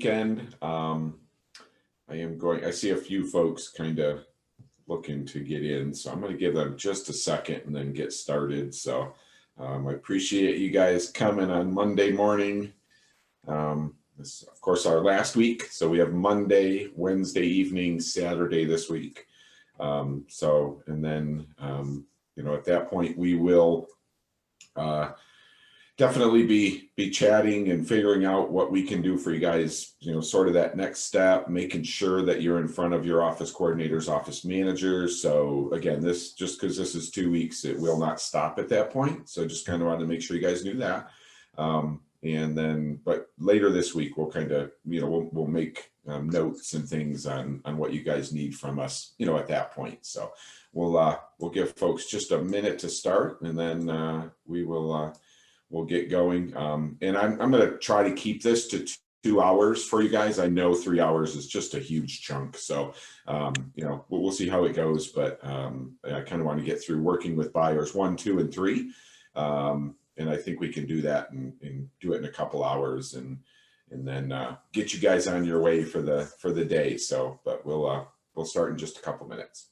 weekend. I see a few folks kind of looking to get in, so I'm going to give them just a second and then get started. So I appreciate you guys coming on Monday morning. This is, of course, our last week. So we have Monday, Wednesday evening, Saturday this week. And then, at that point, we will definitely be chatting and figuring out what we can do for you guys, sort of that next step, making sure that you're in front of your office coordinators, office managers. So again, just because this is 2 weeks, it will not stop at that point. So just kind of wanted to make sure you guys knew that. But later this week, we'll kind of, we'll make notes and things on what you guys need from us, at that point. So we'll give folks just a minute to start, and then we'll get going. And I'm going to try to keep this to 2 hours for you guys. I know 3 hours is just a huge chunk. So, we'll see how it goes. But I kind of want to get through working with buyers 1, 2, and 3. And I think we can do that and do it in a couple hours and then get you guys on your way for the day. So, but we'll start in just a couple minutes.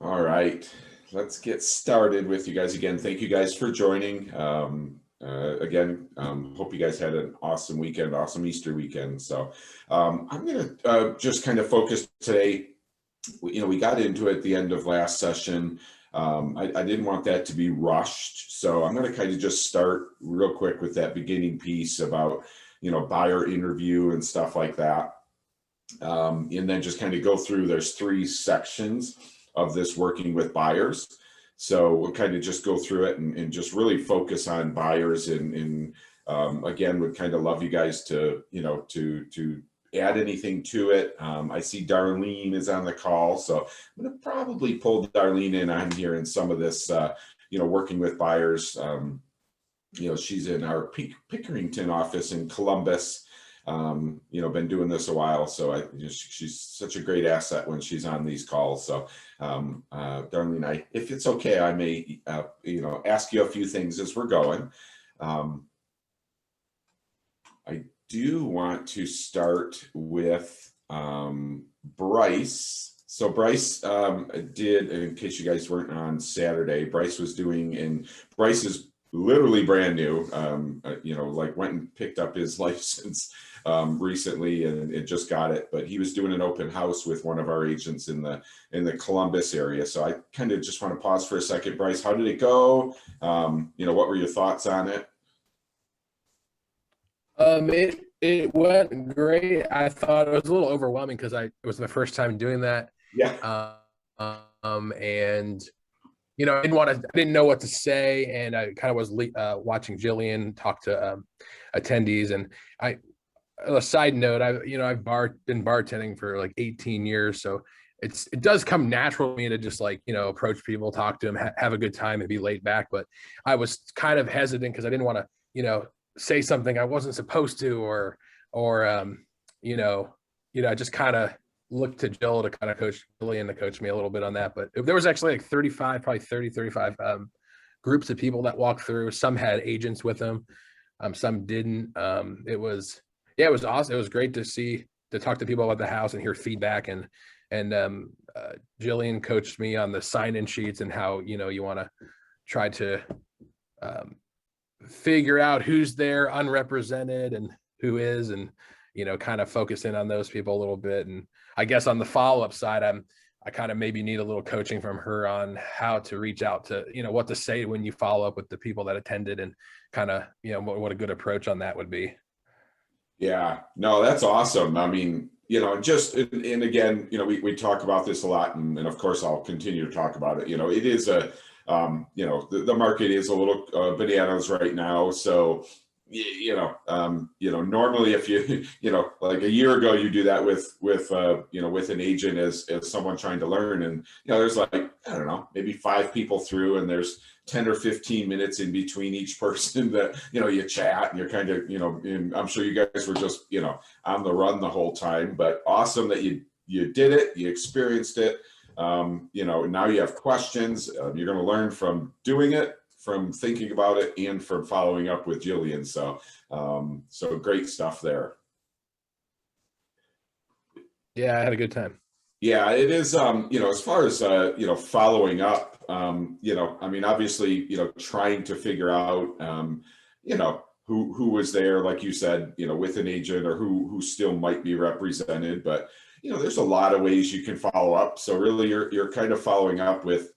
All right, let's get started with you guys again. Thank you guys for joining. Hope you guys had an awesome weekend, awesome Easter weekend. So I'm going to just kind of focus today. We got into it at the end of last session. I didn't want that to be rushed. So I'm going to kind of just start real quick with that beginning piece about, buyer interview and stuff like that. And then just kind of go through, there's 3 sections of this working with buyers. So we'll kind of just go through it and just really focus on buyers and again, would kind of love you guys to, to add anything to it. I see Darlene is on the call, so I'm going to probably pull Darlene in on here in some of this, working with buyers. She's in our Pickerington office in Columbus. Been doing this a while, so she's such a great asset when she's on these calls. So, Darlene, if it's okay, I may, ask you a few things as we're going. I do want to start with Bryce. So Bryce did, in case you guys weren't on Saturday, Bryce was doing, and Bryce is literally brand new, went and picked up his license recently and it just got it, but he was doing an open house with one of our agents in the Columbus area. So I kind of just want to pause for a second. Bryce, how did it go? What were your thoughts on it? It went great. I thought it was a little overwhelming because it was my first time doing that. Yeah. And I didn't know what to say, and I kind of was watching Jillian talk to attendees, and a side note, I've been bartending for like 18 years, so it does come natural to me to just like, approach people, talk to them, have a good time, and be laid back. But I was kind of hesitant because I didn't want to, say something I wasn't supposed to, or you know, I just kind of looked to Jill to kind of coach Jillian to coach me a little bit on that. But there was actually like 35, probably 30, 35 groups of people that walked through. Some had agents with them, some didn't. It was awesome. It was great to talk to people about the house and hear feedback, and Jillian coached me on the sign-in sheets and how, you want to try to figure out who's there unrepresented and who is, and, kind of focus in on those people a little bit. And I guess on the follow-up side, I kind of maybe need a little coaching from her on how to reach out to, what to say when you follow up with the people that attended, and kind of, what a good approach on that would be. Yeah, no, that's awesome. I mean, and again, we talk about this a lot, and of course I'll continue to talk about it. It is the market is a little bananas right now. So, normally if you, like a year ago, you do that with an agent as someone trying to learn, and, there's like, I don't know, maybe 5 people through, and there's 10 or 15 minutes in between each person that, you chat, and you're kind of, and I'm sure you guys were just, on the run the whole time. But awesome that you did it, you experienced it. Now you have questions. You're going to learn from doing it, from thinking about it, and from following up with Jillian. So, so great stuff there. Yeah, I had a good time. Yeah, it is, as far as, following up, I mean, obviously, trying to figure out, who was there, like you said, with an agent, or who still might be represented. But, there's a lot of ways you can follow up. So really you're kind of following up with,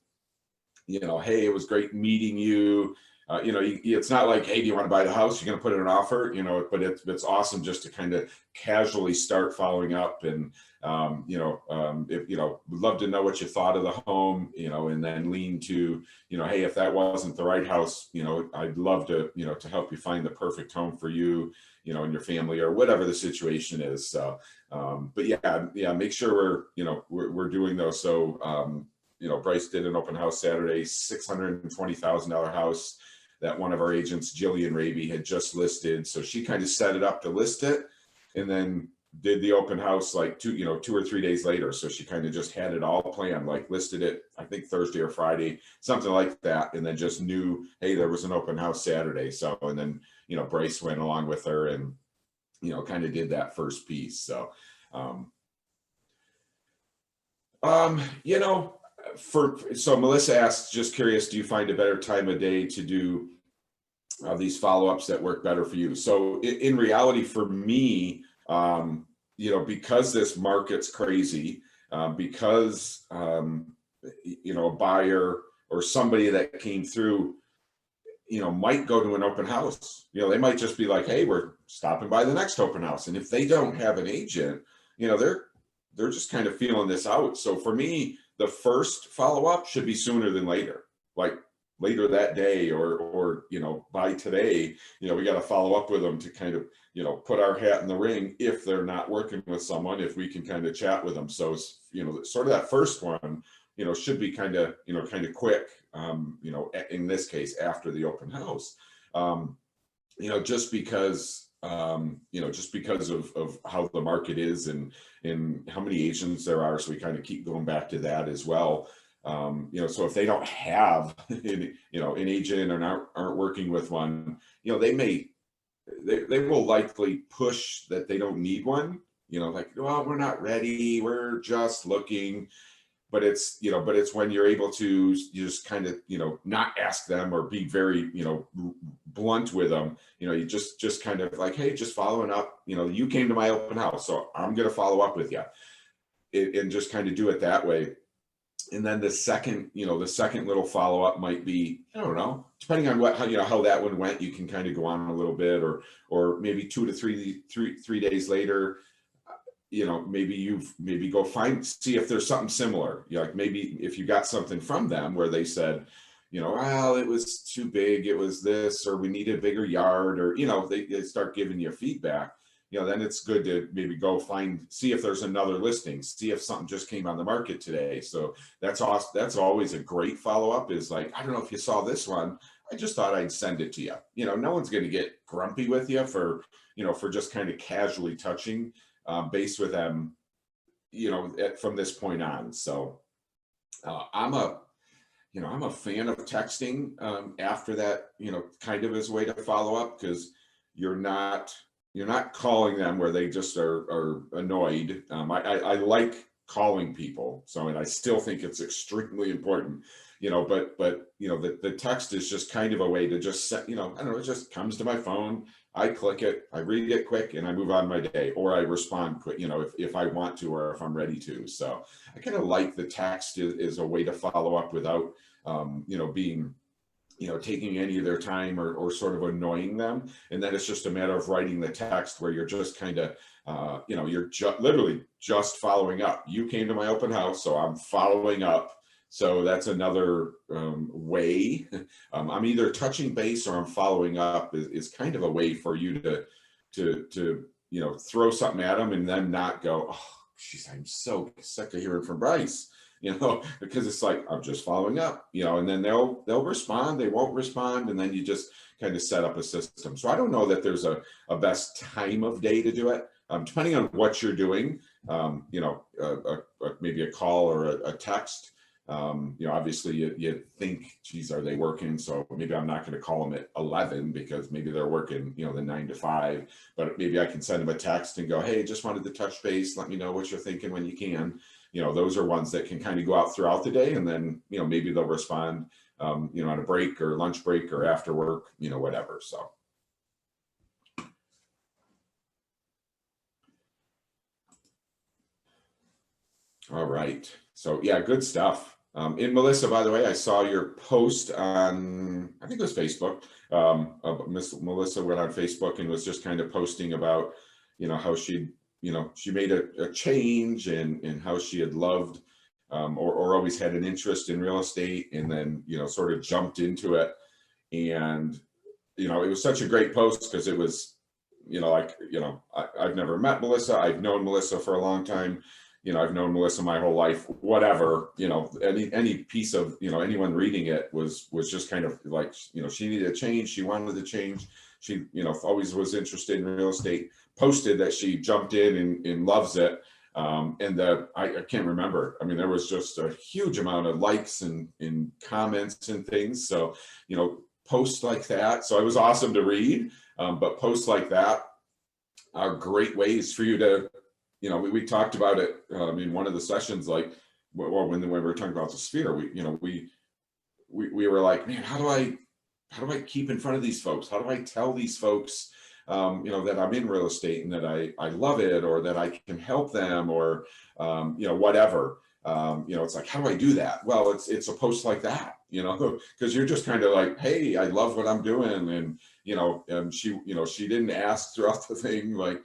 hey, it was great meeting you. It's not like, hey, do you want to buy the house? You're going to put in an offer, but it's awesome just to kind of casually start following up. And, if, would love to know what you thought of the home, and then lean to, hey, if that wasn't the right house, I'd love to, to help you find the perfect home for you, and your family, or whatever the situation is. So, but yeah, make sure we're doing those. So, Bryce did an open house Saturday, $620,000 house that one of our agents, Jillian Raby, had just listed. So she kind of set it up to list it, and then did the open house like 2 or 3 days later. So she kind of just had it all planned, like listed it, I think Thursday or Friday, something like that. And then just knew, hey, there was an open house Saturday. So, and then, Bryce went along with her and, kind of did that first piece. So, so Melissa asks, just curious, do you find a better time of day to do these follow-ups that work better for you? So in reality, for me, because this market's crazy, because, a buyer or somebody that came through, might go to an open house. They might just be like, hey, we're stopping by the next open house. And if they don't have an agent, they're just kind of feeling this out. So for me, the first follow-up should be sooner than later, like later that day, or by today, we got to follow up with them to kind of, put our hat in the ring. If they're not working with someone, if we can kind of chat with them. So, sort of that first one, should be kind of quick, in this case, after the open house, just because, just because of how the market is, and how many agents there are. So we kind of keep going back to that as well. So if they don't have, an agent, or aren't working with one, they will likely push that they don't need one, like, well, we're not ready, we're just looking. But it's, when you're able to just kind of, not ask them, or be very, blunt with them, you just kind of like, hey, just following up, you came to my open house, so I'm going to follow up with you, and just kind of do it that way. And then the second little follow up might be, I don't know, depending on how that one went, you can kind of go on a little bit, or maybe 2 to 3 days later, maybe go see if there's something similar. Like maybe if you got something from them where they said, well, it was too big, it was this, or we need a bigger yard, or, they start giving you feedback. then it's good to maybe go see if there's another listing, see if something just came on the market today. So that's awesome. That's always a great follow-up, is like, I don't know if you saw this one. I just thought I'd send it to you. No one's going to get grumpy with you for just kind of casually touching base with them, from this point on. So I'm a fan of texting after that, kind of as a way to follow up, because you're not calling them where they just are annoyed. I like calling people, and I still think it's extremely important, but the text is just kind of a way to just set, I don't know, it just comes to my phone. I click it, I read it quick, and I move on my day, or I respond quick, if I want to, or if I'm ready to. So I kind of like the text is a way to follow up without, being, taking any of their time or sort of annoying them. And then it's just a matter of writing the text where you're just kind of, you're literally just following up. You came to my open house, so I'm following up. So that's another way. I'm either touching base or I'm following up is kind of a way for you to throw something at them and then not go, oh, geez, I'm so sick of hearing from Bryce, because it's like, I'm just following up, and then they'll respond, they won't respond, and then you just kind of set up a system. So I don't know that there's a best time of day to do it. Depending on what you're doing, maybe a call or a text. Obviously you think, geez, are they working? So maybe I'm not going to call them at 11 because maybe they're working, the 9 to 5, but maybe I can send them a text and go, hey, just wanted to touch base. Let me know what you're thinking when you can. Those are ones that can kind of go out throughout the day, and then, maybe they'll respond, on a break or lunch break or after work, whatever. So. All right. So yeah, good stuff. And Melissa, by the way, I saw your post on, I think it was Facebook. Miss Melissa went on Facebook and was just kind of posting about, how she made a change and how she had loved or always had an interest in real estate, and then, sort of jumped into it. And, it was such a great post because it was, I've never met Melissa. I've known Melissa for a long time. I've known Melissa my whole life, whatever, any piece of, anyone reading it was just kind of like, she needed a change. She wanted to change. She, always was interested in real estate, posted that she jumped in and loves it. And I can't remember. I mean, there was just a huge amount of likes and comments and things. So, posts like that. So it was awesome to read, but posts like that are great ways for you to, we talked about it in one of the sessions, like, well, when we were talking about the sphere, we were like, man, how do I keep in front of these folks? How do I tell these folks, that I'm in real estate and that I love it, or that I can help them, or, whatever. It's like, how do I do that? Well, it's a post like that, because you're just kind of like, hey, I love what I'm doing. And, she didn't ask throughout the thing, like,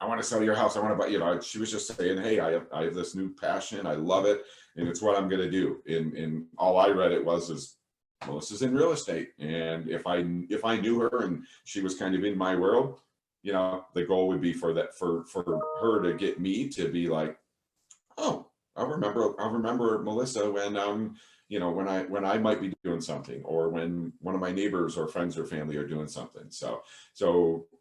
I want to sell your house. I want to buy, she was just saying, hey, I have this new passion. I love it. And it's what I'm going to do. And all I read it was Melissa's in real estate. And if I knew her and she was kind of in my world, the goal would be for her to get me to be like, oh, I'll remember Melissa when, when I might be doing something, or when one of my neighbors or friends or family are doing something. So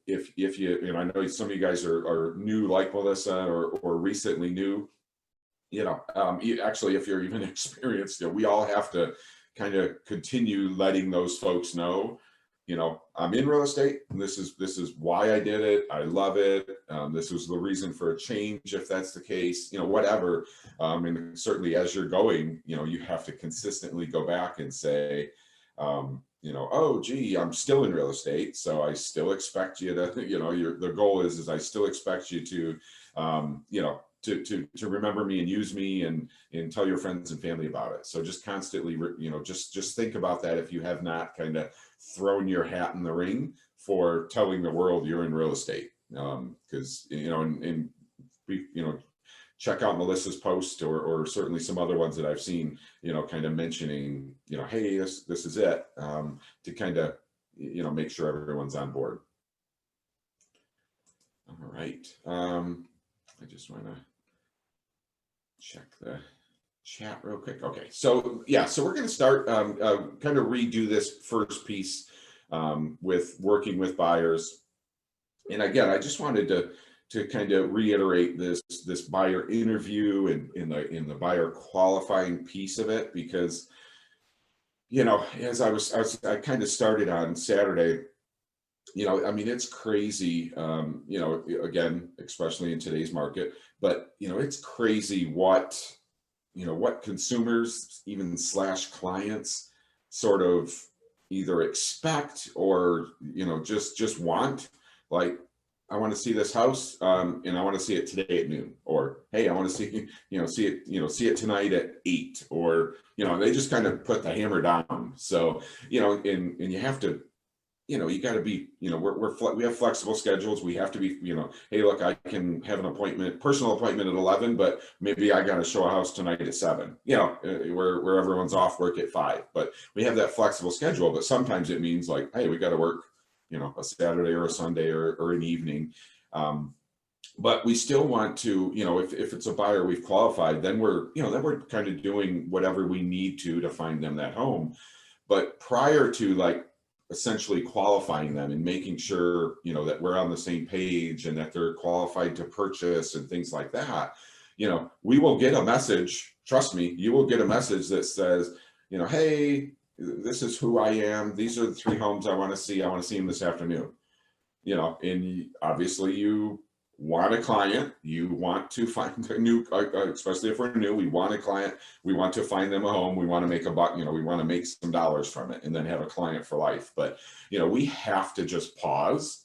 if you, I know some of you guys are new like Melissa, or recently new, actually, if you're even experienced, we all have to kind of continue letting those folks know, I'm in real estate, and this is why I did it. I love it. This was the reason for a change, if that's the case, whatever. And certainly as you're going, you have to consistently go back and say, oh, gee, I'm still in real estate, so I still expect you to, the goal is I still expect you to, to remember me and use me and tell your friends and family about it. So just constantly, just think about that if you have not kind of thrown your hat in the ring for telling the world you're in real estate. Because, and check out Melissa's post, or certainly some other ones that I've seen, kind of mentioning, hey, this is it, to kind of, make sure everyone's on board. All right. I just want to check the chat real quick. Okay. So yeah, so we're going to start kind of redo this first piece with working with buyers. And again, I just wanted to kind of reiterate this buyer interview and in the buyer qualifying piece of it, because as I kind of started on Saturday, I mean, it's crazy, again, especially in today's market, but it's crazy what consumers, even slash clients, sort of either expect or just want. Like, I want to see this house, and I want to see it today at noon, or hey, I want to see see it tonight at 8, or they just kind of put the hammer down. So and you have to, you got to be, we have flexible schedules. We have to be, hey, look, I can have an personal appointment at 11, but maybe I got to show a house tonight at 7, where everyone's off work at 5. But we have that flexible schedule. But sometimes it means like, hey, we got to work, a Saturday or a Sunday or an evening. But we still want to, if it's a buyer we've qualified, then we're kind of doing whatever we need to find them that home. But prior to like essentially qualifying them and making sure, that we're on the same page and that they're qualified to purchase and things like that, we will get a message. Trust me, you will get a message that says, hey, this is who I am. These are the 3 homes I want to see. I want to see them this afternoon. And obviously you want a client, you want to find a new, especially if we're new, we want a client, we want to find them a home, we want to make a buck, we want to make some dollars from it and then have a client for life. But we have to just pause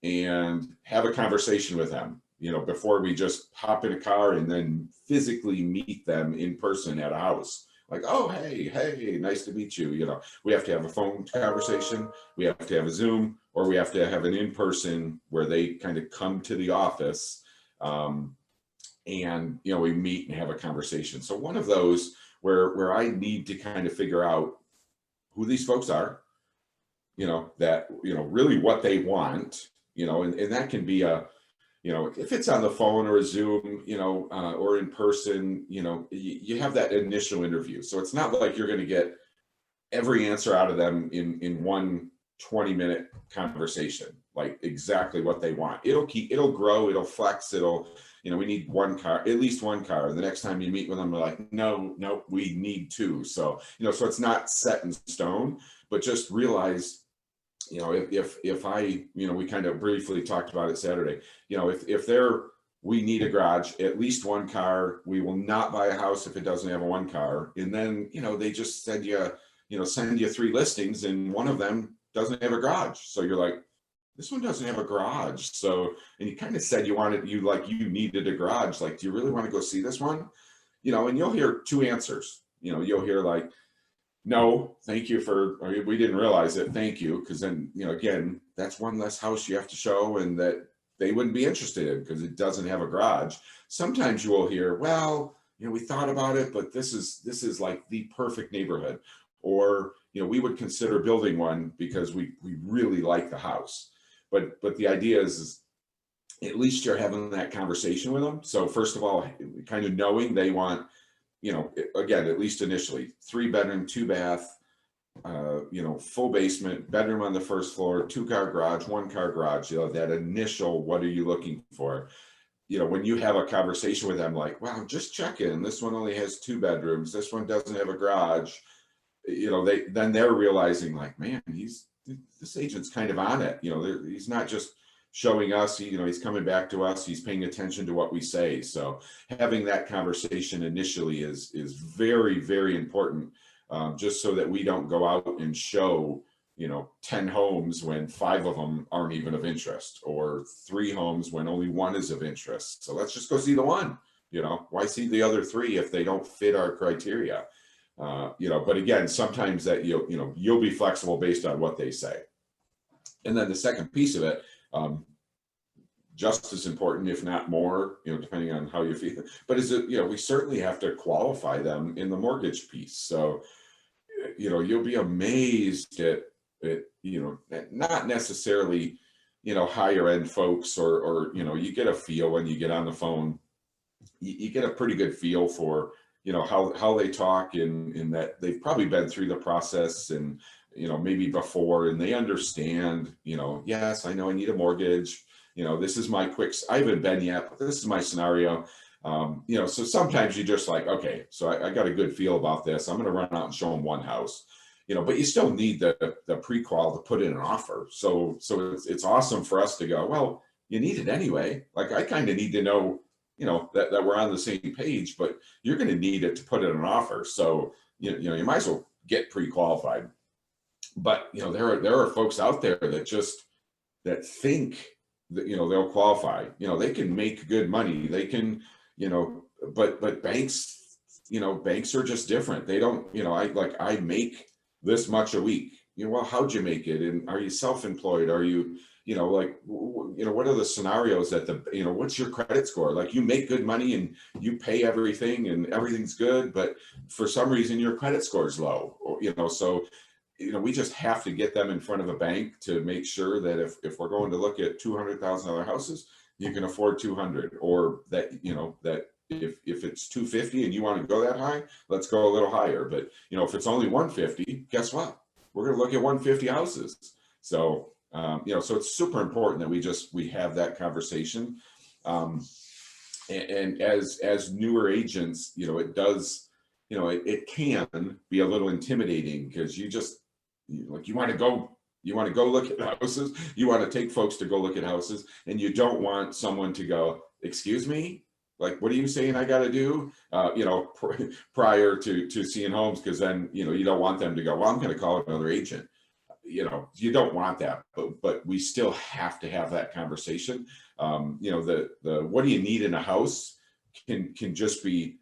and have a conversation with them, before we just hop in a car and then physically meet them in person at a house. Like, oh, hey, nice to meet you. We have to have a phone conversation, we have to have a Zoom, or we have to have an in-person where they kind of come to the office, and we meet and have a conversation. So one of those where I need to kind of figure out who these folks are, that really what they want, and that can be if it's on the phone or a Zoom, or in person, you have that initial interview. So it's not like you're going to get every answer out of them in one 20-minute conversation, like exactly what they want. It'll grow, it'll flex, we need one car, at least one car. The next time you meet with them, they're like, no, we need 2. So, so it's not set in stone, but just realize, if I, we kind of briefly talked about it Saturday, if we need a garage, at least 1 car, we will not buy a house if it doesn't have a 1 car. And then, they just send you 3 listings and one of them doesn't have a garage. So you're like, this one doesn't have a garage. So, and you kind of said you needed a garage. Like, do you really want to go see this one? And you'll hear 2 answers. You'll hear like, no, thank you we didn't realize it. Thank you. Cause then, again, that's one less house you have to show and that they wouldn't be interested in because it doesn't have a garage. Sometimes you will hear, well, we thought about it, but this is like the perfect neighborhood. Or, we would consider building one because we really like the house. But the idea is at least you're having that conversation with them. So first of all, kind of knowing they want, again, at least initially, 3-bedroom, 2-bath, full basement, bedroom on the first floor, 2-car garage, 1-car garage, that initial, what are you looking for? When you have a conversation with them, like, well, just checking, this one only has 2 bedrooms, this one doesn't have a garage, they're realizing like, man, this agent's kind of on it. He's not just showing us, he's coming back to us, he's paying attention to what we say. So having that conversation initially is very, very important, just so that we don't go out and show 10 homes when 5 of them aren't even of interest, or 3 homes when only 1 is of interest. So let's just go see the 1. Why see the other 3 if they don't fit our criteria? But again, sometimes that you'll be flexible based on what they say. And then the second piece of it, just as important, if not more, depending on how you feel, but is it, we certainly have to qualify them in the mortgage piece. So, you'll be amazed at not necessarily higher end folks, or you get a feel when you get on the phone, you get a pretty good feel for, how they talk, in that they've probably been through the process, and, maybe before, and they understand, yes, I know I need a mortgage. This is my I haven't been yet, but this is my scenario. So sometimes you just like, okay, so I got a good feel about this. I'm going to run out and show them one house, but you still need the pre-qual to put in an offer. So it's awesome for us to go, well, you need it anyway. Like, I kind of need to know, that we're on the same page, but you're going to need it to put in an offer. So, you might as well get pre-qualified. But, there are folks out there that think that, they'll qualify, they can make good money. They can, but banks, banks are just different. They don't, I make this much a week. Well, how'd you make it? And are you self-employed? Are you, what are the scenarios that what's your credit score? Like, you make good money and you pay everything and everything's good, but for some reason your credit score is low, or, so, we just have to get them in front of a bank to make sure that if we're going to look at $200,000 houses, you can afford 200, or that, that if it's 250 and you want to go that high, let's go a little higher. But, if it's only 150, guess what? We're going to look at 150 houses. So, so it's super important that we have that conversation. And as newer agents, it does, it can be a little intimidating, because you want to go look at houses. You want to take folks to go look at houses, and you don't want someone to go, excuse me, like, what are you saying I got to do? Prior to seeing homes, because then, you don't want them to go, well, I'm going to call another agent. You don't want that, but we still have to have that conversation. The what do you need in a house can just be,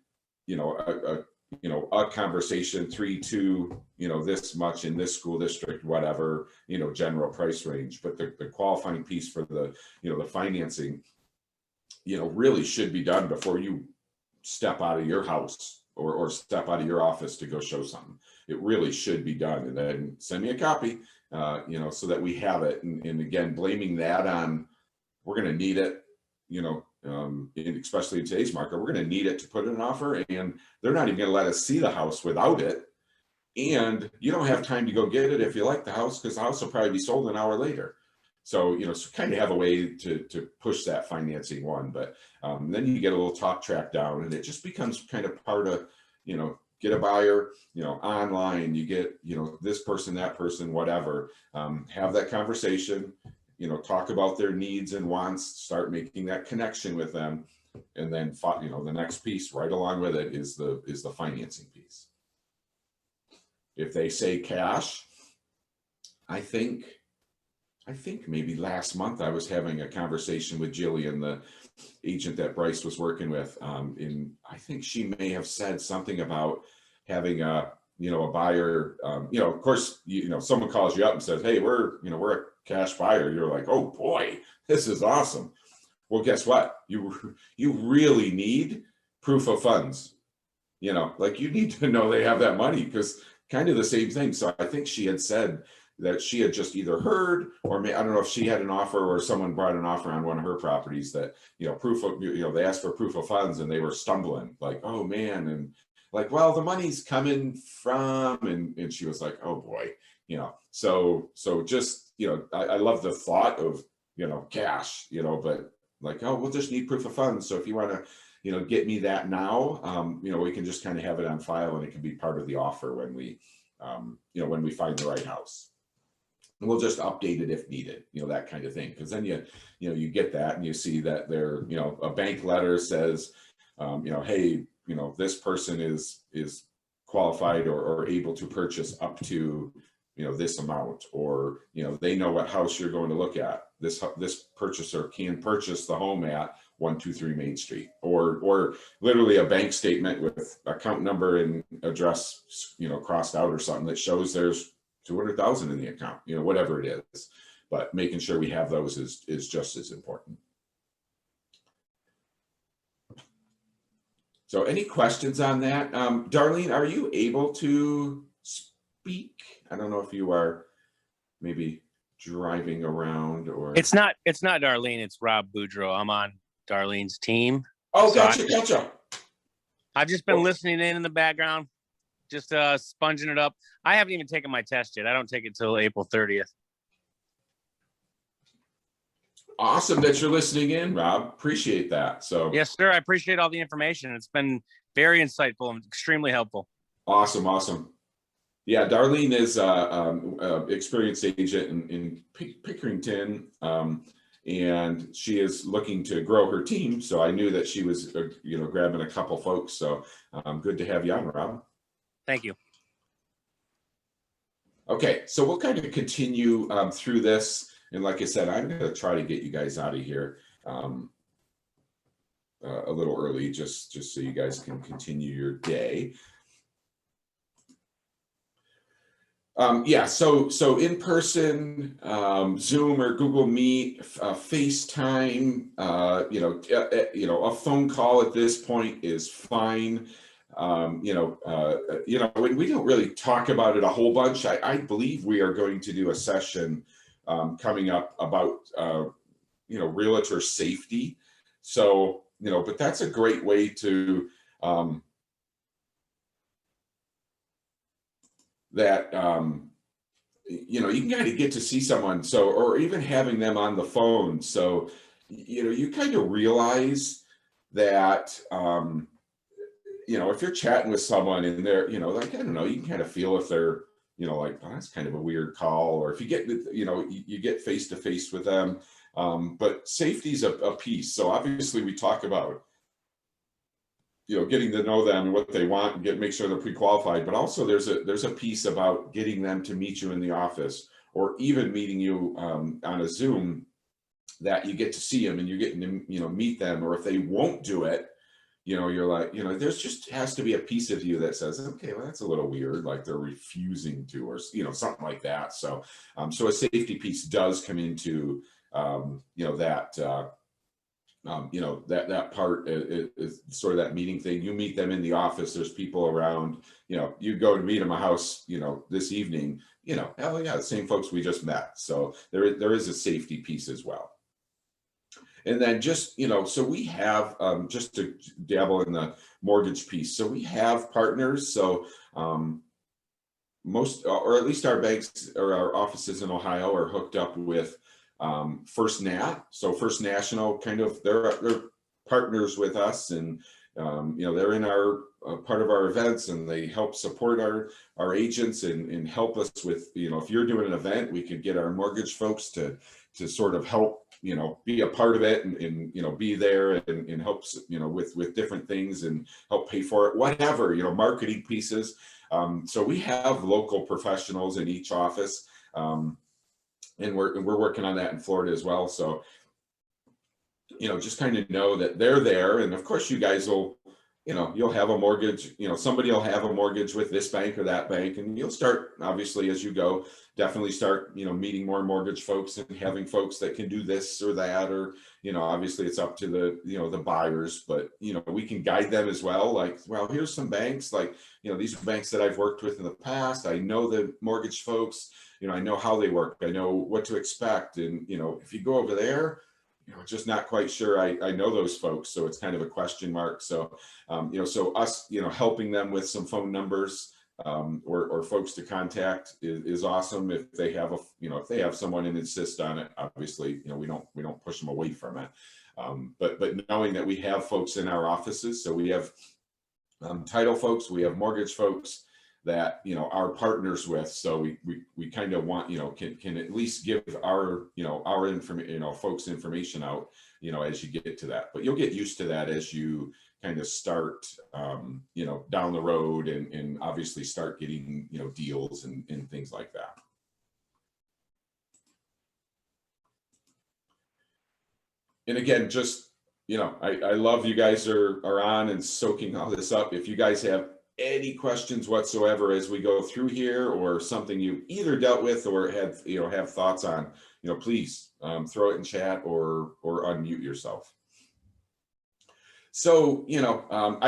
a conversation, 3, 2, this much in this school district, whatever, general price range. But the qualifying piece for the, the financing, really should be done before you step out of your house or step out of your office to go show something. It really should be done. And then send me a copy, so that we have it. And again, blaming that on, we're going to need it, especially in today's market, we're going to need it to put in an offer, and they're not even going to let us see the house without it. And you don't have time to go get it if you like the house, because the house will probably be sold an hour later. So, so kind of have a way to push that financing one. But then you get a little talk track down, and it just becomes kind of part of, get a buyer, online, you get, this person, that person, whatever, have that conversation, talk about their needs and wants, start making that connection with them. And then, the next piece right along with it is the financing piece. If they say cash, I think maybe last month I was having a conversation with Jillian, the agent that Bryce was working with. And I think she may have said something about having a buyer, of course, someone calls you up and says, hey, we're a cash buyer. You're like, oh boy, this is awesome. Well, guess what? You really need proof of funds. Like, you need to know they have that money, because kind of the same thing. So I think she had said that she had just either heard, or I don't know if she had an offer or someone brought an offer on one of her properties that, proof of, they asked for proof of funds, and they were stumbling, like, oh man. And like, well, the money's coming from, and she was like, oh boy, so just, I love the thought of, cash, but like, oh, we'll just need proof of funds. So if you want to, get me that now, we can just kind of have it on file, and it can be part of the offer when we, when we find the right house. And we'll just update it if needed, that kind of thing. Because then you get that, and you see that there, a bank letter says, hey, this person is qualified or able to purchase up to, this amount, or, they know what house you're going to look at. This purchaser can purchase the home at 123 Main Street, or literally a bank statement with account number and address, crossed out or something that shows there's 200,000 in the account, whatever it is. But making sure we have those is just as important. So any questions on that? Darlene, are you able to speak? I don't know if you are maybe driving around or? It's not Darlene, it's Rob Boudreau. I'm on Darlene's team. Oh, So gotcha. I've just been listening in the background, just sponging it up. I haven't even taken my test yet. I don't take it till April 30th. Awesome that you're listening in, Rob. Appreciate that. So yes, sir. I appreciate all the information. It's been very insightful and extremely helpful. Awesome. Yeah, Darlene is experienced agent in Pickerington, and she is looking to grow her team. So I knew that she was, grabbing a couple folks. So good to have you on, Rob. Thank you. Okay, so we'll kind of continue through this. And like I said, I'm going to try to get you guys out of here a little early, just so you guys can continue your day. So in person, Zoom or Google Meet, FaceTime, a phone call at this point is fine. And we don't really talk about it a whole bunch. I believe we are going to do a session coming up about, realtor safety. So, but that's a great way to, you can kind of get to see someone, so, or even having them on the phone. So, you kind of realize that, if you're chatting with someone and they're, like, I don't know, you can kind of feel if they're, like, oh, that's kind of a weird call, or if you get, you get face to face with them. But safety's a piece. So obviously we talk about, getting to know them and what they want and make sure they're pre-qualified, but also there's a piece about getting them to meet you in the office, or even meeting you on a Zoom, that you get to see them and you're getting to, meet them. Or if they won't do it, you're like, there's just has to be a piece of you that says, okay, well, that's a little weird, like they're refusing to, or, something like that. So, so a safety piece does come into, that part is sort of that meeting thing. You meet them in the office, there's people around, you go to meet them a house, this evening, hell yeah, the same folks we just met. So there is a safety piece as well. And then just, so we have, just to dabble in the mortgage piece. So we have partners. So most, or at least our banks or our offices in Ohio are hooked up with First Nat. So First National, kind of, they're partners with us, and they're in our part of our events, and they help support our agents and help us with, if you're doing an event, we could get our mortgage folks to sort of help, be a part of it, and be there and help, with different things, and help pay for it, whatever, marketing pieces. So we have local professionals in each office. And we're working on that in Florida as well. So, just kind of know that they're there. And of course you guys will, you'll have a mortgage, somebody will have a mortgage with this bank or that bank, and you'll start, obviously, as you go, definitely start, meeting more mortgage folks and having folks that can do this or that, or, obviously it's up to the, the buyers, but, we can guide them as well. Like, well, here's some banks, like, these are banks that I've worked with in the past. I know the mortgage folks, I know how they work. I know what to expect. And, if you go over there, just not quite sure I know those folks. So it's kind of a question mark. So, so us, helping them with some phone numbers, or folks to contact is awesome. If they have if they have someone and insist on it, obviously, we don't push them away from it. But knowing that we have folks in our offices, so we have title folks, we have mortgage folks that are partners with. So we kind of want, can at least give our our information, folks information out, as you get to that. But you'll get used to that as you kind of start down the road, and obviously start getting deals and things like that. And again, just I love you guys are on and soaking all this up. If you guys have any questions whatsoever as we go through here, or something you either dealt with or have thoughts on, please throw it in chat or unmute yourself. So, I'm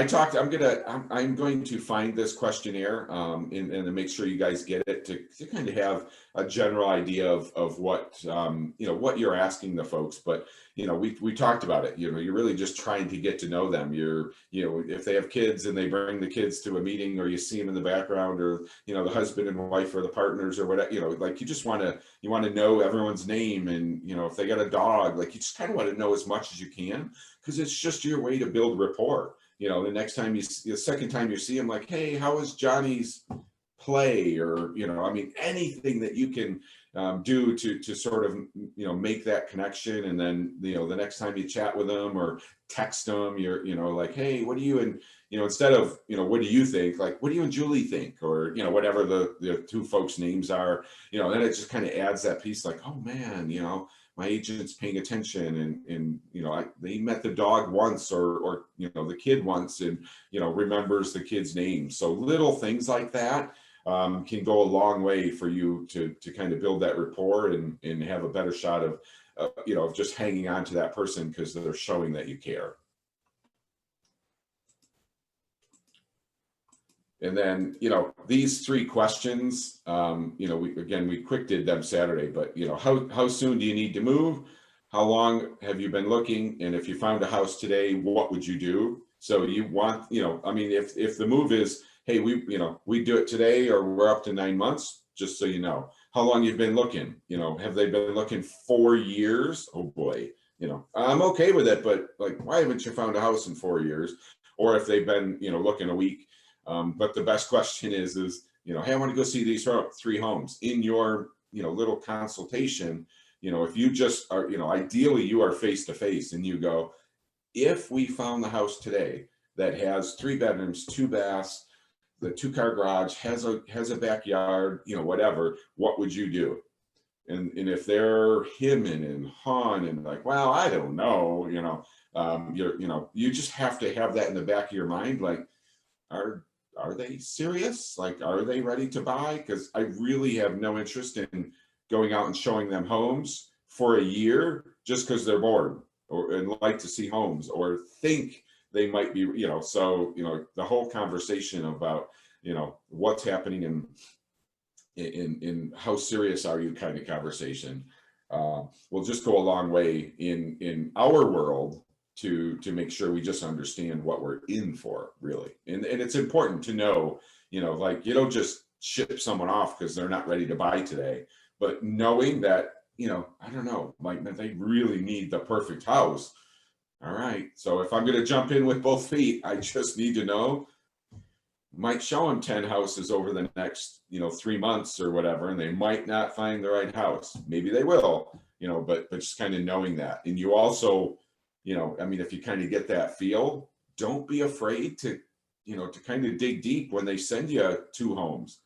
going to find this questionnaire and to make sure you guys get it to kind of have a general idea of what, what you're asking the folks. But, we talked about it, you're really just trying to get to know them. If they have kids and they bring the kids to a meeting, or you see them in the background, or, the husband and wife or the partners or whatever, like you just want to know everyone's name. And, if they got a dog, like you just kind of want to know as much as you can, because it's just your way to build rapport. The second time you see him, like, hey, how was Johnny's play? Or, anything that you can do to sort of, make that connection. And then, the next time you chat with them or text them, you're, like, hey, what do you, and, instead of, what do you think? Like, what do you and Julie think? Or, whatever the two folks' names are, then it just kind of adds that piece, like, oh man, my agent's paying attention, and they met the dog once, or the kid once, and remembers the kid's name. So little things like that can go a long way for you to kind of build that rapport and have a better shot of of just hanging on to that person, because they're showing that you care. And then, these 3 questions, we quick did them Saturday, but, how soon do you need to move? How long have you been looking? And if you found a house today, what would you do? So you want, if the move is, hey, we do it today, or we're up to 9 months, just so you know. How long you've been looking? Have they been looking 4 years? Oh boy, I'm okay with it, but like, why haven't you found a house in 4 years? Or if they've been, looking a week. But the best question is, hey, I want to go see these 3 homes. In your, little consultation, if you just are, ideally you are face to face, and you go, if we found the house today that has 3 bedrooms, 2 baths, the 2-car garage, has a backyard, whatever, what would you do? And if they're hemming and hawing and like, well, I don't know, you just have to have that in the back of your mind. Like, are they serious? Like, are they ready to buy? Because I really have no interest in going out and showing them homes for a year just because they're bored and like to see homes, or think they might be, so, the whole conversation about, what's happening in how serious are you kind of conversation will just go a long way in our world to make sure we just understand what we're in for, really. And it's important to know, like, you don't just ship someone off because they're not ready to buy today, but knowing that, I don't know, like, they really need the perfect house. All right, so if I'm going to jump in with both feet, I just need to know, might show them 10 houses over the next, 3 months or whatever, and they might not find the right house. Maybe they will, but just kind of knowing that. And you also, if you kind of get that feel, don't be afraid to, to kind of dig deep when they send you 2 homes.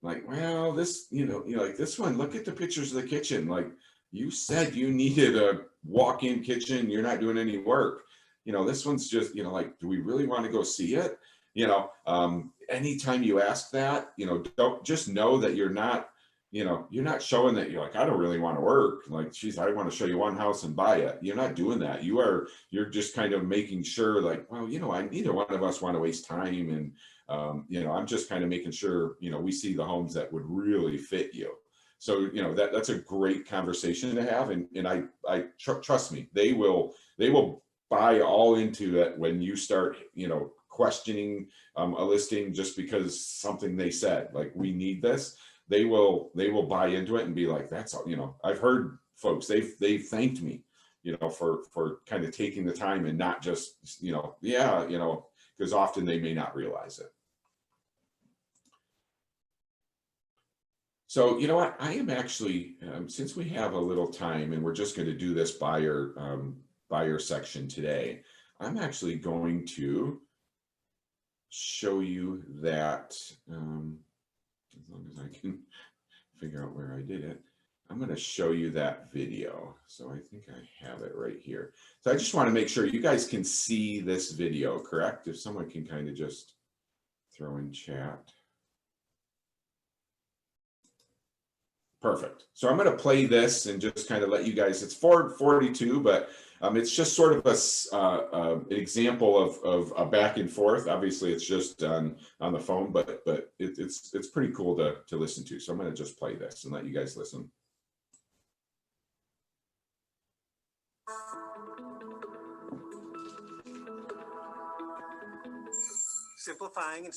Like, well, this, like this one, look at the pictures of the kitchen. Like, you said you needed a walk-in kitchen. You're not doing any work. This one's just, like, do we really want to go see it? Anytime you ask that, don't just know that you're not showing that you're like, I don't really want to work. Like, geez, I want to show you one house and buy it. You're not doing that. You're just kind of making sure, like, well, neither one of us want to waste time. And, I'm just kind of making sure, we see the homes that would really fit you. So, that's a great conversation to have. And I trust me, they will buy all into it when you start, questioning a listing just because something they said, like, we need this. They will buy into it and be like, that's all, I've heard folks, they've thanked me, for kind of taking the time and not just, because often they may not realize it. So, you know what, I am actually, since we have a little time and we're just going to do this buyer section today, I'm actually going to show you that, as long as I can figure out where I did it, I'm going to show you that video. So I think I have it right here. So I just want to make sure you guys can see this video, correct? If someone can kind of just throw in chat. Perfect. So I'm going to play this and just kind of let you guys, it's 4:42, but it's just sort of an example of a back and forth. Obviously, it's just on the phone, but it's pretty cool to listen to. So I'm going to just play this and let you guys listen. Simplifying and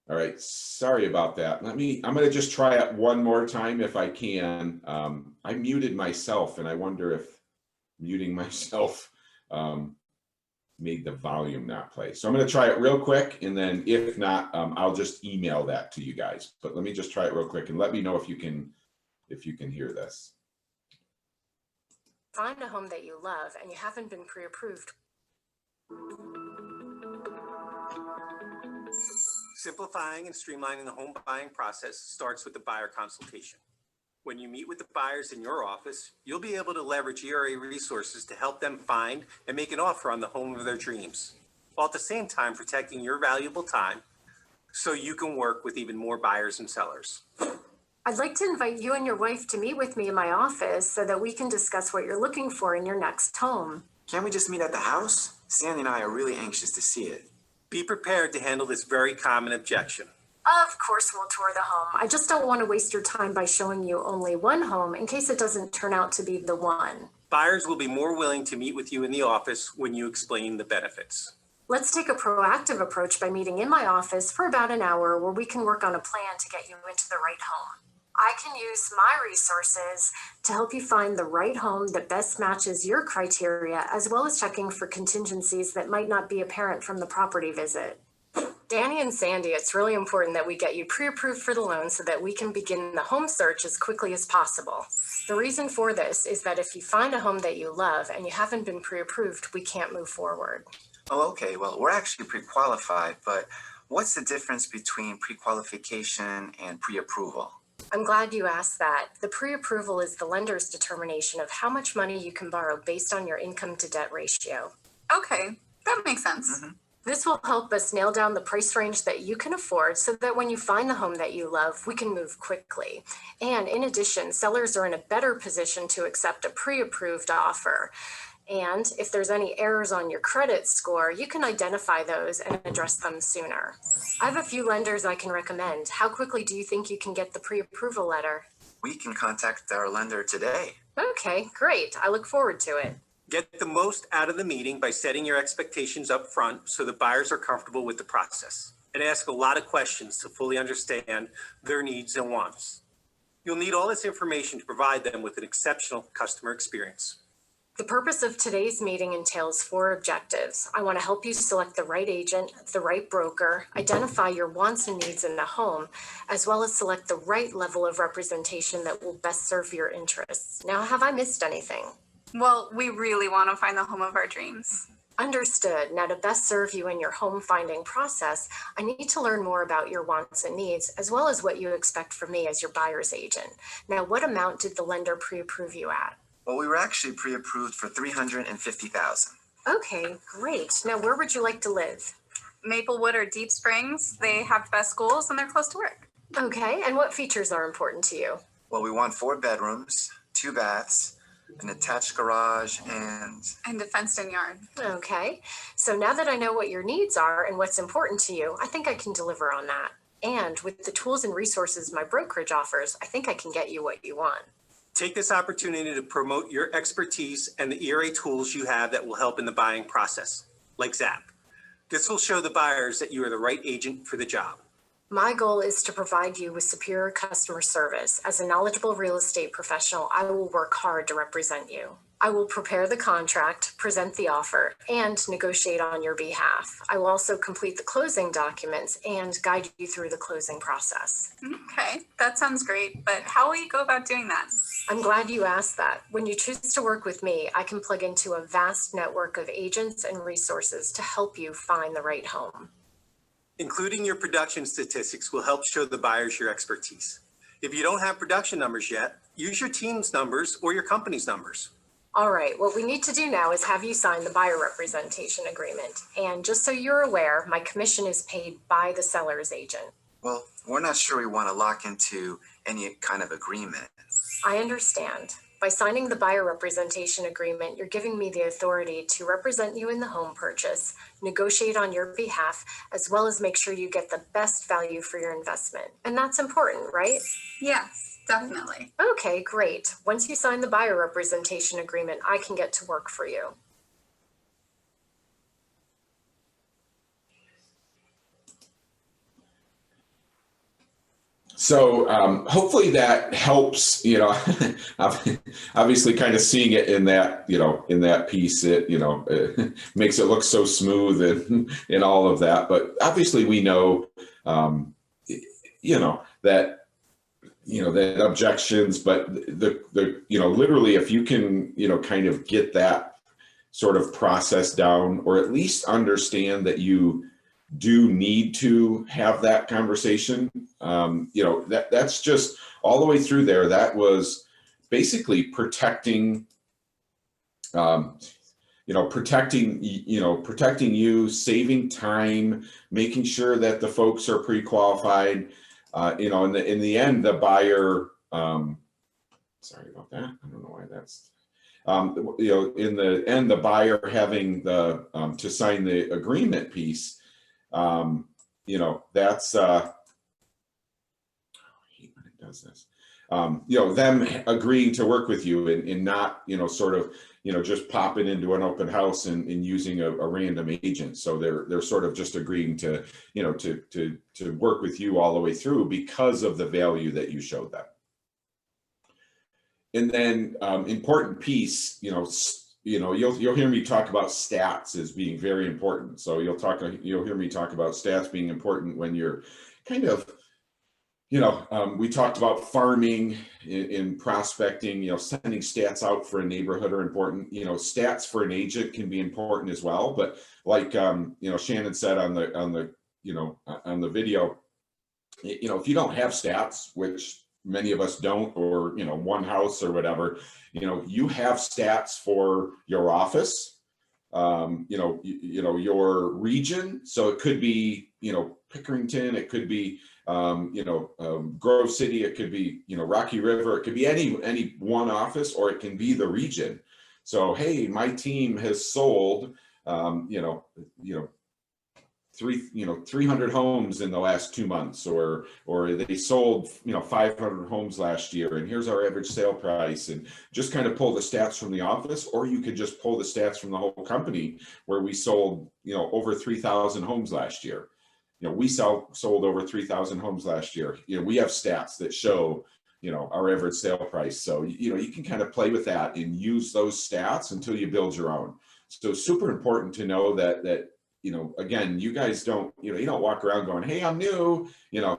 All right, sorry about that. I'm going to just try it one more time if I can. I muted myself, and I wonder if muting myself made the volume not play. So I'm going to try it real quick, and then if not, I'll just email that to you guys. But let me just try it real quick and let me know if you can hear this. Find a home that you love and you haven't been pre-approved. simplifying and streamlining the home buying process starts with the buyer consultation. When you meet with the buyers in your office, you'll be able to leverage ERA resources to help them find and make an offer on the home of their dreams, while at the same time protecting your valuable time so you can work with even more buyers and sellers. I'd like to invite you and your wife to meet with me in my office so that we can discuss what you're looking for in your next home. Can't we just meet at the house? Sandy and I are really anxious to see it. Be prepared to handle this very common objection. Of course we'll tour the home. I just don't want to waste your time by showing you only one home in case it doesn't turn out to be the one. Buyers will be more willing to meet with you in the office when you explain the benefits. Let's take a proactive approach by meeting in my office for about an hour where we can work on a plan to get you into the right home. I can use my resources to help you find the right home that best matches your criteria, as well as checking for contingencies that might not be apparent from the property visit. Danny and Sandy, it's really important that we get you pre-approved for the loan so that we can begin the home search as quickly as possible. The reason for this is that if you find a home that you love and you haven't been pre-approved, we can't move forward. Oh, okay. Well, we're actually pre-qualified, but what's the difference between pre-qualification and pre-approval? I'm glad you asked that. The pre-approval is the lender's determination of how much money you can borrow based on your income to debt ratio. Okay, that makes sense. Mm-hmm. This will help us nail down the price range that you can afford so that when you find the home that you love, we can move quickly. And in addition, sellers are in a better position to accept a pre-approved offer. And if there's any errors on your credit score, you can identify those and address them sooner. I have a few lenders I can recommend. How quickly do you think you can get the pre-approval letter? We can contact our lender today. Okay, great. I look forward to it. Get the most out of the meeting by setting your expectations up front so the buyers are comfortable with the process, and ask a lot of questions to fully understand their needs and wants. You'll need all this information to provide them with an exceptional customer experience. The purpose of today's meeting entails 4 objectives. I want to help you select the right agent, the right broker, identify your wants and needs in the home, as well as select the right level of representation that will best serve your interests. Now, have I missed anything? Well, we really want to find the home of our dreams. Understood. Now, to best serve you in your home finding process, I need to learn more about your wants and needs, as well as what you expect from me as your buyer's agent. Now, what amount did the lender pre-approve you at? Well, we were actually pre-approved for $350,000. Okay, great. Now, where would you like to live? Maplewood or Deep Springs, they have the best schools and they're close to work. Okay, and what features are important to you? Well, we want 4 bedrooms, 2 baths, an attached garage, and a fenced-in yard. Okay, so now that I know what your needs are and what's important to you, I think I can deliver on that. And with the tools and resources my brokerage offers, I think I can get you what you want. Take this opportunity to promote your expertise and the ERA tools you have that will help in the buying process, like Zap. This will show the buyers that you are the right agent for the job. My goal is to provide you with superior customer service. As a knowledgeable real estate professional, I will work hard to represent you. I will prepare the contract, present the offer, and negotiate on your behalf. I will also complete the closing documents and guide you through the closing process. Okay, that sounds great, but how will you go about doing that? I'm glad you asked that. When you choose to work with me, I can plug into a vast network of agents and resources to help you find the right home. Including your production statistics will help show the buyers your expertise. If you don't have production numbers yet, use your team's numbers or your company's numbers. All right, what we need to do now is have you sign the buyer representation agreement. And just so you're aware, my commission is paid by the seller's agent. well, we're not sure we want to lock into any kind of agreement. I understand. By signing the buyer representation agreement, you're giving me the authority to represent you in the home purchase, negotiate on your behalf, as well as make sure you get the best value for your investment. And that's important, right? Yes, definitely. Okay, great. Once you sign the buyer representation agreement, I can get to work for you. So hopefully that helps, obviously kind of seeing it in that, in that piece, it, makes it look so smooth and all of that. But obviously we know, that, that objections, but the, literally if you can, kind of get that sort of process down, or at least understand that you do need to have that conversation. That's just all the way through there. That was basically protecting, protecting you, saving time, making sure that the folks are pre-qualified. In the end, the buyer, sorry about that. I don't know why that's, in the end, the buyer having the, to sign the agreement piece, that's, I hate when it does this, them agreeing to work with you and not, sort of, just popping into an open house and using a random agent. So they're sort of just agreeing to, to work with you all the way through because of the value that you showed them. And then important piece, you'll hear me talk about stats as being very important. So you'll hear me talk about stats being important when you're kind of, we talked about farming in prospecting, sending stats out for a neighborhood are important. Stats for an agent can be important as well. But like, Shannon said on the video, if you don't have stats, which many of us don't, or, one house or whatever, you have stats for your office, your region. So it could be, Pickerington, it could be, Grove City, it could be, Rocky River, it could be any one office, or it can be the region. So, hey, my team has sold, 300 homes in the last 2 months, or they sold 500 homes last year, and here's our average sale price, and just kind of pull the stats from the office. Or you could just pull the stats from the whole company, where we sold over 3,000 homes last year. We sold over 3,000 homes last year. We have stats that show our average sale price. So you can kind of play with that and use those stats until you build your own. So super important to know that again, you guys don't, you don't walk around going, hey, I'm new, you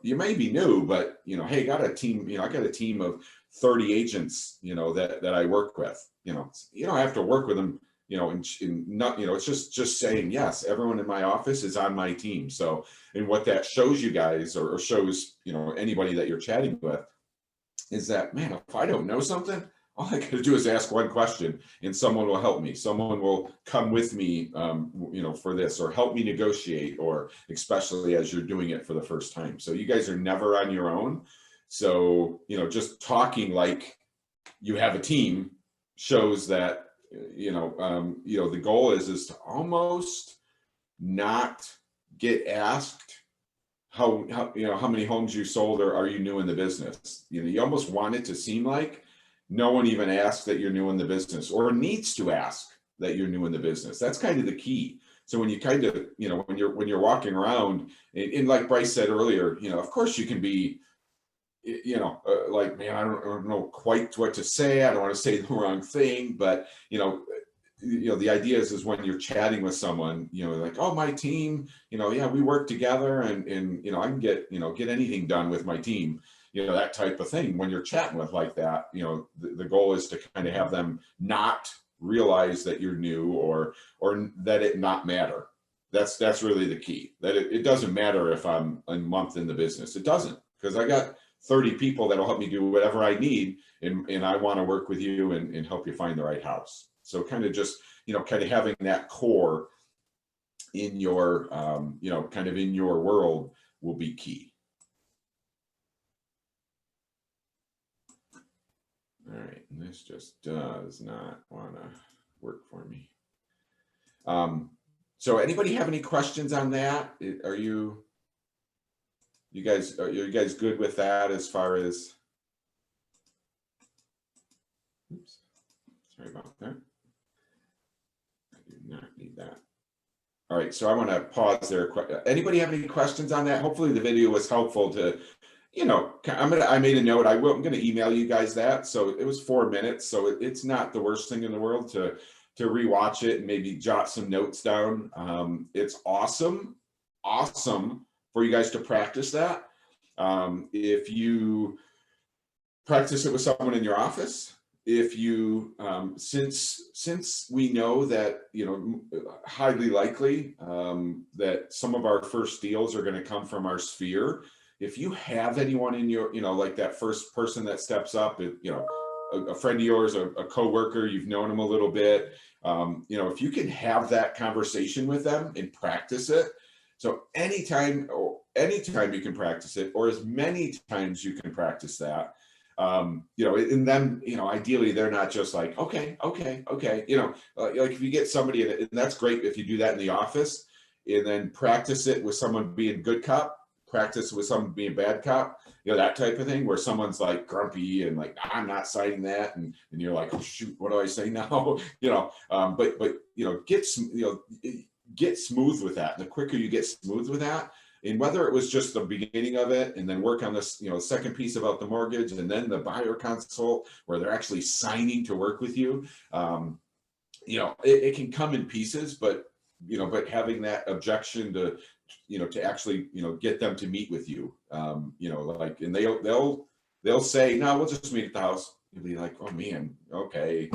may be new, but, hey, got a team, I got a team of 30 agents, that I work with, you don't have to work with them, it's just saying, yes, everyone in my office is on my team. So, and what that shows you guys, or shows, anybody that you're chatting with, is that, man, if I don't know something, all I got to do is ask one question and someone will help me. Someone will come with me, for this, or help me negotiate, or especially as you're doing it for the first time. So you guys are never on your own. So, just talking like you have a team shows that, the goal is to almost not get asked how many homes you sold, or are you new in the business? You almost want it to seem like no one even asks that you're new in the business, or needs to ask that you're new in the business. That's kind of the key. So when you kind of, when you're walking around, and like Bryce said earlier, of course you can be, like, man, I don't know quite what to say. I don't want to say the wrong thing, but the idea is when you're chatting with someone, like, oh, my team, yeah, we work together, and I can get anything done with my team, that type of thing. When you're chatting with like that, the goal is to kind of have them not realize that you're new, or that it not matter. That's really the key. That it doesn't matter if I'm a month in the business. It doesn't, because I got 30 people that'll help me do whatever I need, and I want to work with you and help you find the right house. So kind of just, kind of having that core in your, kind of in your world will be key. All right, and this just does not want to work for me. So anybody have any questions on that? Are you guys good with that as far as, oops, sorry about that. I do not need that. All right, so I want to pause there. Anybody have any questions on that? Hopefully the video was helpful to, I made a note. I'm going to email you guys that. So it was 4 minutes. So it's not the worst thing in the world to rewatch it and maybe jot some notes down. It's awesome for you guys to practice that. If you practice it with someone in your office, if you, since we know that, highly likely that some of our first deals are going to come from our sphere, if you have anyone in your, like that first person that steps up, a friend of yours, a coworker, you've known them a little bit, if you can have that conversation with them and practice it. So anytime you can practice it, or as many times you can practice that, and then, ideally they're not just like, okay. Like if you get somebody, and that's great if you do that in the office, and then practice it with someone being good cop, practice with someone being bad cop, that type of thing, where someone's like grumpy and like, I'm not signing that. And you're like, oh, shoot, what do I say now? But get smooth with that. The quicker you get smooth with that, and whether it was just the beginning of it, and then work on this, second piece about the mortgage, and then the buyer consult where they're actually signing to work with you, it can come in pieces, but having that objection to actually, get them to meet with you, like, and they'll say, no, we'll just meet at the house. You'll be like, oh man, okay,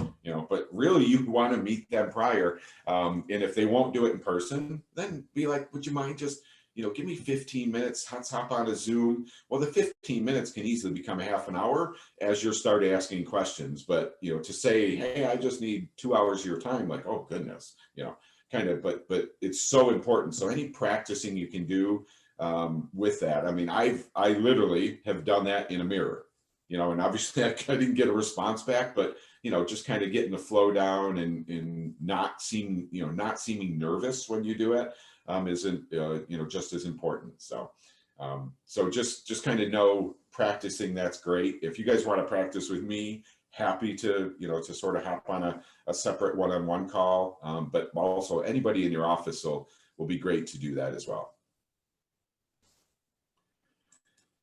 but really you want to meet them prior. And if they won't do it in person, then be like, would you mind just, give me 15 minutes, let's hop on a Zoom. Well, the 15 minutes can easily become a half an hour as you start asking questions. But, to say, hey, I just need 2 hours of your time, like, oh goodness, kind of, but it's so important. So any practicing you can do with that. I mean, I literally have done that in a mirror, and obviously I didn't get a response back, but, just kind of getting the flow down and not seeming nervous when you do it isn't, just as important. So, so just kind of know practicing, that's great. If you guys want to practice with me, happy to, to sort of hop on a separate one-on-one call. But also anybody in your office will be great to do that as well.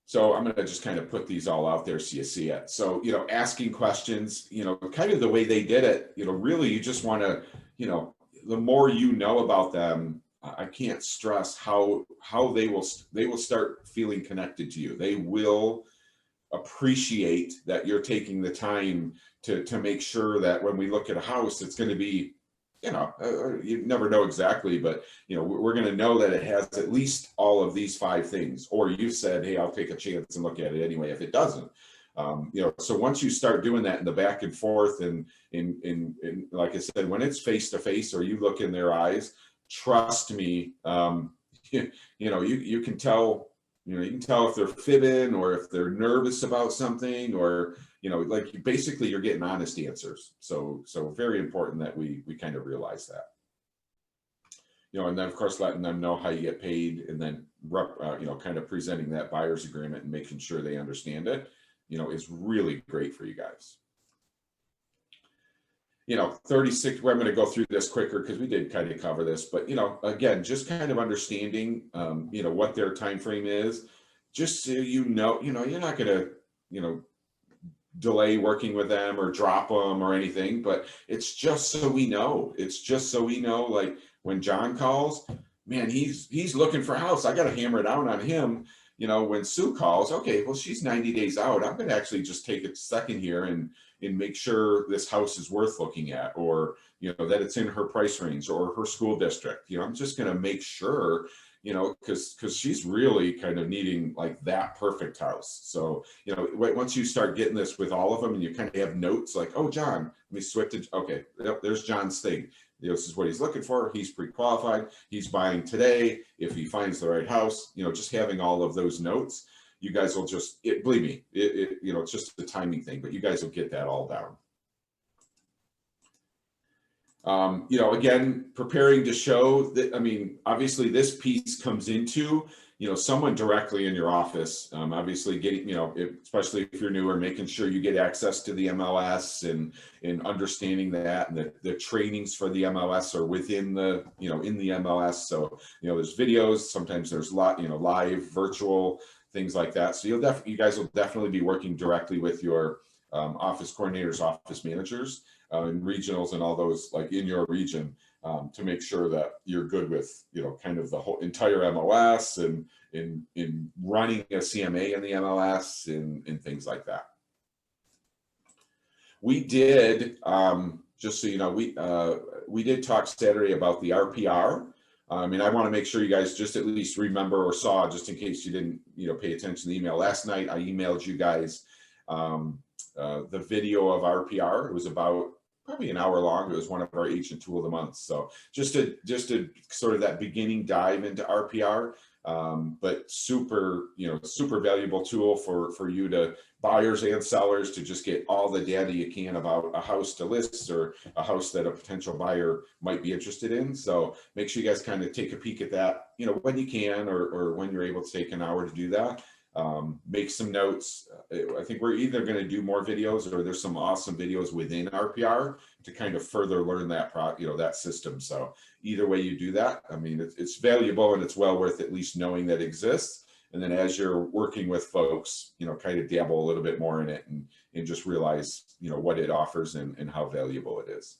So I'm going to just kind of put these all out there so you see it. So, asking questions, kind of the way they did it, really you just want to, the more you know about them, I can't stress how they will start feeling connected to you. They will appreciate that you're taking the time to make sure that when we look at a house, it's going to be, you never know exactly, but, we're going to know that it has at least all of these 5 things, or you've said, hey, I'll take a chance and look at it anyway if it doesn't. So once you start doing that in the back and forth, and like I said, when it's face to face, or you look in their eyes, trust me, you can tell You know, you can tell if they're fibbing or if they're nervous about something, or, you know, like basically you're getting honest answers. So very important that we kind of realize that. You know, and then of course letting them know how you get paid, and then you know, kind of presenting that buyer's agreement and making sure they understand it, you know, is really great for you guys. You know, 36, well, I'm going to go through this quicker because we did kind of cover this, but, you know, again, just kind of understanding, you know, what their time frame is, just so you know, you're not going to, you know, delay working with them or drop them or anything, but it's just so we know. It's just so we know, like when John calls, man, he's looking for a house. I got to hammer it down on him. You know, when Sue calls, okay, well, she's 90 days out. I'm going to actually just take a second here and make sure this house is worth looking at, or, you know, that it's in her price range or her school district. You know, I'm just going to make sure, you know, because she's really kind of needing like that perfect house. So, you know, once you start getting this with all of them and you kind of have notes like, oh, John, let me switch it. Okay, yep, there's John's thing. You know, this is what he's looking for. He's pre-qualified. He's buying today. If he finds the right house, you know, just having all of those notes, you guys will just, believe me, you know, it's just the timing thing, but you guys will get that all down. You know, again, preparing to show that, I mean, obviously this piece comes into, you know, someone directly in your office, obviously getting, you know, especially if you're newer, making sure you get access to the MLS and understanding that, and the trainings for the MLS are within the, you know, in the MLS. So, you know, there's videos, sometimes there's you know, live, virtual, things like that. So you guys will definitely be working directly with your office coordinators, office managers, and regionals and all those, like in your region, to make sure that you're good with, you know, kind of the whole entire MLS and in running a CMA in the MLS and things like that. We did, just so you know, we did talk Saturday about the RPR. And I want to make sure you guys just at least remember or saw, just in case you didn't, you know, pay attention to the email last night. I emailed you guys the video of RPR. It was about probably an hour long. It was one of our agent tool of the month. So just to sort of that beginning dive into RPR, but super, you know, super valuable tool for you to buyers and sellers to just get all the data you can about a house to list or a house that a potential buyer might be interested in. So make sure you guys kind of take a peek at that, you know, when you can, or when you're able to take an hour to do that. Make some notes. I think we're either going to do more videos, or there's some awesome videos within RPR to kind of further learn that you know, that system. So either way you do that, I mean, it's valuable and it's well worth at least knowing that exists. And then as you're working with folks, you know, kind of dabble a little bit more in it and just realize, you know, what it offers and how valuable it is.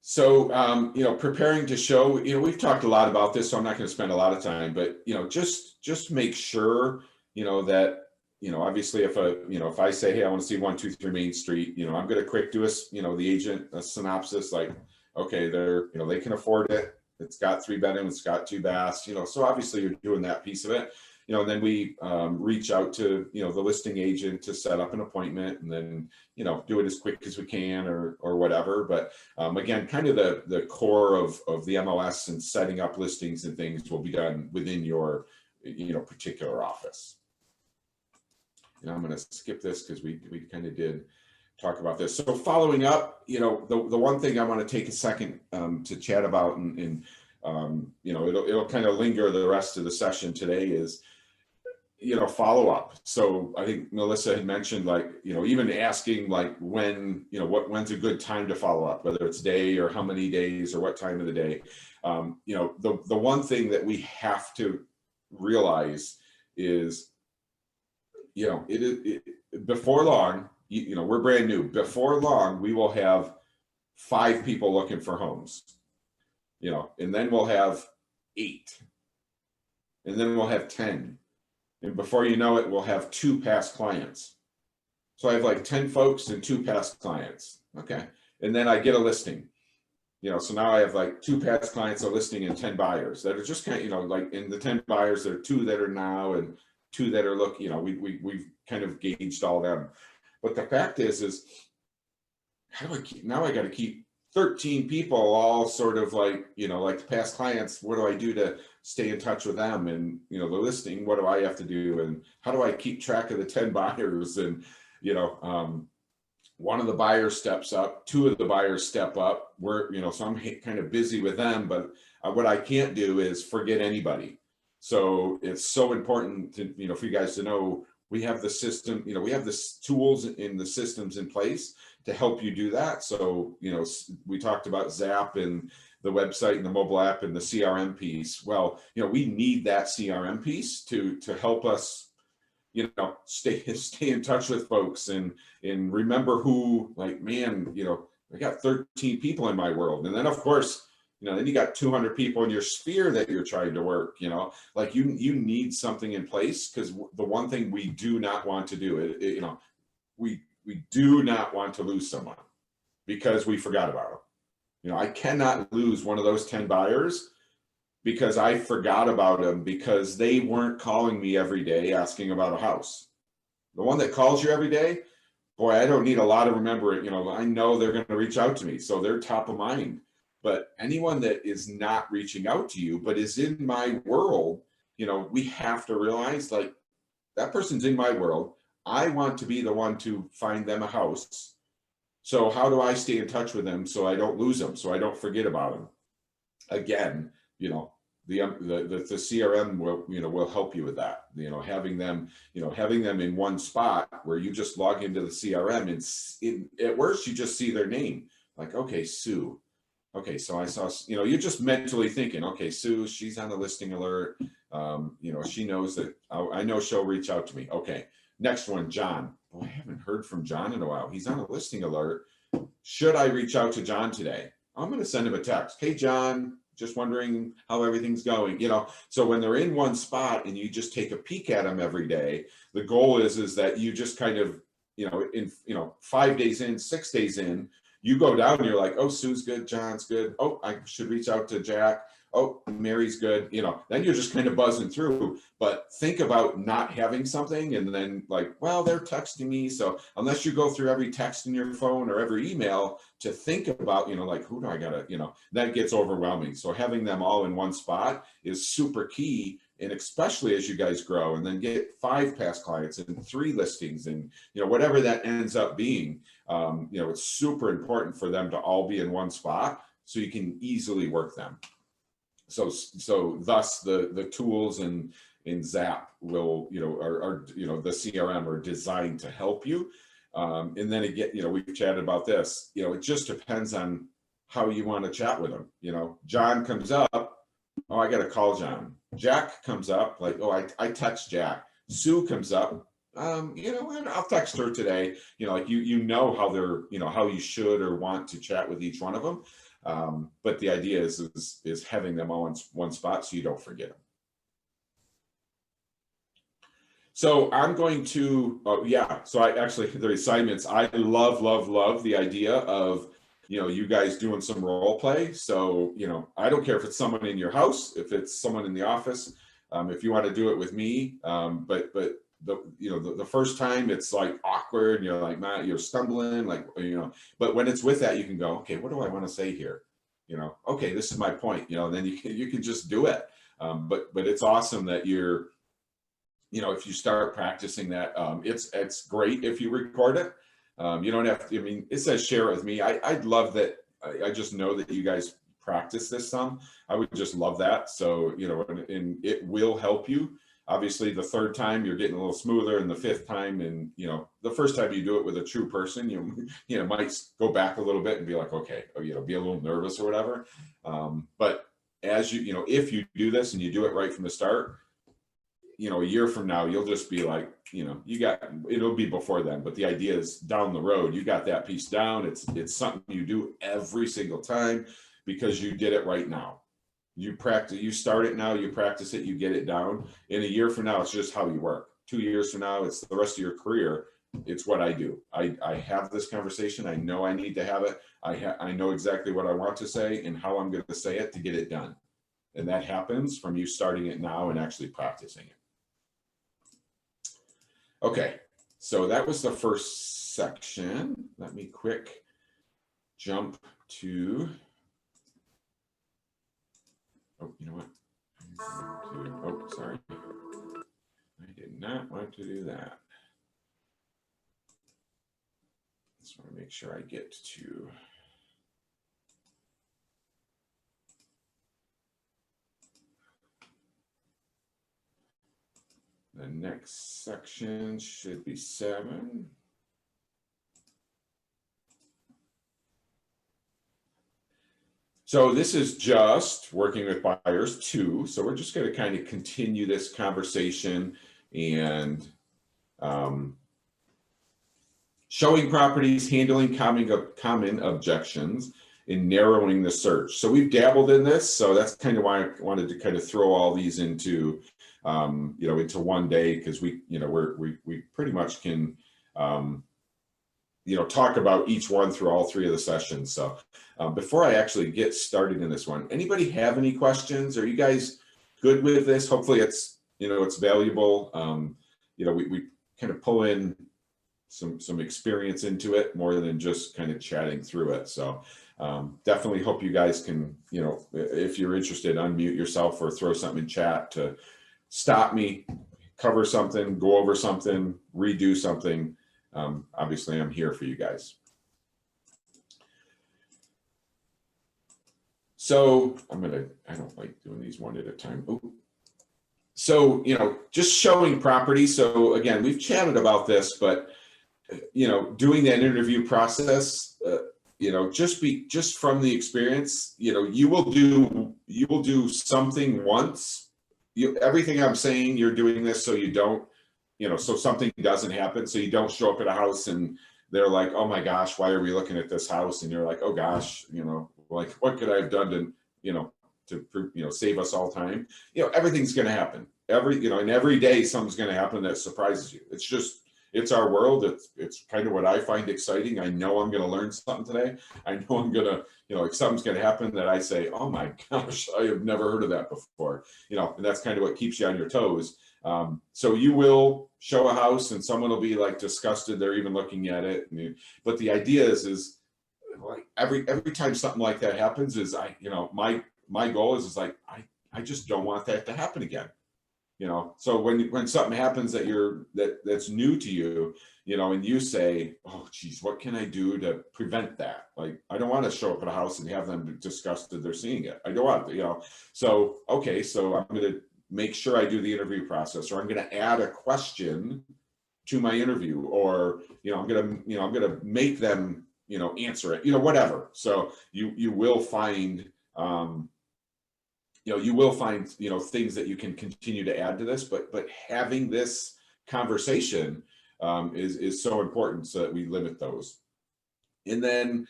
So, you know, preparing to show, you know, we've talked a lot about this, so I'm not going to spend a lot of time, but, you know, just make sure, you know, that, you know, obviously if I say, hey, I want to see 123 Main Street, you know, I'm going to quick do the agent a synopsis, like, okay, they're, you know, they can afford it. It's got 3 bedrooms, it's got 2 baths, you know, so obviously you're doing that piece of it, you know, and then we reach out to, you know, the listing agent to set up an appointment, and then, you know, do it as quick as we can or whatever. But again, kind of the core of the MLS and setting up listings and things will be done within your, you know, particular office. And I'm going to skip this because we kind of did talk about this. So following up, you know, the one thing I want to take a second to chat about, and you know, it'll kind of linger the rest of the session today, is, you know, follow up. So I think Melissa had mentioned, like, you know, even asking like when, you know, when's a good time to follow up, whether it's day or how many days or what time of the day. You know, the one thing that we have to realize is, you know, before long, you know, we're brand new. Before long, we will have 5 people looking for homes, you know, and then we'll have 8, and then we'll have 10. And before you know it, we'll have 2 past clients. So I have like 10 folks and 2 past clients. Okay. And then I get a listing, you know, so now I have like 2 past clients, a listing, and 10 buyers that are just kind of, you know, like in the 10 buyers, there are 2 that are now and 2 that are looking, you know, we've kind of gauged all them. But the fact is how do I keep, now I got to keep 13 people all sort of like, like the past clients, what do I do to stay in touch with them? And, the listing, what do I have to do? And how do I keep track of the 10 buyers? And, one of the buyers steps up, two of the buyers step up. So I'm kind of busy with them, but what I can't do is forget anybody. So it's so important to, for you guys to know, we have the system, we have the tools in the systems in place to help you do that. So, we talked about Zap and the website and the mobile app and the CRM piece. Well, we need that CRM piece to help us, stay in touch with folks and remember who, like, man, I got 13 people in my world. And then of course, then you got 200 people in your sphere that you're trying to work, like you need something in place, because the one thing we do not want to do, we do not want to lose someone because we forgot about them. I cannot lose one of those 10 buyers because I forgot about them because they weren't calling me every day asking about a house. The one that calls you every day, boy, I don't need a lot of remembering, I know they're going to reach out to me. So they're top of mind. But anyone that is not reaching out to you, but is in my world, we have to realize, like, that person's in my world. I want to be the one to find them a house. So how do I stay in touch with them so I don't lose them, so I don't forget about them? Again, the CRM will help you with that. Having them in one spot where you just log into the CRM and at worst you just see their name. Like, okay, Sue. Okay, so I saw, you're just mentally thinking, okay, Sue, she's on the listing alert. She knows that I know she'll reach out to me. Okay, next one, John. Well, I haven't heard from John in a while. He's on a listing alert. Should I reach out to John today? I'm going to send him a text. Hey, John, just wondering how everything's going. So when they're in one spot and you just take a peek at them every day, the goal is that you just kind of, in 5 days in, 6 days in, you go down and you're like, oh, Sue's good, John's good. Oh, I should reach out to Jack. Oh, Mary's good. Then you're just kind of buzzing through. But think about not having something and then like, well, they're texting me. So unless you go through every text in your phone or every email to think about, like, who do I gotta, that gets overwhelming. So having them all in one spot is super key. And especially as you guys grow and then get 5 past clients and 3 listings and, whatever that ends up being, it's super important for them to all be in one spot so you can easily work them. So thus the tools in Zap will, are the CRM are designed to help you. And then again, we've chatted about this, it just depends on how you want to chat with them. John comes up. Oh, I got to call John. Jack comes up, like, oh, I text Jack. Sue comes up. I'll text her today. Like how they're, how you should or want to chat with each one of them. But the idea is having them all in one spot so you don't forget them. So I'm going to, so I actually, the assignments, I love the idea of, you guys doing some role play. So, I don't care if it's someone in your house, if it's someone in the office, if you want to do it with me. But the first time it's like awkward and you're like, man, you're stumbling, like, but when it's with that, you can go, okay, what do I want to say here? Okay, this is my point, and then you can just do it. But it's awesome that you're, if you start practicing that, it's great if you record it. You don't have to, it says share it with me. I'd love that. I just know that you guys practice this some. I would just love that. So, and it will help you. Obviously, the 3rd time you're getting a little smoother, and the 5th time, and the first time you do it with a true person, you might go back a little bit and be like, okay, be a little nervous or whatever. But as if you do this and you do it right from the start, a year from now, you'll just be like, it'll be before then. But the idea is down the road, you got that piece down. It's something you do every single time because you did it right now. You practice, you start it now, you practice it, you get it down. In a year from now, it's just how you work. 2 years from now, it's the rest of your career. It's what I do. I have this conversation. I know I need to have it. I know exactly what I want to say and how I'm going to say it to get it done. And that happens from you starting it now and actually practicing it. Okay, so that was the first section. Let me quick jump to, oh, you know what? Oh, sorry. I did not want to do that. Just want to make sure I get to. The next section should be 7. So this is just working with buyers 2. So we're just going to kind of continue this conversation and showing properties, handling common objections, and narrowing the search. So we've dabbled in this. So that's kind of why I wanted to kind of throw all these into, into one day, because we pretty much can, talk about each one through all 3 of the sessions. So before I actually get started in this one, anybody have any questions? Are you guys good with this? Hopefully it's, it's valuable. We kind of pull in some experience into it more than just kind of chatting through it. So definitely hope you guys can, if you're interested, unmute yourself or throw something in chat to stop me, cover something, go over something, redo something. Obviously I'm here for you guys. So I don't like doing these one at a time. Ooh. So, just showing property. So again, we've chatted about this, but doing that interview process, just from the experience, you will do something once. Everything I'm saying, you're doing this so you don't, so something doesn't happen. So you don't show up at a house and they're like, oh my gosh, why are we looking at this house? And you're like, oh gosh, like what could I have done to save us all time? Everything's going to happen. And every day something's going to happen that surprises you. It's our world. It's kind of what I find exciting. I know I'm going to learn something today. I know I'm going to, something's going to happen that I say, oh my gosh, I have never heard of that before. And that's kind of what keeps you on your toes. So you will show a house and someone will be like disgusted. They're even looking at it. But the idea is like every time something like that happens is my goal is like, I just don't want that to happen again. So when something happens that's new to you, and you say, oh geez, what can I do to prevent that? Like, I don't want to show up at a house and have them disgusted they're seeing it. I don't want to, so, okay, so I'm going to make sure I do the interview process, or I'm going to add a question to my interview, or, I'm going to make them, answer it, whatever. So you will find, things that you can continue to add to this, but having this conversation is so important so that we limit those. And then,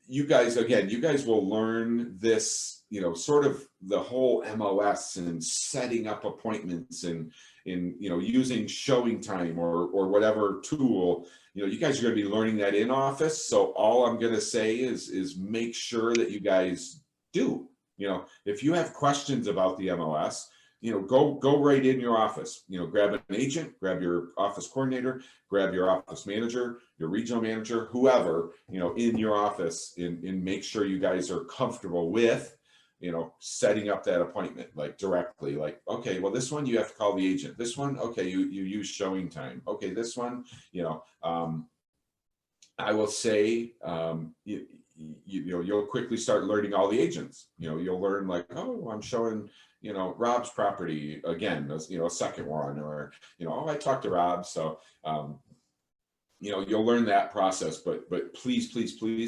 you guys will learn this, sort of the whole MOS and setting up appointments and using showing time or whatever tool, you guys are going to be learning that in office. So all I'm going to say is make sure that you guys do. If you have questions about the MOS, go right in your office, grab an agent, grab your office coordinator, grab your office manager, your regional manager, whoever, in your office, and make sure you guys are comfortable with, setting up that appointment, like directly, like, okay, well, this one you have to call the agent. This one, okay, you use showing time. Okay, this one, I will say, you'll quickly start learning all the agents. You'll learn like, oh, I'm showing, Rob's property again, a second one, or, oh, I talked to Rob. So, you'll learn that process, but please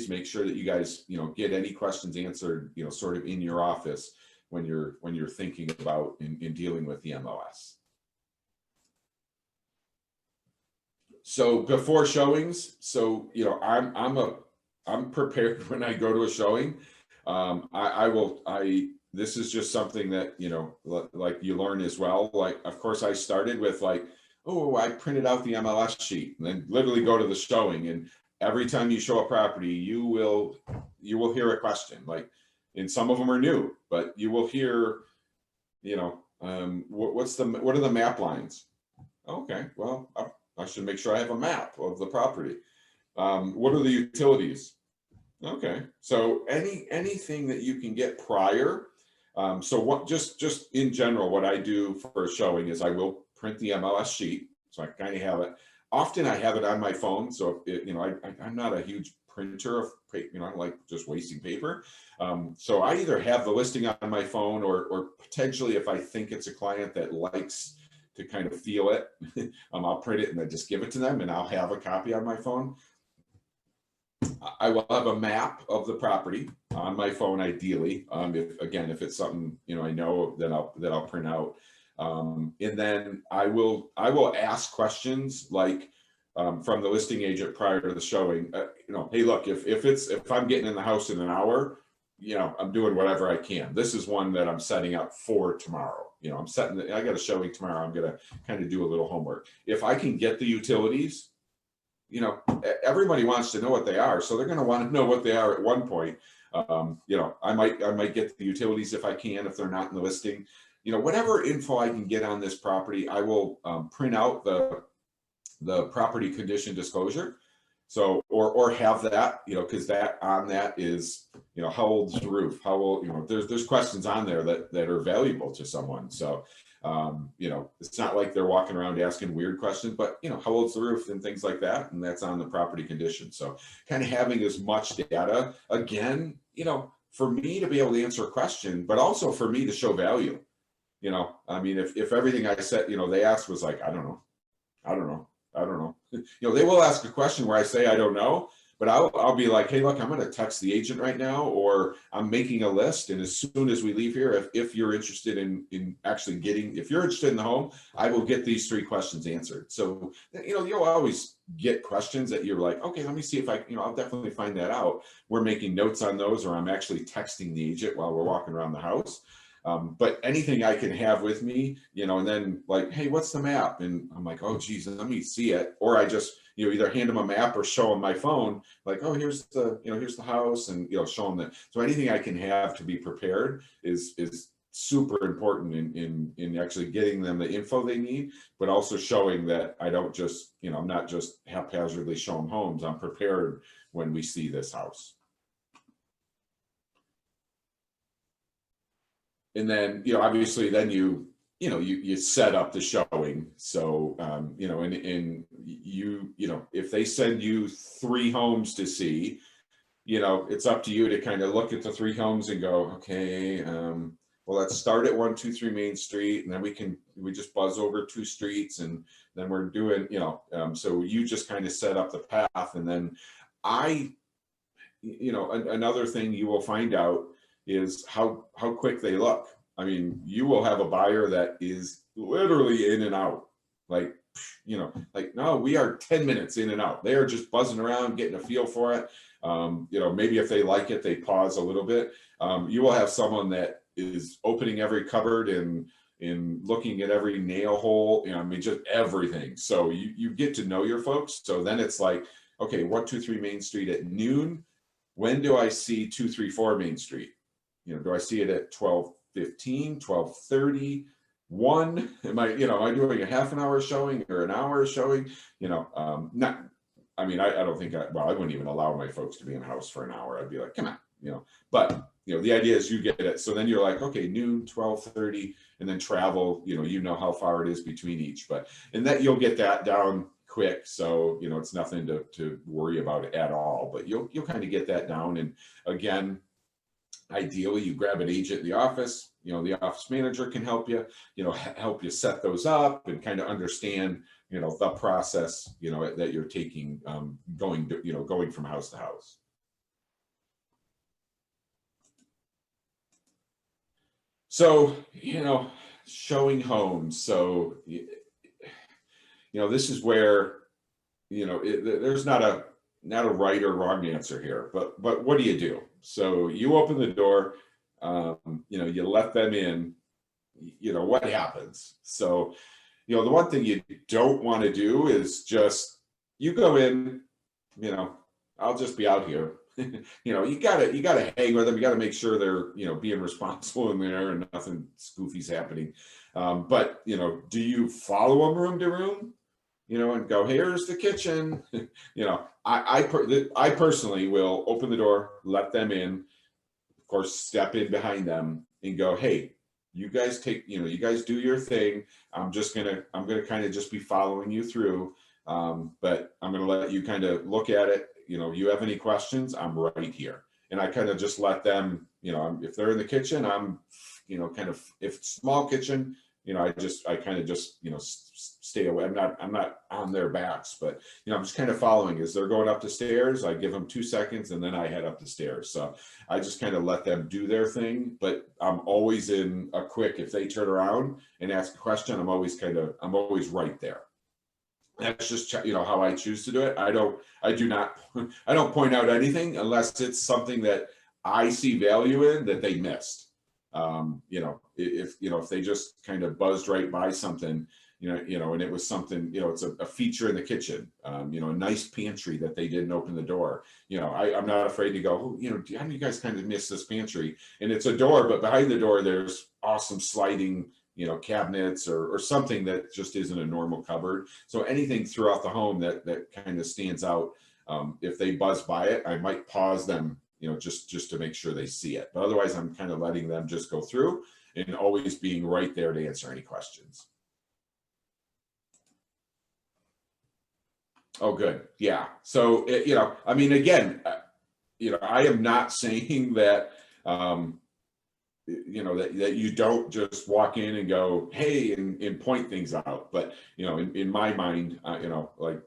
make sure that you guys, get any questions answered, sort of in your office when you're thinking about in dealing with the MOS. So before showings, so, I'm prepared when I go to a showing. This is just something that, like you learn as well. Like, of course I started with like, oh, I printed out the MLS sheet and then literally go to the showing. And every time you show a property, you will hear a question, like, and some of them are new, but you will hear, what are the map lines? Okay, well, I should make sure I have a map of the property. What are the utilities? Okay, so anything that you can get prior. So what, just in general, what I do for a showing is I will print the MLS sheet, so I kind of have it. Often I have it on my phone, so I'm not a huge printer of paper, I don't like just wasting paper. So I either have the listing on my phone, or potentially if I think it's a client that likes to kind of feel it, I'll print it and then just give it to them, and I'll have a copy on my phone. I will have a map of the property on my phone, ideally. If it's something I know, then I'll print out. And then I will ask questions like from the listing agent prior to the showing. Hey, look, if I'm getting in the house in an hour, I'm doing whatever I can. This is one that I'm setting up for tomorrow. I got a showing tomorrow. I'm gonna kind of do a little homework. If I can get the utilities, everybody wants to know what they are, so they're going to want to know what they are at one point. I might get the utilities if I can, if they're not in the listing. Whatever info I can get on this property, I will print out the property condition disclosure. So, or have that, because that on that is, how old's the roof? How old, there's questions on there that are valuable to someone. So, it's not like they're walking around asking weird questions, but how old's the roof and things like that. And that's on the property condition. So kind of having as much data, again, for me to be able to answer a question, but also for me to show value. If everything I said, they asked was like, I don't know. They will ask a question where I say, I don't know, but I'll be like, hey, look, I'm going to text the agent right now, or I'm making a list. And as soon as we leave here, if you're interested in actually if you're interested in the home, I will get these 3 questions answered. So, you'll always get questions that you're like, okay, let me see if I'll definitely find that out. We're making notes on those, or I'm actually texting the agent while we're walking around the house. But anything I can have with me, and then like, hey, what's the map? And I'm like, oh, geez, let me see it. Or I just, either hand them a map or show them my phone, like, oh, here's the house, and, show them that. So anything I can have to be prepared is super important in actually getting them the info they need, but also showing that I don't just, I'm not just haphazardly show them homes. I'm prepared when we see this house. And then, obviously then you set up the showing. So, if they send you 3 homes to see, it's up to you to kind of look at the 3 homes and go, okay, well, let's start at 123 Main Street. And then we just buzz over 2 streets, and then we're doing, so you just kind of set up the path. And then another thing you will find out is how quick they look. I mean, you will have a buyer that is literally in and out. Like, no, we are 10 minutes in and out. They are just buzzing around, getting a feel for it. Maybe if they like it, they pause a little bit. You will have someone that is opening every cupboard and looking at every nail hole, just everything. So you get to know your folks. So then it's like, okay, 123 Main Street at noon. When do I see 234 Main Street? Do I see it at 12:15, 12:30, 1? Am I doing a half an hour showing or an hour showing? I don't think I wouldn't even allow my folks to be in the house for an hour. I'd be like, come on, but the idea is you get it. So then you're like, okay, noon, 12:30, and then travel, how far it is between each, and that you'll get that down quick. So, it's nothing to worry about at all, but you'll kind of get that down. And again, ideally you grab an agent in the office, the office manager can help you, help you set those up and kind of understand, the process, that you're taking, going from house to house. So, showing homes. So, this is where, there's not a right or wrong answer here, but what do you do? So you open the door, you let them in, what happens? So, the one thing you don't want to do is just, you go in, I'll just be out here. You gotta hang with them. You gotta make sure they're, being responsible in there and nothing spoofy's happening. But, do you follow them room to room? and go, here's the kitchen. I personally will open the door, let them in, of course, step in behind them and go, hey, you guys you guys do your thing. I'm gonna kind of just be following you through. But I'm gonna let you kind of look at it. You have any questions, I'm right here. And I kind of just let them, if they're in the kitchen, I'm, kind of, if it's small kitchen, I kind of just, stay away. I'm not on their backs, but, I'm just kind of following as they're going up the stairs. I give them 2 seconds and then I head up the stairs. So I just kind of let them do their thing, but I'm always in a quick, if they turn around and ask a question, I'm always right there. That's just, how I choose to do it. I don't point out anything unless it's something that I see value in that they missed. If they just kind of buzzed right by something, and it was something, it's a feature in the kitchen, a nice pantry that they didn't open the door. I'm not afraid to go, how do you guys kind of miss this pantry? And it's a door, but behind the door, there's awesome sliding, cabinets or something that just isn't a normal cupboard. So anything throughout the home that kind of stands out. If they buzz by it, I might pause them, just to make sure they see it. But otherwise, I'm kind of letting them just go through and always being right there to answer any questions. Oh, good. Yeah. So, again, I am not saying that, that you don't just walk in and go, hey, and point things out. But, in my mind, like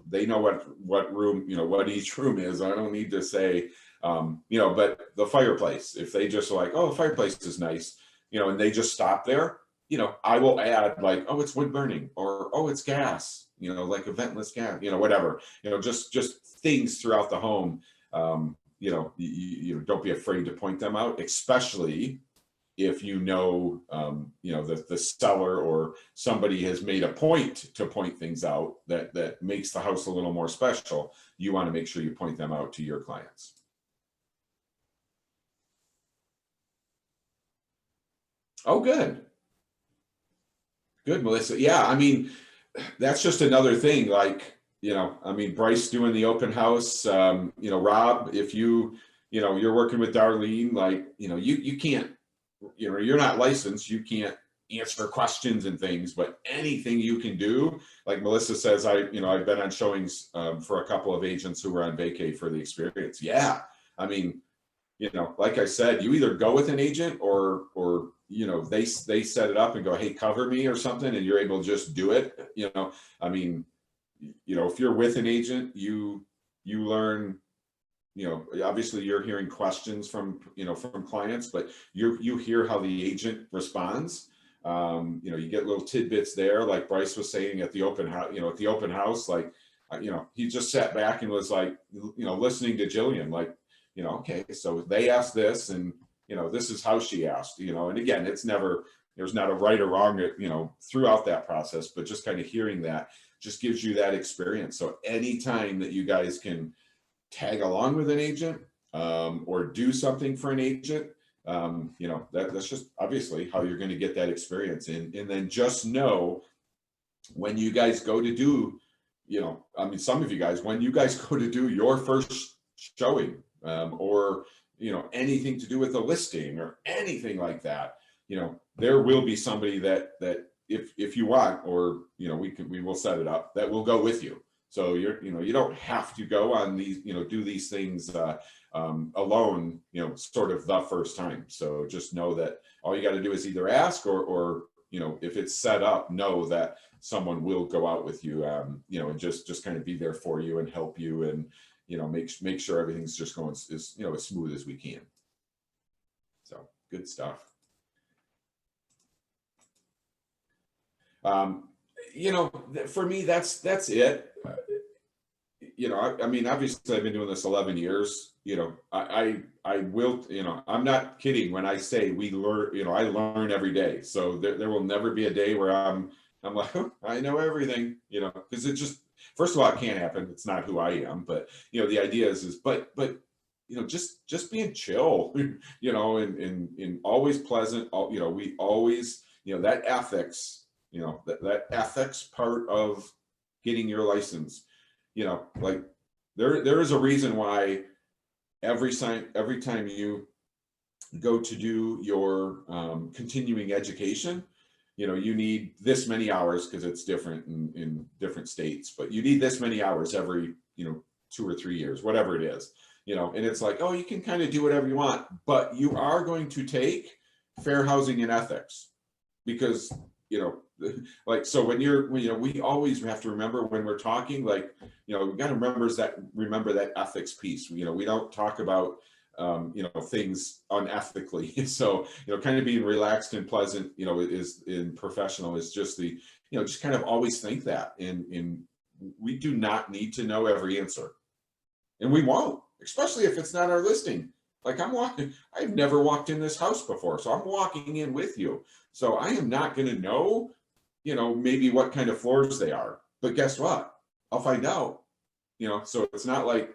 they know what room, what each room is. I don't need to say, but the fireplace, if they just like, oh, the fireplace is nice, and they just stop there, I will add like, oh, it's wood burning, or, oh, it's gas, like a ventless gas, whatever, just things throughout the home. You don't be afraid to point them out, especially if the seller or somebody has made a point to point things out that makes the house a little more special. You want to make sure you point them out to your clients. Oh, good. Good, Melissa. Yeah, that's just another thing. Like, Bryce doing the open house, Rob, if you're working with Darlene, like, you can't, you're not licensed, you can't answer questions and things, but anything you can do, like Melissa says, I've been on showings for a couple of agents who were on vacay for the experience. Yeah. Like I said, you either go with an agent or they set it up and go, hey, cover me or something, and you're able to just do it. If you're with an agent, you learn, obviously you're hearing questions from clients, but you hear how the agent responds. You get little tidbits there, like Bryce was saying at the open house, like, he just sat back and was like, listening to Jillian, like, okay, so they asked this, and, this is how she asked, and again, there's not a right or wrong, throughout that process, but just kind of hearing that just gives you that experience. So anytime that you guys can tag along with an agent, or do something for an agent, that's just obviously how you're going to get that experience. And then just know when you guys go to do, some of you guys, when you guys go to do your first showing, or, anything to do with a listing or anything like that, there will be somebody that if you want, or, we will set it up, that will go with you. So you don't have to go on these, do these things alone, sort of the first time. So just know that all you got to do is either ask or if it's set up, know that someone will go out with you, and just kind of be there for you and help you, and, make sure everything's just going as smooth as we can. So good stuff. For me, that's it. Obviously I've been doing this 11 years, I will, I'm not kidding when I say we learn, I learn every day. So there will never be a day where I'm like, oh, I know everything, because it just, first of all, it can't happen. It's not who I am, but, the idea is, but, just being chill, and always pleasant, we always, that ethics, that ethics part of getting your license, like there is a reason why every time you go to do your continuing education, you need this many hours, because it's different in different states, but you need this many hours every 2 or 3 years, whatever it is, and it's like, oh, you can kind of do whatever you want, but you are going to take fair housing and ethics, because like, so when we always have to remember when we're talking, like, we got to remember that ethics piece. We don't talk about things unethically. So, kind of being relaxed and pleasant, is in professional is just just kind of always think that. And we do not need to know every answer. And we won't, especially if it's not our listing. Like, I've never walked in this house before, so I'm walking in with you. So I am not going to know, maybe what kind of floors they are. But guess what? I'll find out. So it's not like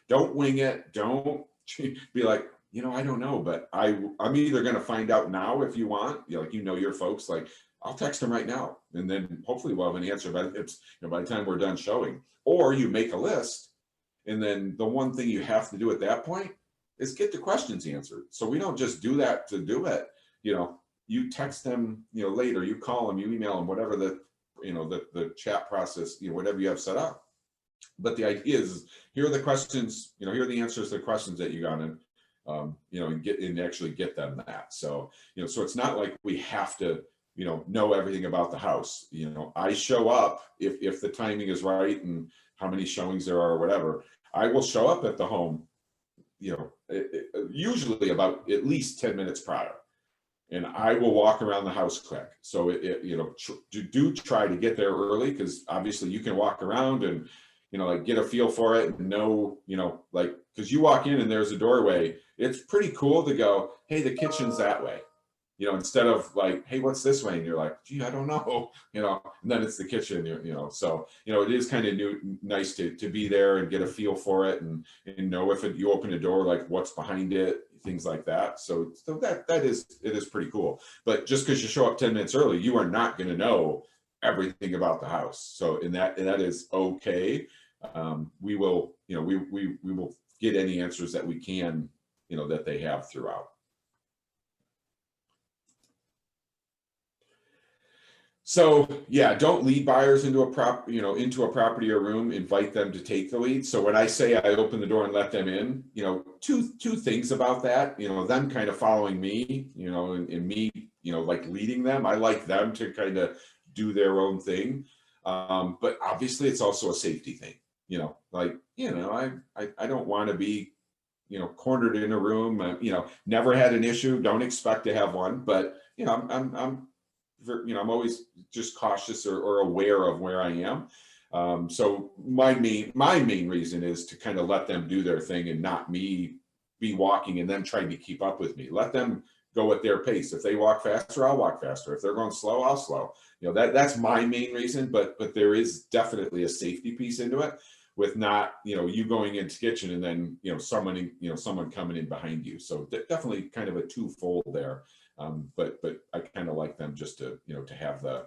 don't wing it. Don't be like, I don't know, but I'm either going to find out now if you want, your folks, like, I'll text them right now, and then hopefully we'll have an answer by the time we're done showing. Or you make a list, and then the one thing you have to do at that point is get the questions answered. So we don't just do that to do it. You text them, later, you call them, you email them, whatever the chat process, whatever you have set up. But the idea is, here are the questions, here are the answers to the questions that you got to, and actually get them that. So, so it's not like we have to, know everything about the house. I show up if the timing is right and how many showings there are or whatever. I will show up at the home, usually about at least 10 minutes prior. And I will walk around the house quick. So do try to get there early, because obviously you can walk around and like get a feel for it and know, like, because you walk in and there's a doorway. It's pretty cool to go, hey, the kitchen's that way, instead of like, hey, what's this way? And you're like, gee, I don't know, and then it's the kitchen, so, it is kind of nice to be there and get a feel for it and know if you open a door, like what's behind it, things like that. So it is pretty cool. But just because you show up 10 minutes early, you are not going to know everything about the house. So that is okay. We will, we will get any answers that we can, that they have throughout. So yeah, don't lead buyers into a property or room. Invite them to take the lead. So when I say I open the door and let them in, two things about that. Them kind of following me, and me, like leading them. I like them to kind of do their own thing, but obviously it's also a safety thing. Like, I don't want to be, cornered in a room. Never had an issue. Don't expect to have one, but I'm always just cautious or aware of where I am. So my main reason is to kind of let them do their thing and not me be walking and then trying to keep up with me. Let them go at their pace. If they walk faster, I'll walk faster. If they're going slow, I'll slow. That's my main reason, but there is definitely a safety piece into it, with not, you going into the kitchen and then, someone coming in behind you. So definitely kind of a twofold there. But I kind of like them just to, to have the,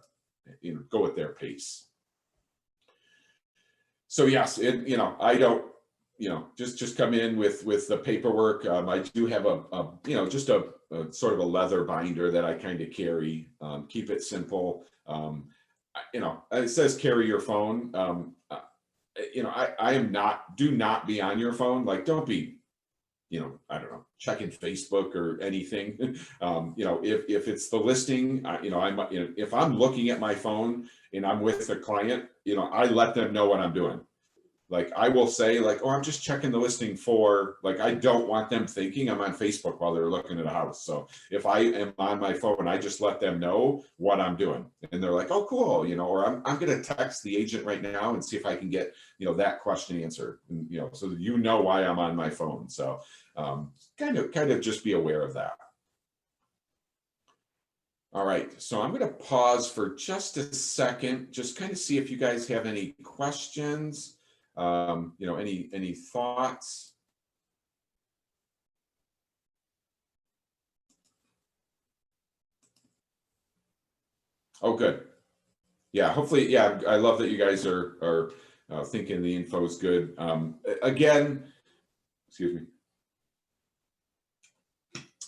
go at their pace. So yes, I don't, just come in with the paperwork. I do have just a sort of a leather binder that I kind of carry, keep it simple. It says carry your phone. Do not be on your phone. Like, don't be, I don't know, checking Facebook or anything. If it's the listing, if I'm looking at my phone and I'm with a client, I let them know what I'm doing. Like, I will say, like, oh, I'm just checking the listing for, like, I don't want them thinking I'm on Facebook while they're looking at a house. So if I am on my phone, I just let them know what I'm doing. And they're like, oh, cool. Or I'm going to text the agent right now and see if I can get, that question answered, and, so that why I'm on my phone. So kind of just be aware of that. All right, so I'm going to pause for just a second, just kind of see if you guys have any questions, any thoughts. Oh, good. Yeah, hopefully, yeah, I love that you guys are thinking the info is good. Again, excuse me,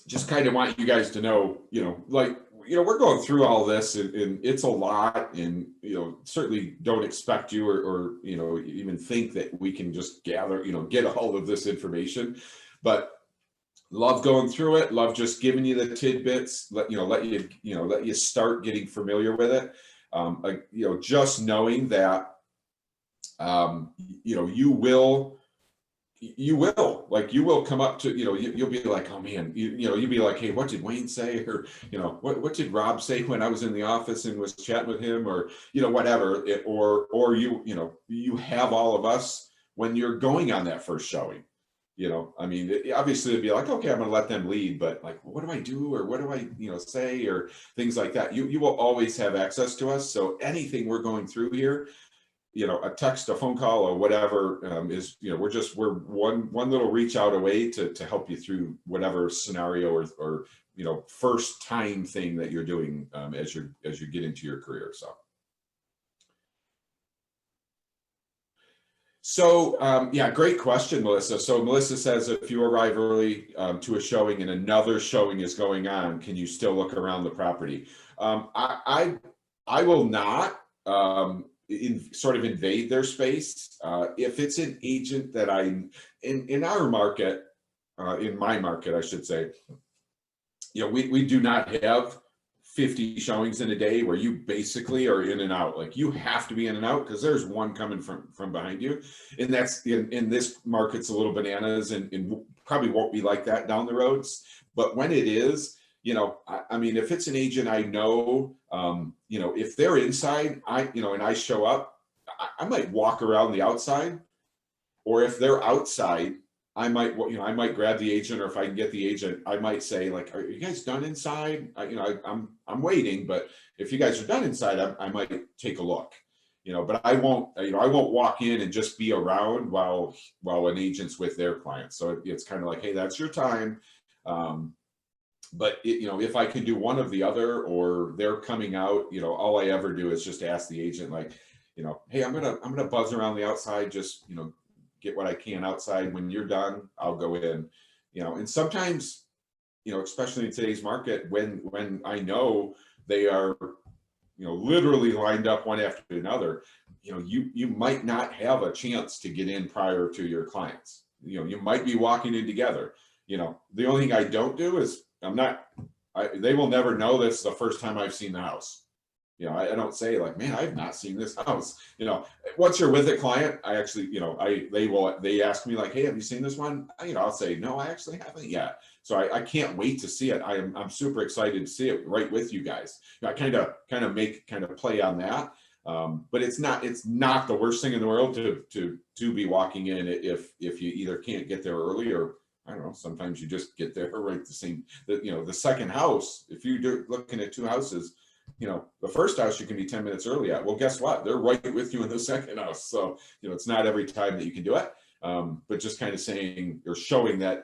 just kind of want you guys to know, like, we're going through all this and it's a lot, and, certainly don't expect you or even think that we can just gather, get all of this information, but love going through it, love just giving you the tidbits, let you start getting familiar with it. Just knowing that, you will come up to, you'll be like, oh man, you'll be like, hey, what did Wayne say? Or, what did Rob say when I was in the office and was chatting with him, or, whatever, or you have all of us when you're going on that first showing. Obviously it'd be like, okay, I'm going to let them lead, but like, what do I do? Or what do I, say, or things like that. You will always have access to us. So anything we're going through here, a text, a phone call, or whatever, is, we're one little reach out away to help you through whatever scenario or first time thing that you're doing, as you get into your career. So yeah, great question, Melissa. So Melissa says, if you arrive early to a showing and another showing is going on, can you still look around the property? I will not sort of invade their space. If it's an agent that in our market, in my market, I should say, we do not have 50 showings in a day where you basically are in and out. Like, you have to be in and out because there's one coming from behind you. And that's in this market's a little bananas, and probably won't be like that down the roads. But when it is, I mean, if it's an agent I know, if they're inside, and I show up, I might walk around the outside, or if they're outside, I might grab the agent, or if I can get the agent, I might say, like, are you guys done inside? I'm waiting, but if you guys are done inside, I might take a look, but I won't walk in and just be around while an agent's with their client. So it's kind of like, hey, that's your time. But if I can do one of the other, or they're coming out, all I ever do is just ask the agent, like, hey, I'm gonna buzz around the outside, just get what I can outside. When you're done, I'll go in. And sometimes, especially in today's market, when I know they are, literally lined up one after another, you might not have a chance to get in prior to your clients. You might be walking in together. The only thing I don't do is, they will never know this the first time I've seen the house. I don't say, like, man, I've not seen this house. Once you're with a client, I actually, they ask me, like, hey, have you seen this one? I'll say, no, I actually haven't yet. So I can't wait to see it. I'm super excited to see it right with you guys. I kind of play on that. But it's not the worst thing in the world to be walking in if you either can't get there early, or I don't know, sometimes you just get there right the second house. If you're looking at two houses, the first house you can be 10 minutes early at. Well, guess what? They're right with you in the second house. So, it's not every time that you can do it. But just kind of saying or showing that,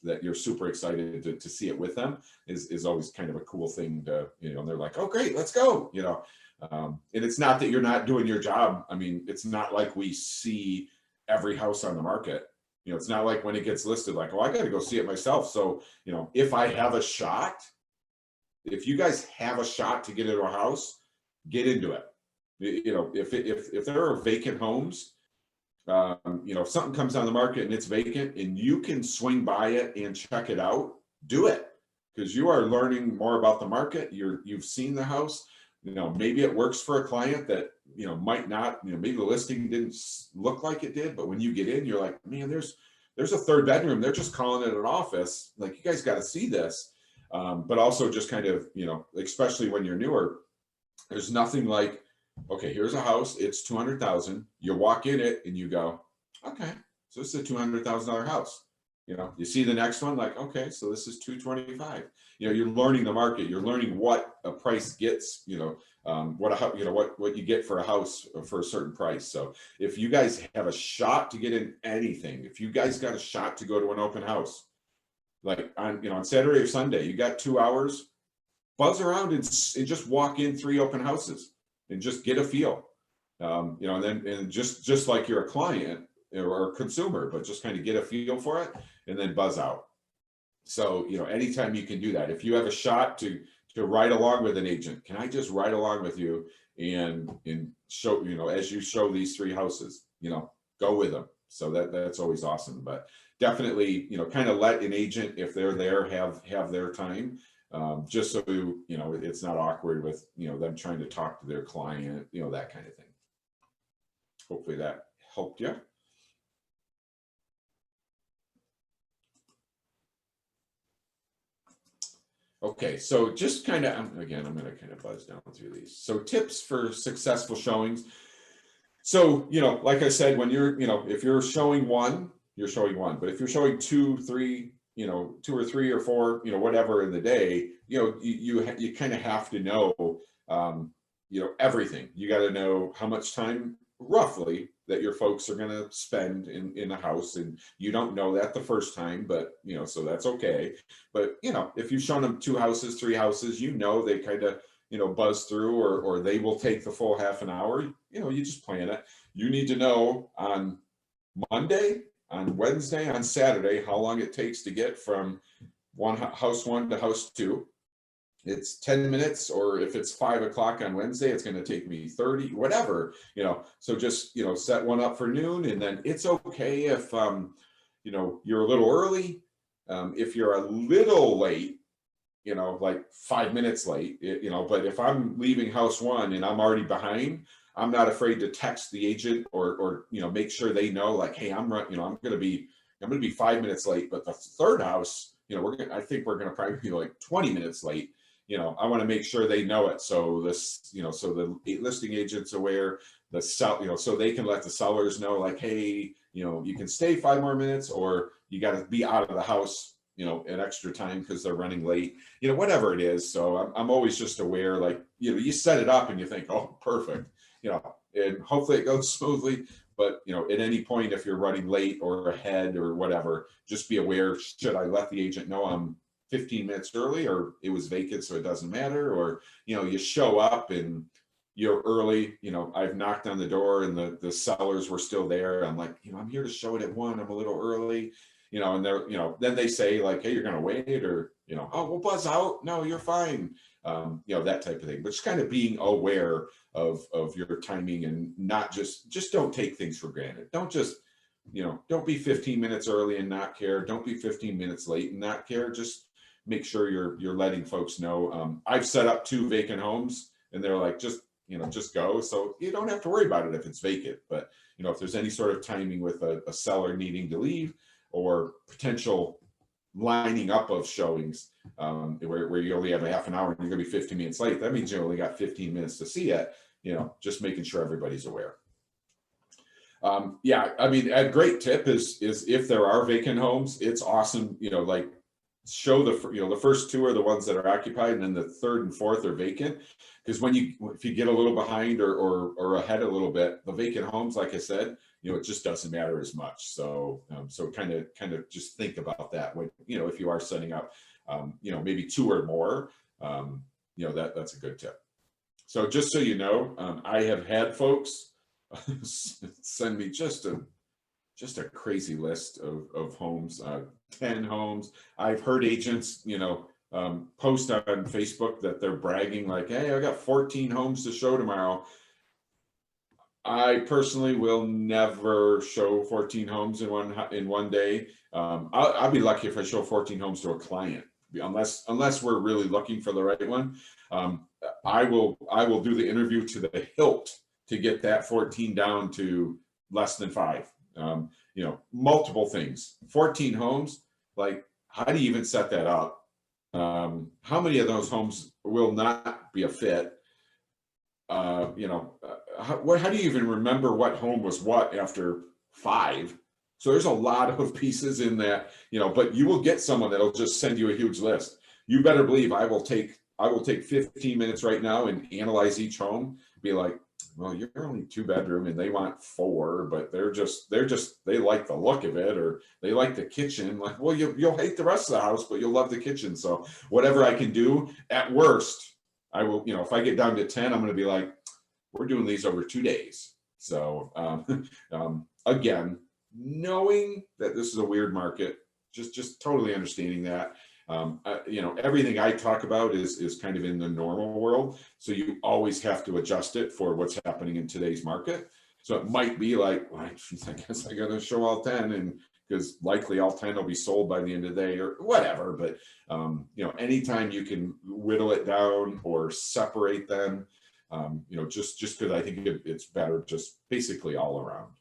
that you're super excited to see it with them is always kind of a cool thing to, and they're like, oh, great, let's go, and it's not that you're not doing your job. I mean, it's not like we see every house on the market. It's not like when it gets listed, like, oh, I got to go see it myself. So, if I have a shot, if you guys have a shot to get into a house, get into it. If there are vacant homes, if something comes on the market and it's vacant and you can swing by it and check it out, do it, because you are learning more about the market. You've seen the house. Maybe it works for a client that might not. Maybe the listing didn't look like it did, but when you get in, you're like, man, there's a third bedroom. They're just calling it an office. Like, you guys got to see this. But also just kind of, especially when you're newer, there's nothing like, okay, here's a house, it's 200,000. You walk in it and you go, okay, so this is a $200,000 house. You see the next one, like, okay, so this is 225. You're learning the market. You're learning what a price gets, what you get for a house for a certain price. So if you guys have a shot to get in anything, if you guys got a shot to go to an open house, like on Saturday or Sunday, you got 2 hours, buzz around and just walk in 3 open houses. and just get a feel. You know, and just like you're a client or a consumer, but just kind of get a feel for it and then buzz out. So, you know, anytime you can do that, if you have a shot to ride along with an agent, can I just ride along with you and show, you know, as you show these 3 houses, you know, go with them. So that's always awesome. But definitely, you know, kind of let an agent, if they're there, have their time, just so, you know, it's not awkward with, you know, them trying to talk to their client, you know, that kind of thing. Hopefully that helped you. Okay, so just kind of, again, I'm going to kind of buzz down through these. So tips for successful showings. So, you know, like I said, when you're, you know, if you're showing one, you're showing one. But if you're showing 2, 3, you know, 2 or 3 or 4, you know, whatever in the day, you know, you kind of have to know, you know, everything. You got to know how much time roughly that your folks are going to spend in a house, and you don't know that the first time, but you know, so that's okay. But you know, if you've shown them 2 houses, 3 houses, you know, they kind of, you know, buzz through, or they will take the full half an hour. You know, you just plan it. You need to know on Monday, on Wednesday, on Saturday, how long it takes to get from house 1 to house 2. It's 10 minutes, or if it's 5 o'clock on Wednesday, it's going to take me 30, whatever, you know. So just, you know, set one up for noon, and then it's okay if, you know, you're a little early. If you're a little late, you know, like 5 minutes late, you know, but if I'm leaving house 1 and I'm already behind, I'm not afraid to text the agent or, you know, make sure they know, like, hey, I'm going to be 5 minutes late, but the 3rd house, you know, I think we're going to probably be like 20 minutes late. You know, I want to make sure they know it. So this, you know, so the listing agent's aware, you know, so they can let the sellers know, like, hey, you know, you can stay 5 more minutes, or you got to be out of the house, you know, an extra time because they're running late, you know, whatever it is. So I'm always just aware, like, you know, you set it up and you think, oh, perfect, you know, and hopefully it goes smoothly. But, you know, at any point, if you're running late or ahead or whatever, just be aware, should I let the agent know I'm 15 minutes early, or it was vacant, so it doesn't matter? Or, you know, you show up and you're early, you know, I've knocked on the door and the sellers were still there. I'm like, you know, I'm here to show it at 1, I'm a little early, you know, and they're, you know, then they say like, hey, you're going to wait, or, you know, oh, we'll buzz out. No, you're fine. You know, that type of thing. But just kind of being aware of your timing, and not just don't take things for granted. Don't just, you know, don't be 15 minutes early and not care. Don't be 15 minutes late and not care. Just make sure you're letting folks know. I've set up 2 vacant homes, and they're like, just, you know, just go. So you don't have to worry about it if it's vacant. But, you know, if there's any sort of timing with a seller needing to leave, or potential lining up of showings, where you only have a half an hour and you're going to be 15 minutes late, that means you only got 15 minutes to see it. You know, just making sure everybody's aware. Yeah, I mean, a great tip is if there are vacant homes, it's awesome, you know, like, show the first 2 are the ones that are occupied, and then the 3rd and 4th are vacant. Because if you get a little behind or ahead a little bit, the vacant homes, like I said, you know, it just doesn't matter as much. So so kind of just think about that when, you know, if you are setting up, you know, maybe 2 or more, you know, that's a good tip. So just so you know, I have had folks send me just a crazy list of homes, 10 homes. I've heard agents, you know, post on Facebook that they're bragging like, hey, I got 14 homes to show tomorrow. I personally will never show 14 homes in one day. I'll be lucky if I show 14 homes to a client, unless we're really looking for the right one. I will do the interview to the hilt to get that 14 down to less than 5. You know, multiple things. 14 homes, like, how do you even set that up? How many of those homes will not be a fit? You know, how do you even remember what home was what after 5? So there's a lot of pieces in that, you know, but you will get someone that'll just send you a huge list. You better believe I will take 15 minutes right now and analyze each home, be like, well, you're only 2-bedroom and they want 4, but they like the look of it, or they like the kitchen. Like, well, you'll hate the rest of the house, but you'll love the kitchen. So whatever I can do, at worst, I will, you know, if I get down to 10, I'm going to be like, we're doing these over 2 days. So again, knowing that this is a weird market, just totally understanding that. You know, everything I talk about is kind of in the normal world. So you always have to adjust it for what's happening in today's market. So it might be like, well, I guess I got to show all 10, and because likely all 10 will be sold by the end of the day or whatever. But, you know, anytime you can whittle it down or separate them, you know, just because I think it's better just basically all around.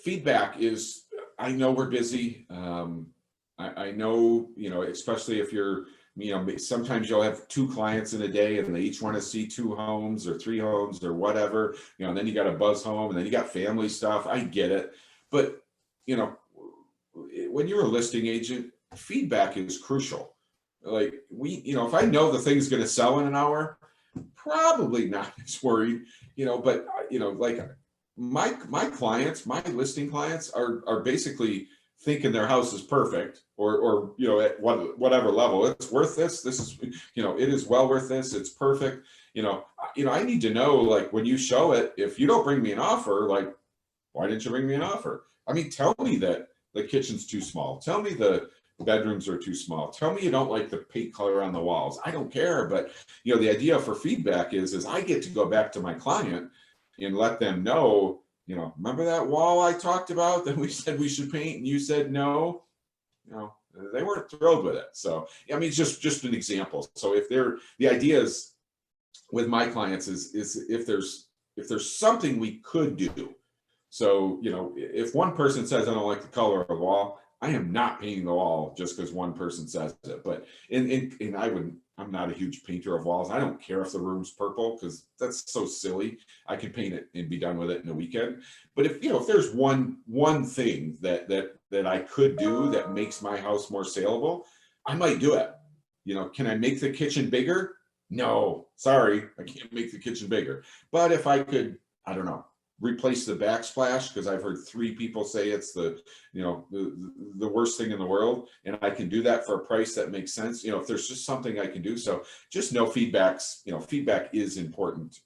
Feedback is, I know we're busy. I know, you know, especially if you're, you know, sometimes you'll have 2 clients in a day and they each want to see 2 homes or 3 homes or whatever, you know, and then you got a buzz home and then you got family stuff. I get it. But, you know, when you're a listing agent, feedback is crucial. Like you know, if I know the thing's going to sell in an hour, probably not as worried, you know, but, you know, like my clients, my listing clients are basically thinking their house is perfect, or you know, at whatever level it's worth this is, you know, it is well worth this, it's perfect. You know, I need to know, like, when you show it, if you don't bring me an offer, like, why didn't you bring me an offer? I mean, tell me that the kitchen's too small, tell me the bedrooms are too small, tell me you don't like the paint color on the walls. I don't care. But, you know, the idea for feedback is I get to go back to my client and let them know, you know, remember that wall I talked about that we said we should paint and you said no? You know, they weren't thrilled with it. So, I mean, it's just an example. So the idea is with my clients is if there's something we could do. So, you know, if one person says, I don't like the color of the wall, I am not painting the wall just because one person says it. But I'm not a huge painter of walls. I don't care if the room's purple because that's so silly. I can paint it and be done with it in a weekend. But if, you know, if there's one thing that I could do that makes my house more saleable, I might do it. You know, can I make the kitchen bigger? No, sorry, I can't make the kitchen bigger. But if I could, I don't know, replace the backsplash, because I've heard 3 people say it's the, you know, the worst thing in the world, and I can do that for a price that makes sense. You know, if there's just something I can do. So just know feedback is important,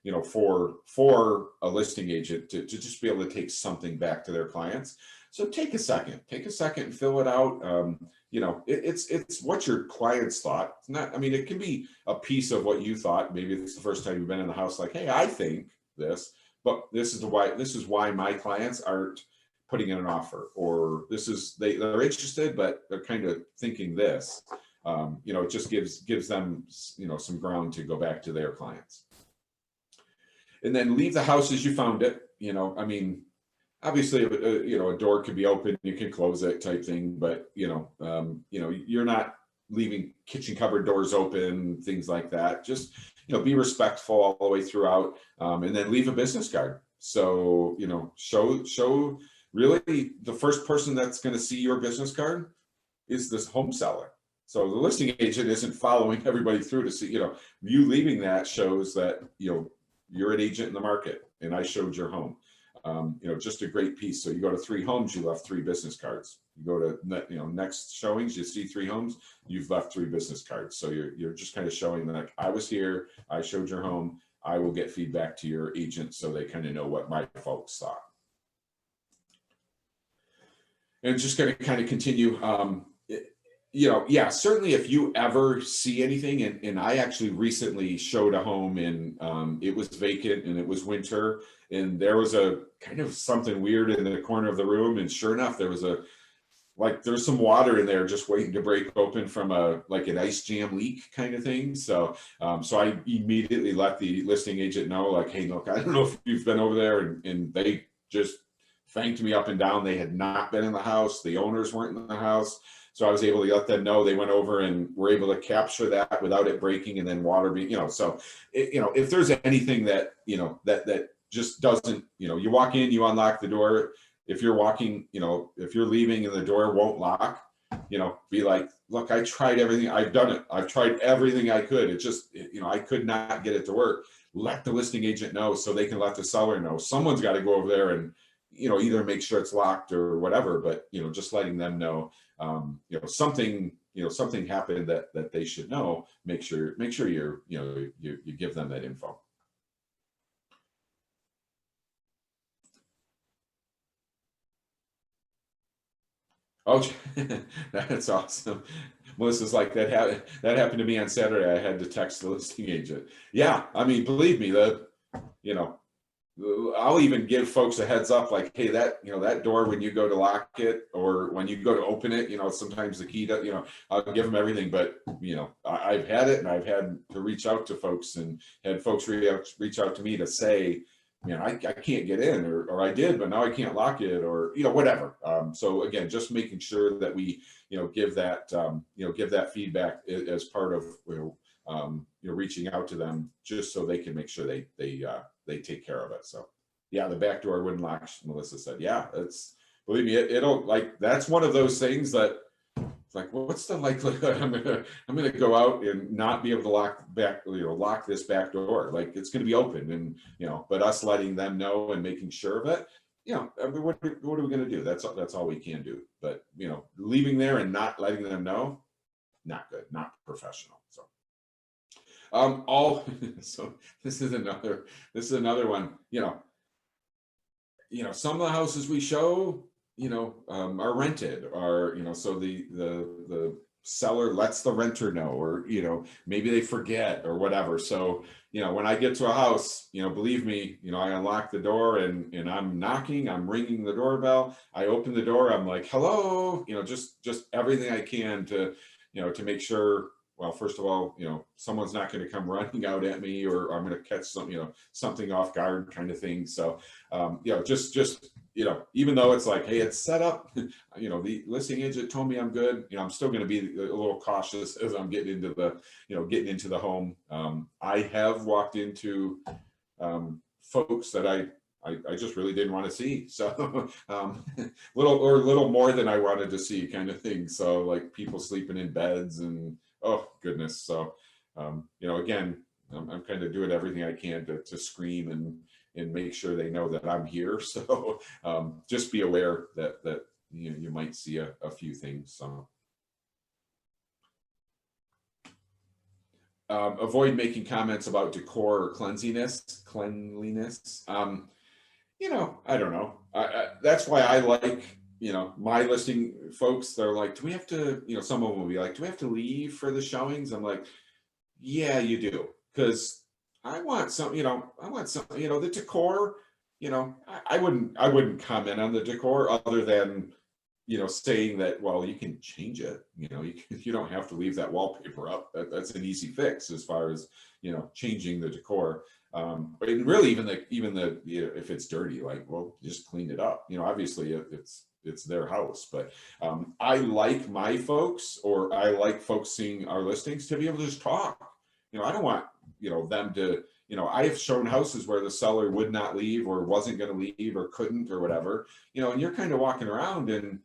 you know, for a listing agent to just be able to take something back to their clients. So take a second and fill it out. You know, it's what your clients thought. It's not, I mean, it can be a piece of what you thought. Maybe it's the first time you've been in the house, like, hey, I think this. But this is why my clients aren't putting in an offer, or they're interested, but they're kind of thinking this. You know, it just gives them, you know, some ground to go back to their clients. And then leave the house as you found it. You know, I mean, obviously, you know, a door could be open, you can close it type thing, but you know, you're not leaving kitchen cupboard doors open, things like that. Just, you know, be respectful all the way throughout, and then leave a business card. So, you know, show really the first person that's going to see your business card is this home seller. So the listing agent isn't following everybody through to see, you know, you leaving that shows that, you know, you're an agent in the market and I showed your home. You know, just a great piece. So you go to 3 homes, you left 3 business cards. You go to, you know, next showings, you see 3 homes, you've left 3 business cards. So you're just kind of showing that, like, I was here, I showed your home, I will get feedback to your agent so they kind of know what my folks thought. And just going to kind of continue, you know, yeah, certainly if you ever see anything, and I actually recently showed a home and it was vacant and it was winter and there was a kind of something weird in the corner of the room, and sure enough, there's some water in there just waiting to break open from like an ice jam leak kind of thing. So so I immediately let the listing agent know, like, hey, look, I don't know if you've been over there, and they just thanked me up and down. They had not been in the house, the owners weren't in the house. So I was able to let them know. They went over and were able to capture that without it breaking and then water being, you know, so, you know, if there's anything that, you know, that just doesn't, you know, you walk in, you unlock the door. If you're walking, you know, if you're leaving and the door won't lock, you know, be like, look, I tried everything. I've done it. I've tried everything I could. It just, you know, I could not get it to work. Let the listing agent know so they can let the seller know. Someone's got to go over there and, either make sure it's locked or whatever, but, just letting them know, something happened that they should know. Make sure you give them that info. Oh, that's awesome. Melissa's like, that happened to me on Saturday. I had to text the listing agent. Yeah, I mean, believe me, I'll even give folks a heads up, like, hey, that door, when you go to lock it or when you go to open it, sometimes the key I'll give them everything. But, I've had it, and I've had to reach out to folks and had folks reach out to me to say, I can't get in, or I did, but now I can't lock it, or, whatever. So again, just making sure that we, give that feedback as part of, reaching out to them, just so they can make sure they take care of it. So yeah, the back door wouldn't lock, Melissa said. Yeah, believe me, it'll, like, that's one of those things that, like, what's the likelihood I'm gonna go out and not be able to lock this back door? Like, it's gonna be open, and but us letting them know and making sure of it, I mean, what are we gonna do? That's all we can do. But leaving there and not letting them know, not good, not professional. So so this is another one. Some of the houses we show, are rented, or, so the seller lets the renter know, or, maybe they forget or whatever. So, when I get to a house, believe me, I unlock the door, and I'm knocking, I'm ringing the doorbell. I open the door, I'm like, hello, just everything I can to, to make sure, well, first of all, someone's not going to come running out at me, or I'm going to catch something off guard kind of thing. So, just, even though it's like, hey, it's set up, the listing agent told me I'm good, I'm still going to be a little cautious as I'm getting into the home. I have walked into folks that I just really didn't want to see. So little more than I wanted to see, kind of thing. So, like, people sleeping in beds, and oh goodness. So, again, I'm kind of doing everything I can to scream and make sure they know that I'm here. So, just be aware that you might see a few things. So, avoid making comments about decor or cleanliness. I don't know. That's why I like, my listing folks. They're like, do we have to, some of them will be like, do we have to leave for the showings? I'm like, yeah, you do. Because I want some, the decor, I wouldn't comment on the decor other than, saying that, well, you can change it, you don't have to leave that wallpaper up. That's an easy fix as far as, changing the decor. But really, even the if it's dirty, like, well, just clean it up. Obviously it's their house, but I like my folks, or I like folks seeing our listings to be able to just talk. I don't want them to, I have shown houses where the seller would not leave, or wasn't going to leave, or couldn't, or whatever, and you're kind of walking around, and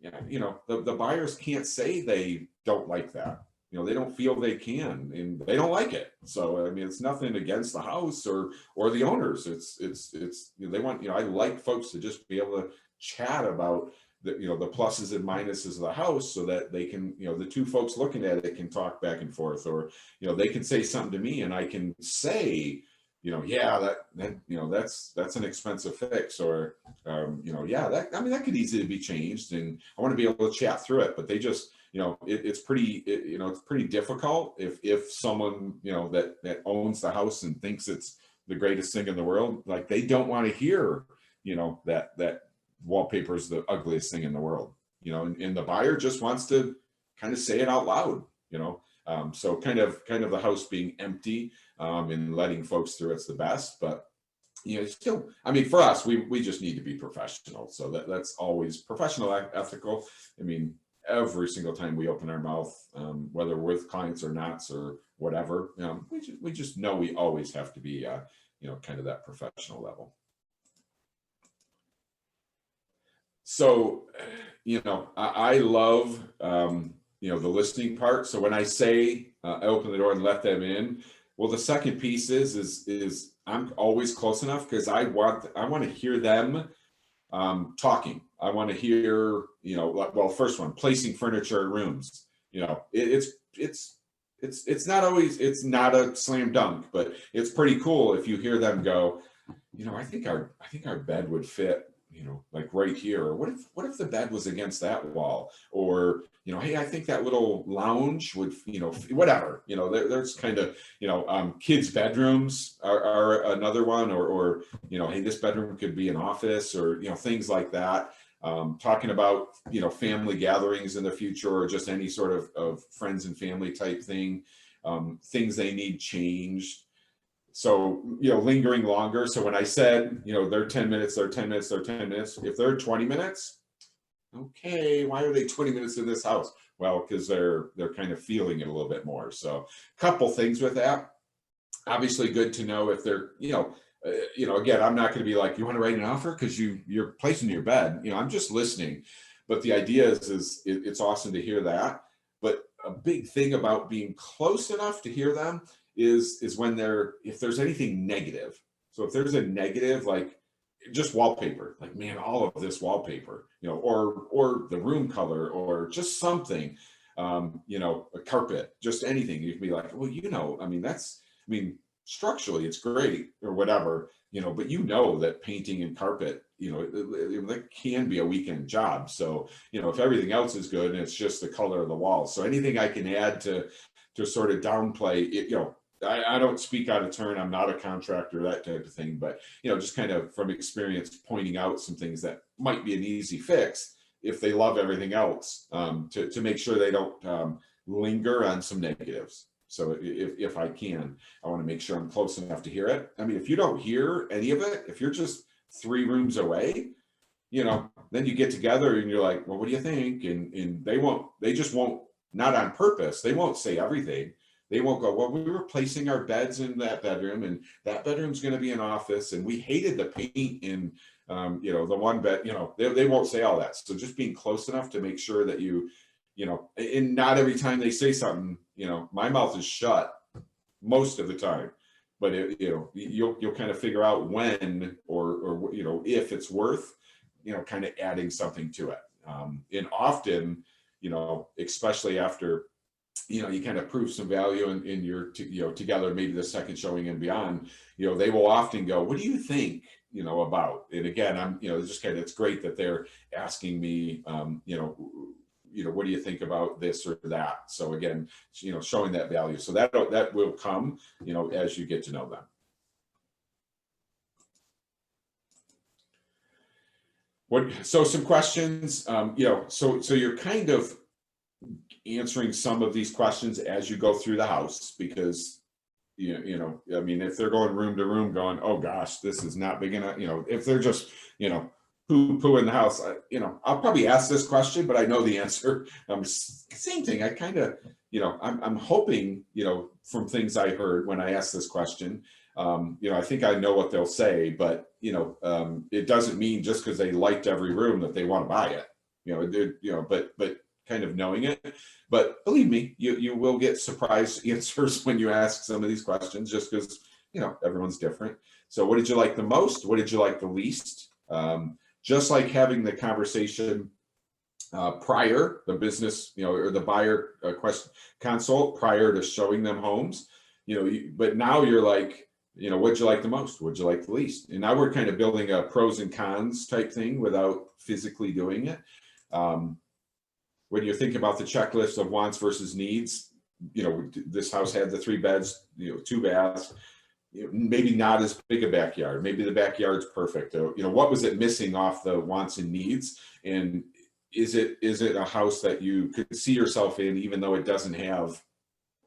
the buyers can't say they don't like that. They don't feel they can, and they don't like it. So, I mean, it's nothing against the house or the owners. It's they want, I like folks to just be able to chat about the pluses and minuses of the house, so that they can, the two folks looking at it can talk back and forth, or they can say something to me, and I can say, yeah, that's an expensive fix, or yeah, that could easily be changed, and I want to be able to chat through it. But they just, it's pretty difficult if someone that owns the house and thinks it's the greatest thing in the world, like, they don't want to hear that wallpaper is the ugliest thing in the world, and the buyer just wants to kind of say it out loud, so kind of the house being empty, and letting folks through, it's the best. But still, I mean, for us, we just need to be professional. So that's always professional, ethical. I mean, every single time we open our mouth, whether with clients or not, or whatever, we just know we always have to be kind of that professional level. So, I love, the listing part. So when I say I open the door and let them in, well, the second piece is I'm always close enough, because I want to hear them talking. I want to hear, you know, well, first one, placing furniture in rooms. You know, it's not always, it's not a slam dunk, but it's pretty cool if you hear them go, you know, I think our bed would fit, you know, like right here. Or what if the bed was against that wall? Or, you know, hey, I think that little lounge would, you know, whatever, you know, there's kind of, you know, kids' bedrooms are another one, or, you know, hey, this bedroom could be an office, or, you know, things like that. Talking about, you know, family gatherings in the future, or just any sort of friends and family type thing, things they need changed. So, you know, lingering longer. So when I said, you know, they're 10 minutes, they're 10 minutes, they're 10 minutes, if they're 20 minutes, okay, why are they 20 minutes in this house? Well, because they're kind of feeling it a little bit more. So a couple things with that. Obviously good to know if they're, you know, again, I'm not going to be like, you want to write an offer because you're placing your bed. You know, I'm just listening. But the idea is it's awesome to hear that. But a big thing about being close enough to hear them is when if there's anything negative. So if there's a negative, like just wallpaper, like, man, all of this wallpaper, you know, or the room color, or just something, you know, a carpet, just anything, you can be like, well, you know, I mean, structurally it's great or whatever, you know, but you know that painting and carpet, you know, that can be a weekend job. So, you know, if everything else is good and it's just the color of the walls. So anything I can add to sort of downplay it, you know, I don't speak out of turn. I'm not a contractor, that type of thing, but, you know, just kind of from experience pointing out some things that might be an easy fix if they love everything else, to make sure they don't linger on some negatives. So if I can, I want to make sure I'm close enough to hear it. I mean, if you don't hear any of it, if you're just 3 rooms away, you know, then you get together and you're like, well, what do you think? And they just won't, not on purpose, they won't say everything. They won't go, well, we were placing our beds in that bedroom, and that bedroom's going to be an office, and we hated the paint in, you know, the one bed, you know, they won't say all that. So just being close enough to make sure that you know, and not every time they say something, you know, my mouth is shut most of the time, but you know, you'll kind of figure out when, or, you know, if it's worth, you know, kind of adding something to it. And often, you know, especially after, you know, you kind of prove some value in your, you know, together, maybe the second showing and beyond, you know, they will often go, what do you think, you know, about? And again, I'm, you know, it's just kind of, it's great that they're asking me, you know, what do you think about this or that? So again, you know, showing that value. So that will come, you know, as you get to know them. So some questions, you know, so you're kind of answering some of these questions as you go through the house, because you know, I mean, if they're going room to room going, oh gosh, this is not big enough, you know, if they're just, you know, poo in the house, you know, I'll probably ask this question, but I know the answer. Same thing. I kind of, you know, I'm hoping, you know, from things I heard when I asked this question, you know, I think I know what they'll say, but, you know, it doesn't mean just because they liked every room that they want to buy it, you know, but kind of knowing it. But believe me, you will get surprise answers when you ask some of these questions, just because, you know, everyone's different. So what did you like the most? What did you like the least? Just like having the conversation prior, the business, you know, or the buyer question consult prior to showing them homes, you know, but now you're like, you know, what'd you like the most? What'd you like the least? And now we're kind of building a pros and cons type thing without physically doing it. When you think about the checklist of wants versus needs, you know, this house had the 3 beds, you know, 2 baths, you know, maybe not as big a backyard. Maybe the backyard's perfect. You know, what was it missing off the wants and needs? And is it a house that you could see yourself in, even though it doesn't have,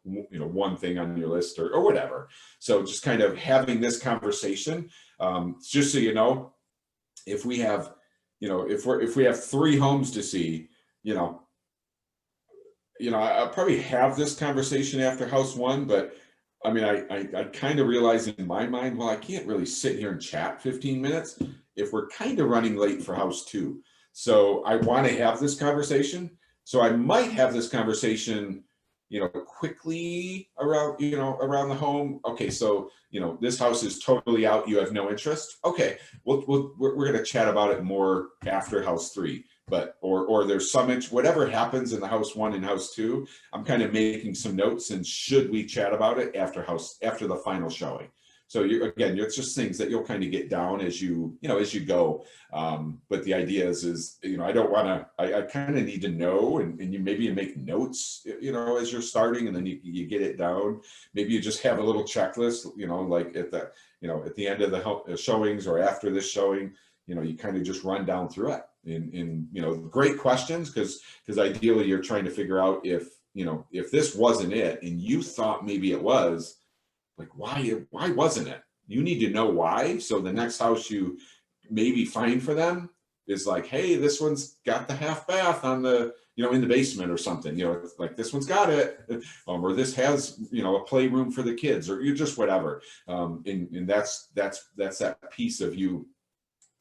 you know, one thing on your list or whatever? So just kind of having this conversation, just so you know, if we have, you know, if we have 3 homes to see, you know, I'll probably have this conversation after house 1, but I mean, I kind of realize in my mind, well, I can't really sit here and chat 15 minutes if we're kind of running late for house 2. So I want to have this conversation. So I might have this conversation, quickly around, around the home. Okay, so, this house is totally out. You have no interest. Okay, we're going to chat about it more after house 3. But, or there's some, whatever happens in the house 1 and house 2, I'm kind of making some notes, and should we chat about it after the final showing? So it's just things that you'll kind of get down as you go. But the idea is, I don't want to, I kind of need to know, and you maybe you make notes, as you're starting, and then you get it down. Maybe you just have a little checklist, like at the end of the showings or after this showing, you kind of just run down through it. In great questions, because ideally you're trying to figure out if this wasn't it and you thought maybe it was, like, why wasn't it? You need to know why. So the next house you maybe find for them is like, hey, this one's got the half bath on the, in the basement or something, like this one's got it, or this has, a playroom for the kids, or you just whatever. And that's that piece of you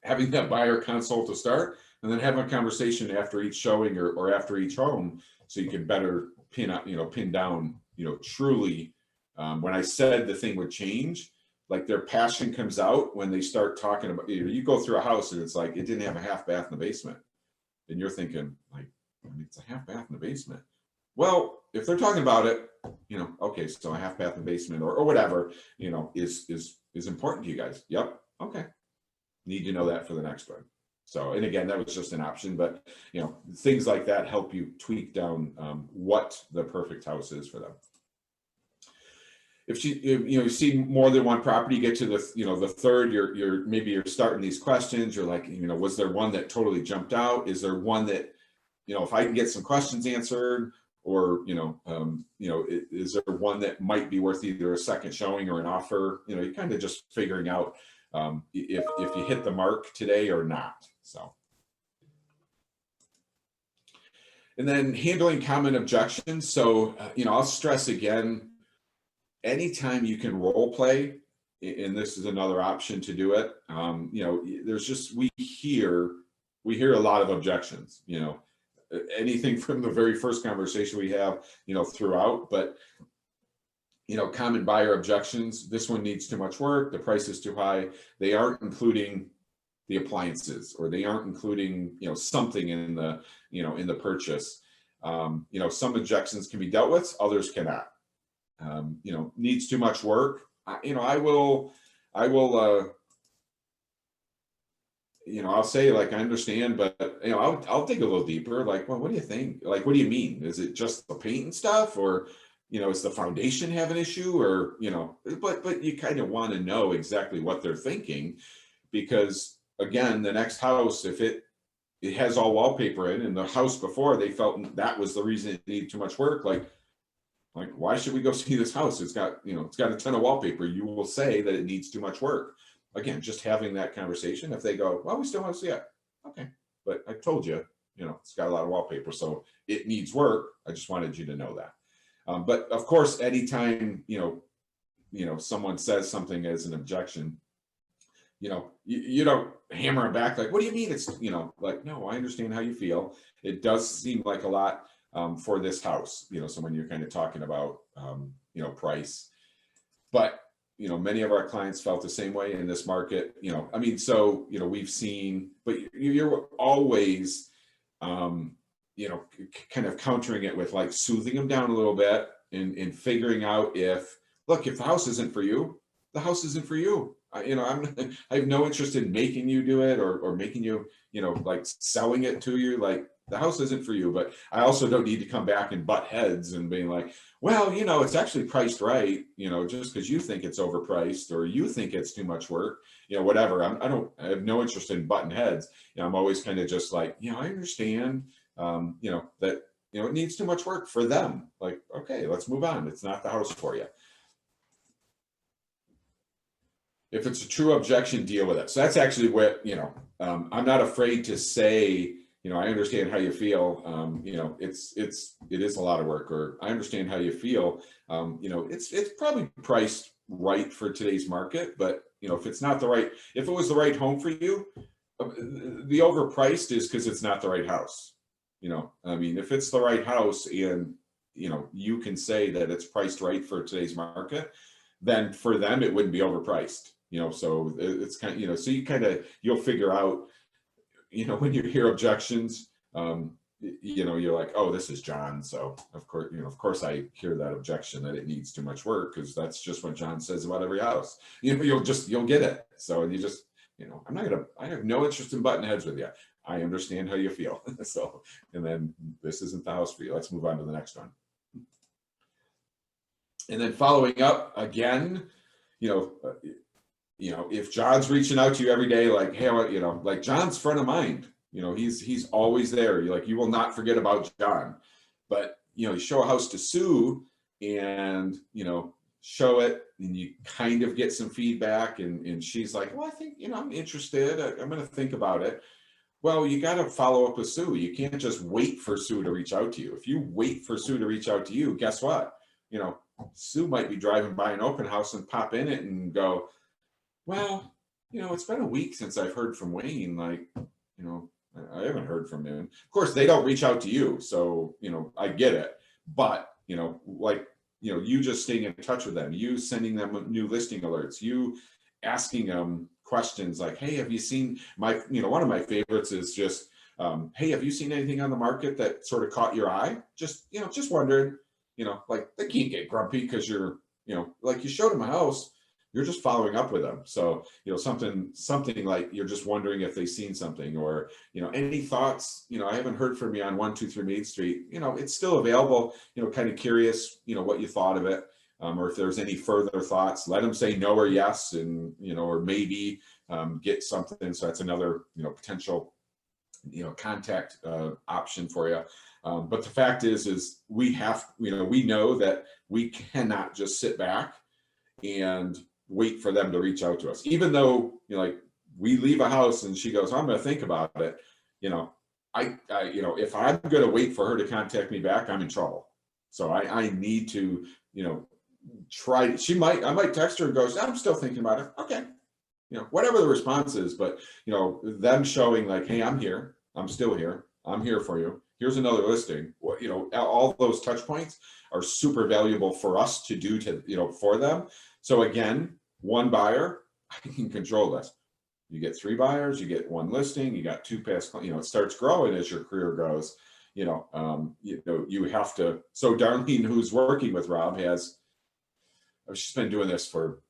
having that buyer consult to start, and then having a conversation after each showing or after each home, so you can better pin down, truly. When I said the thing would change, like their passion comes out when they start talking about, you go through a house and it's like, it didn't have a half bath in the basement. And you're thinking, like, it's a half bath in the basement. Well, if they're talking about it, okay, so a half bath in the basement or whatever, is important to you guys. Yep. Okay. Need to know that for the next one. So, and again, that was just an option, but things like that help you tweak down what the perfect house is for them. If you see more than one property, you get to the the third, you're starting these questions. You're like, was there one that totally jumped out? Is there one that, if I can get some questions answered, or is there one that might be worth either a second showing or an offer? You're kind of just figuring out if you hit the mark today or not. So, and then handling common objections. So I'll stress again, anytime you can role play, and this is another option to do it, there's just, we hear a lot of objections, anything from the very first conversation we have, throughout, but common buyer objections. This one needs too much work. The price is too high. They aren't including the appliances, or they aren't including, something in the, in the purchase. Some objections can be dealt with, others cannot. Needs too much work. I will, I'll say, like, I understand, but I'll dig a little deeper. Like, well, what do you think? Like, what do you mean? Is it just the paint and stuff, or is the foundation have an issue, or but you kind of want to know exactly what they're thinking, because again, the next house, if it has all wallpaper in, and the house before they felt that was the reason it needed too much work, like why should we go see this house? It's got it's got a ton of wallpaper. You will say that it needs too much work. Again, just having that conversation. If they go, well, we still want to see it, okay, but I told you, it's got a lot of wallpaper, so it needs work. I just wanted you to know that. But of course, anytime someone says something as an objection, you don't hammer it back like, what do you mean it's like, no, I understand how you feel. It does seem like a lot for this house, so when you're kind of talking about price, but many of our clients felt the same way in this market. I mean, so we've seen, but you're always kind of countering it with, like, soothing them down a little bit, and figuring out if the house isn't for you, the house isn't for you. I have no interest in making you do it, or making you, like, selling it to you. Like, the house isn't for you, but I also don't need to come back and butt heads and being like, well, it's actually priced right, just because you think it's overpriced, or you think it's too much work, whatever. I have no interest in butting heads. I'm always kind of just like, I understand, that, it needs too much work for them. Like, okay, let's move on. It's not the house for you. If it's a true objection, deal with it. So that's actually what, I'm not afraid to say, I understand how you feel. It is a lot of work, or I understand how you feel. It's probably priced right for today's market, but if it's not if it was the right home for you, the overpriced is because it's not the right house. I mean, if it's the right house and you know, you can say that it's priced right for today's market, then for them, it wouldn't be overpriced, you know, so it's kind of, you know, so you'll figure out, you know, when you hear objections, you know, you're like, oh, this is John. So of course, you know, of course I hear that objection that it needs too much work, because that's just what John says about every house. You know, you'll get it. So you just, you know, I have no interest in butting heads with you. I understand how you feel. So, and then this isn't the house for you. Let's move on to the next one. And then following up again, you know, if John's reaching out to you every day, like, hey, you know, like John's front of mind, you know, he's always there. You're like, you will not forget about John. But, you know, you show a house to Sue and, you know, show it and you kind of get some feedback and she's like, well, I think, you know, I'm interested. I'm going to think about it. Well, you got to follow up with Sue. You can't just wait for Sue to reach out to you. If you wait for Sue to reach out to you, guess what? You know, Sue might be driving by an open house and pop in it and go, well, you know, it's been a week since I've heard from Wayne. Like, you know, I haven't heard from him. Of course, they don't reach out to you. So, you know, I get it. But, you know, like, you know, you just staying in touch with them, you sending them new listing alerts, you asking them questions like, hey, have you seen you know, one of my favorites is just, hey, have you seen anything on the market that sort of caught your eye? Just, you know, just wondering, you know, like they can't get grumpy because you're, you know, like you showed them a house, you're just following up with them. So, you know, something like you're just wondering if they've seen something, or, you know, any thoughts, you know, I haven't heard from you on 123 Main Street, you know, it's still available, you know, kind of curious, you know, what you thought of it. Or if there's any further thoughts, let them say no or yes, and, you know, or maybe get something. So that's another, you know, potential, you know, contact option for you. But the fact is we have, you know, we know that we cannot just sit back and wait for them to reach out to us, even though, you know, like we leave a house and she goes, I'm going to think about it. You know, I you know, if I'm going to wait for her to contact me back, I'm in trouble. So I need to, you know, try. I might text her and goes, I'm still thinking about it. Okay. You know, whatever the response is, but, you know, them showing like, hey, I'm here. I'm still here. I'm here for you. Here's another listing. You know, all those touch points are super valuable for us to do to, you know, for them. So again, one buyer, I can control this. You get 3 buyers, you get 1 listing, you got 2 past, you know, it starts growing as your career goes. You know, you have to. So Darlene, who's working with Rob, she's been doing this for,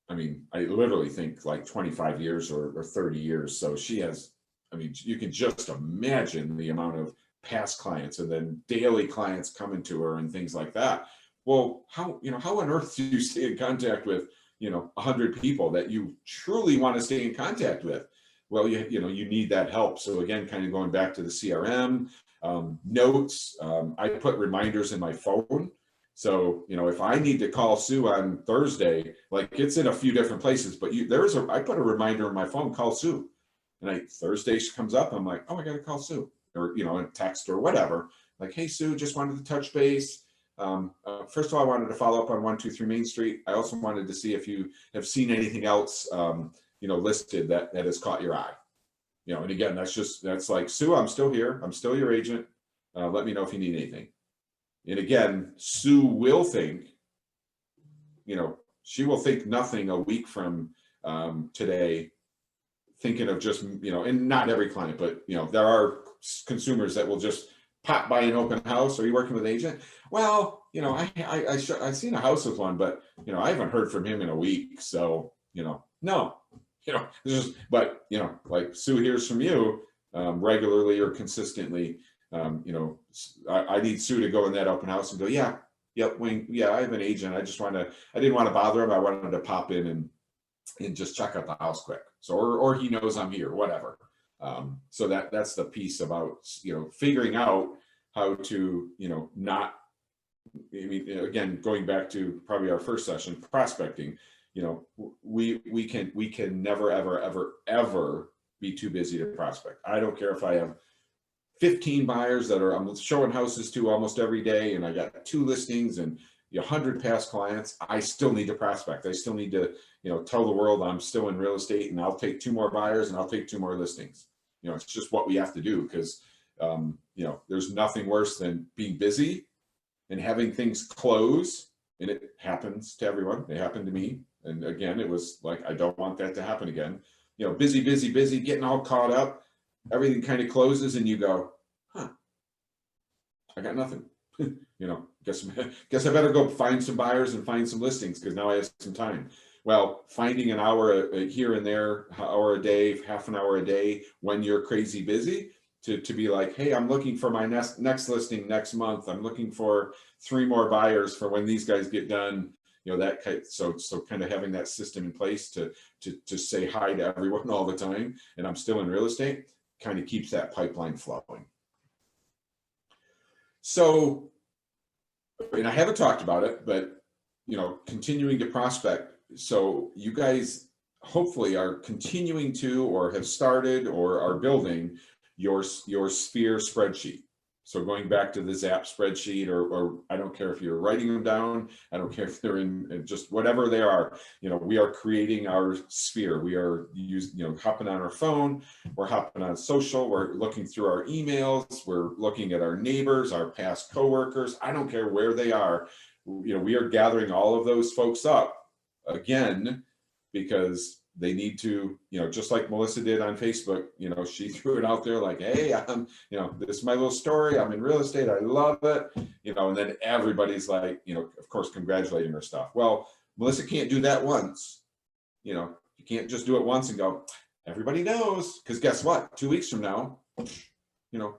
I mean, I literally think like 25 years or 30 years. So she has, I mean, you can just imagine the amount of past clients and then daily clients coming to her and things like that. Well, how on earth do you stay in contact with, you know, 100 people that you truly want to stay in contact with? Well, you know, you need that help. So again, kind of going back to the CRM, notes, I put reminders in my phone. So, you know, if I need to call Sue on Thursday, like it's in a few different places, but I put a reminder in my phone, call Sue. And Thursday she comes up, I'm like, oh, I got to call Sue, or, you know, a text or whatever. Like, hey, Sue, just wanted to touch base. First of all, I wanted to follow up on 123 Main Street. I also wanted to see if you have seen anything else, you know, listed that has caught your eye. You know, and again, that's like, Sue, I'm still here. I'm still your agent. Let me know if you need anything. And again, Sue will think, you know, she will think nothing a week from today, thinking of just, you know, and not every client, but, you know, there are consumers that will just pop by an open house. Are you working with an agent? Well, you know, I've seen a house with one, but, you know, I haven't heard from him in a week. So, you know, no, you know, but, you know, like Sue hears from you regularly or consistently. You know, I need Sue to go in that open house and go, yeah, yep, Wayne, yeah, I have an agent. I didn't want to bother him. I wanted to pop in and just check out the house quick. So, or he knows I'm here, whatever. So that's the piece about, you know, figuring out how to, you know, not, I mean, again, going back to probably our first session, prospecting, you know, we can never, ever be too busy to prospect. I don't care if I have 15 buyers that I'm showing houses to almost every day, and I got 2 listings and 100 past clients. I still need to prospect. I still need to, you know, tell the world I'm still in real estate, and I'll take 2 more buyers and I'll take 2 more listings. You know, it's just what we have to do, because you know, there's nothing worse than being busy and having things close, and it happens to everyone. It happened to me. And again, it was like, I don't want that to happen again. You know, busy, getting all caught up. Everything kind of closes and you go, huh, I got nothing. You know, guess I better go find some buyers and find some listings because now I have some time. Well, finding an hour here and there, hour a day, half an hour a day when you're crazy busy to be like, hey, I'm looking for my next listing next month. I'm looking for 3 more buyers for when these guys get done. You know, that kind, so kind of having that system in place to say hi to everyone all the time, and I'm still in real estate, kind of keeps that pipeline flowing. So, and I haven't talked about it, but you know, continuing to prospect. So you guys hopefully are continuing to, or have started, or are building your sphere spreadsheet. So going back to the Zap spreadsheet, or I don't care if you're writing them down, I don't care if they're in just whatever they are, you know, we are creating our sphere. We are using, you know, hopping on our phone, we're hopping on social, we're looking through our emails, we're looking at our neighbors, our past coworkers. I don't care where they are. You know, we are gathering all of those folks up again, because they need to, you know, just like Melissa did on Facebook, you know, she threw it out there like, hey, you know, this is my little story. I'm in real estate. I love it. You know, and then everybody's like, you know, of course, congratulating her stuff. Well, Melissa can't do that once. You know, you can't just do it once and go, everybody knows, because guess what? 2 weeks from now, you know,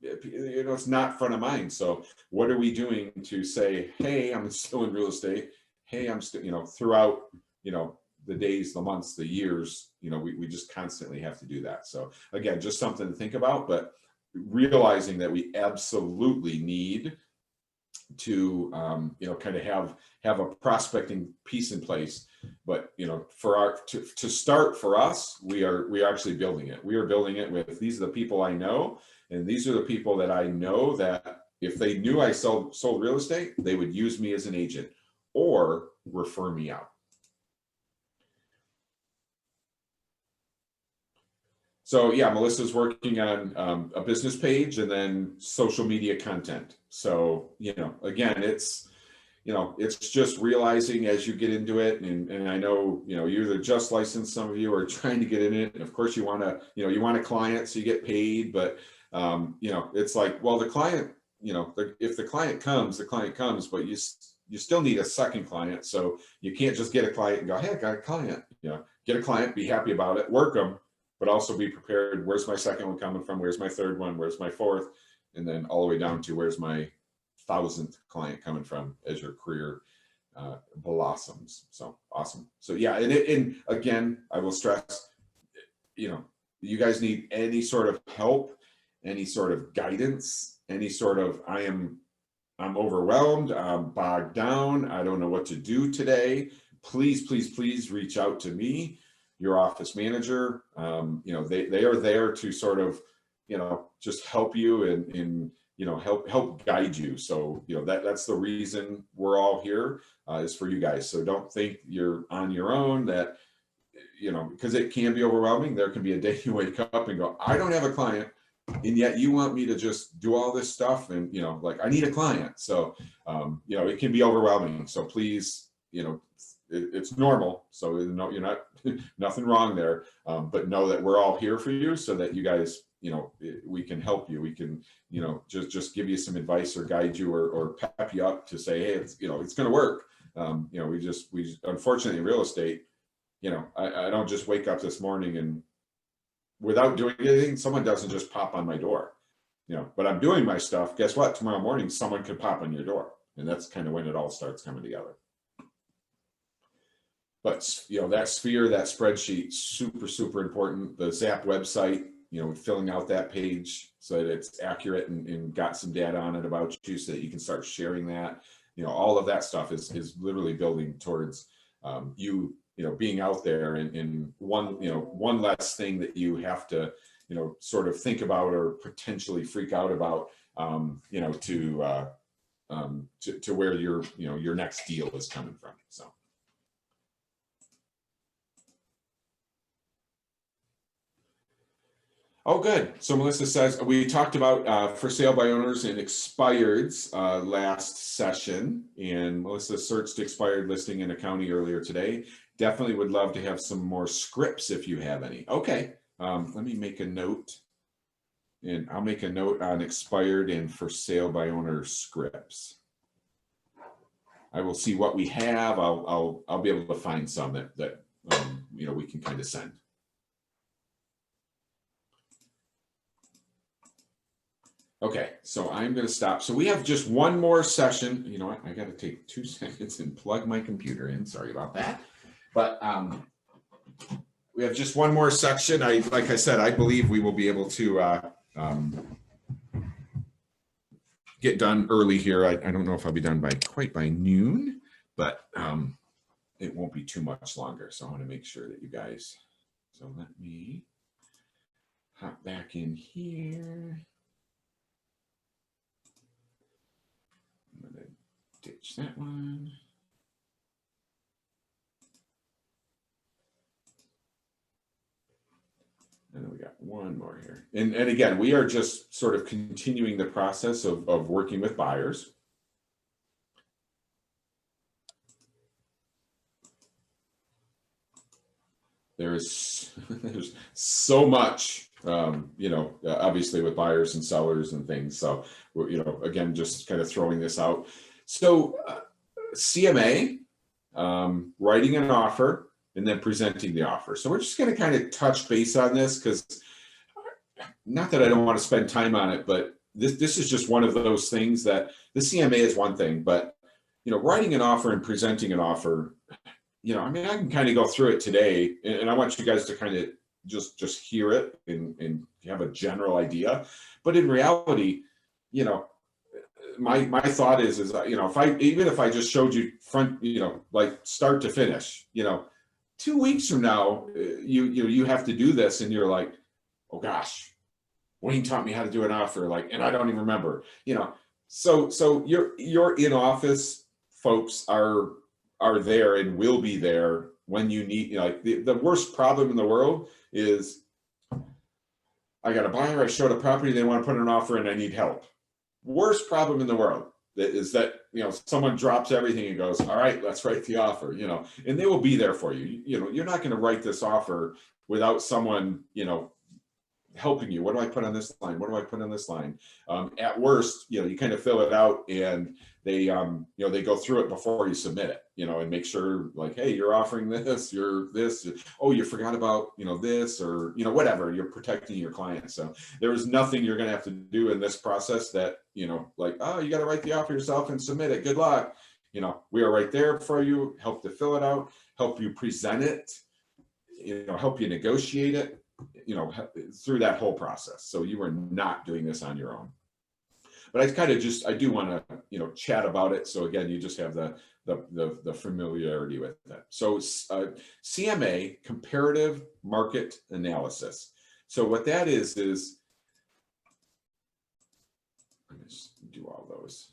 it's not front of mind. So what are we doing to say, hey, I'm still in real estate. Hey, I'm still, you know, throughout, you know, the days, the months, the years, you know, we just constantly have to do that. So again, just something to think about, but realizing that we absolutely need to, you know, kind of have a prospecting piece in place. But, you know, for our, to start for us, we are actually building it. We are building it with, these are the people I know. And these are the people that I know that if they knew I sold real estate, they would use me as an agent or refer me out. So yeah, Melissa's working on a business page and then social media content. So, you know, again, it's, you know, it's just realizing as you get into it, and I know, you know, you're either just licensed, some of you are trying to get in it. And of course you want to, you know, you want a client so you get paid, but, you know, it's like, well, the client, you know, if the client comes, but you still need a second client. So you can't just get a client and go, hey, I got a client, you know, get a client, be happy about it, work them, but also be prepared. Where's my second one coming from? Where's my third one? Where's my fourth? And then all the way down to where's my 1,000th client coming from as your career blossoms. So awesome. So yeah, and again, I will stress, you know, you guys need any sort of help, any sort of guidance, any sort of, I'm overwhelmed, I'm bogged down, I don't know what to do today. Please reach out to me, your office manager. You know, they are there to sort of, you know, just help you and you know, help guide you. So, you know, that's the reason we're all here, is for you guys. So don't think you're on your own, that, you know, because it can be overwhelming. There can be a day you wake up and go, I don't have a client, and yet you want me to just do all this stuff, and, you know, like, I need a client. So, you know, it can be overwhelming. So please, you know, it's normal. So no, you're not, nothing wrong there. But know that we're all here for you, so that you guys, you know, we can help you. We can, you know, just give you some advice or guide you, or pep you up to say, hey, it's, you know, it's going to work. You know, we unfortunately in real estate, you know, I don't just wake up this morning and without doing anything, someone doesn't just pop on my door, you know, but I'm doing my stuff. Guess what? Tomorrow morning, someone could pop on your door. And that's kind of when it all starts coming together. But, you know, that sphere, that spreadsheet, super important. The Zap website, you know, filling out that page so that it's accurate and got some data on it about you, so that you can start sharing that. You know, all of that stuff is literally building towards you know, being out there, and one, you know, one less thing that you have to, you know, sort of think about or potentially freak out about, you know, to where your, you know, your next deal is coming from. So. Oh, good. So Melissa says, we talked about for sale by owners and expireds last session, and Melissa searched expired listing in a county earlier today. Definitely would love to have some more scripts if you have any. Okay, let me make a note, and I'll make a note on expired and for sale by owner scripts. I will see what we have. I'll be able to find some that you know, we can kind of send. Okay, so I'm going to stop. So we have just one more session. You know what? I got to take 2 seconds and plug my computer in. Sorry about that. But we have just one more section. Like I said, I believe we will be able to get done early here. I don't know if I'll be done quite by noon, but it won't be too much longer. So I want to make sure that you guys. So let me hop back in here. I'm going to ditch that one. And then we got one more here. And again, we are just sort of continuing the process of working with buyers. There's so much, you know, obviously with buyers and sellers and things. So, you know, again, just kind of throwing this out. So CMA, writing an offer, and then presenting the offer. So we're just going to kind of touch base on this, because not that I don't want to spend time on it, but this is just one of those things that the CMA is one thing, but, you know, writing an offer and presenting an offer, you know, I mean, I can kind of go through it today, and I want you guys to kind of just hear it and have a general idea. But in reality, you know, my thought is, you know, even if I just showed you front, you know, like start to finish, you know, 2 weeks from now, you have to do this, and you're like, oh gosh, Wayne taught me how to do an offer, like, and I don't even remember, you know. So your in office folks are there and will be there when you need, you know, like the worst problem in the world is I got a buyer, I showed a property, they want to put an offer and I need help. Worst problem in the world is that, you know, someone drops everything and goes, all right, let's write the offer, you know, and they will be there for you. You know, you're not going to write this offer without someone, you know, helping you. What do I put on this line? What do I put on this line? At worst, you know, you kind of fill it out and they, you know, they go through it before you submit it, you know, and make sure like, hey, you're offering this, you're this, oh, you forgot about, you know, this, or, you know, whatever, you're protecting your client. So there is nothing you're going to have to do in this process that, you know, like, oh, you got to write the offer yourself and submit it. Good luck. You know, we are right there for you, help to fill it out, help you present it, you know, help you negotiate it, you know, through that whole process. So you are not doing this on your own. But I kind of just, I do want to, you know, chat about it. So again, you just have the familiarity with that. So CMA, comparative market analysis. So what that is let me just do all those.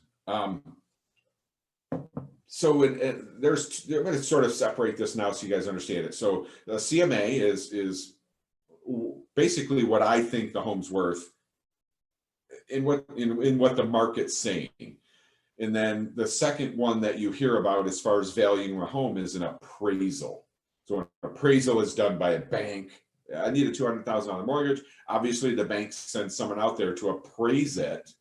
So I'm going to sort of separate this now so you guys understand it. So the CMA is basically what I think the home's worth in what the market's saying. And then the second one that you hear about as far as valuing a home is an appraisal. So an appraisal is done by a bank. I need a $200,000 mortgage. Obviously the bank sends someone out there to appraise it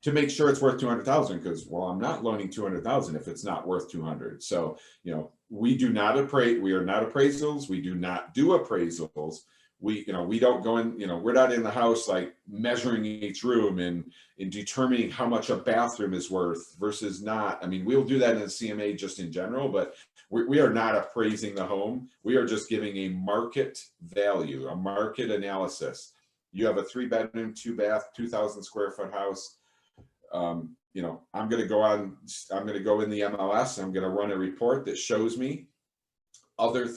to make sure it's worth 200,000, because, well, I'm not loaning 200,000 if it's not worth 200. So, you know, we do not appraise, we are not appraisals. We do not do appraisals. We, you know, we don't go in, you know, we're not in the house like measuring each room and determining how much a bathroom is worth versus not. I mean, we'll do that in the CMA just in general, but we are not appraising the home. We are just giving a market value, a market analysis. You have a 3-bedroom, 2-bath, 2,000 square foot house. You know, I'm going to go in the MLS. I'm going to run a report that shows me other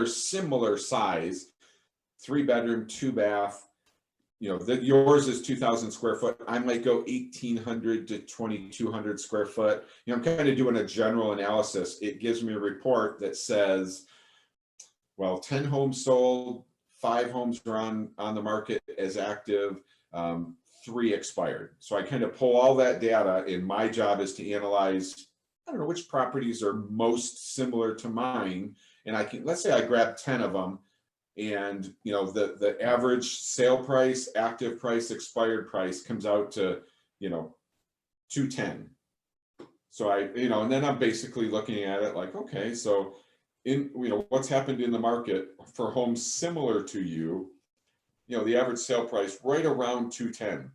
similar size 3-bedroom, 2-bath, you know, that yours is 2,000 square foot. I might go 1,800 to 2,200 square foot. You know, I'm kind of doing a general analysis. It gives me a report that says, well, 10 homes sold, 5 homes are on the market as active, 3 expired. So I kind of pull all that data, and my job is to analyze, I don't know, which properties are most similar to mine. And I can, let's say I grab 10 of them, and the average sale price, active price, expired price comes out to 210. So and then I'm basically looking at it like, okay, so what's happened in the market for homes similar to you, the average sale price right around 210.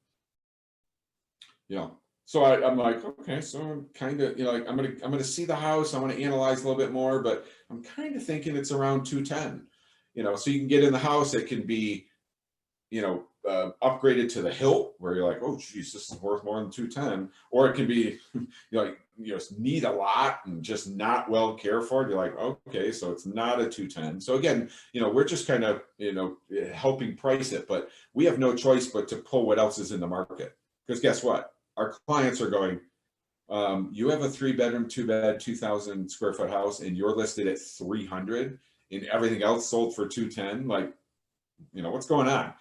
So I'm like, okay, so I'm kind of, like, I'm gonna see the house, I want to analyze a little bit more, but I'm kind of thinking it's around 210. So you can get in the house, it can be, upgraded to the hilt, where you're like, oh geez, this is worth more than 210, or it can be, need a lot and just not well cared for. You're like, okay, so it's not a 210. So again, we're just kind of, helping price it, but we have no choice but to pull what else is in the market. Because guess what? Our clients are going, you have a 3-bedroom, 2-bed, 2,000 square foot house, and you're listed at 300, and everything else sold for 210. Like, what's going on?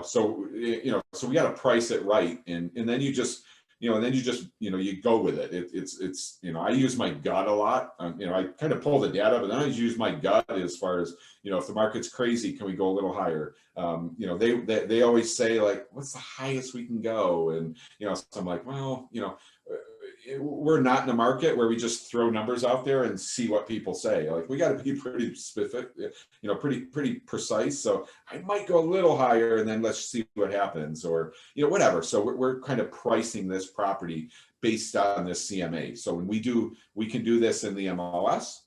So we got to price it right, and then you just, you go with it. It's I use my gut a lot. I kind of pull the data, but then I use my gut as far as, if the market's crazy, can we go a little higher? They always say, like, what's the highest we can go? And so I'm like, well, we're not in a market where we just throw numbers out there and see what people say. Like, we got to be pretty specific, pretty precise. So I might go a little higher, and then let's see what happens, or whatever. So we're kind of pricing this property based on this CMA. So when we can do this in the MLS.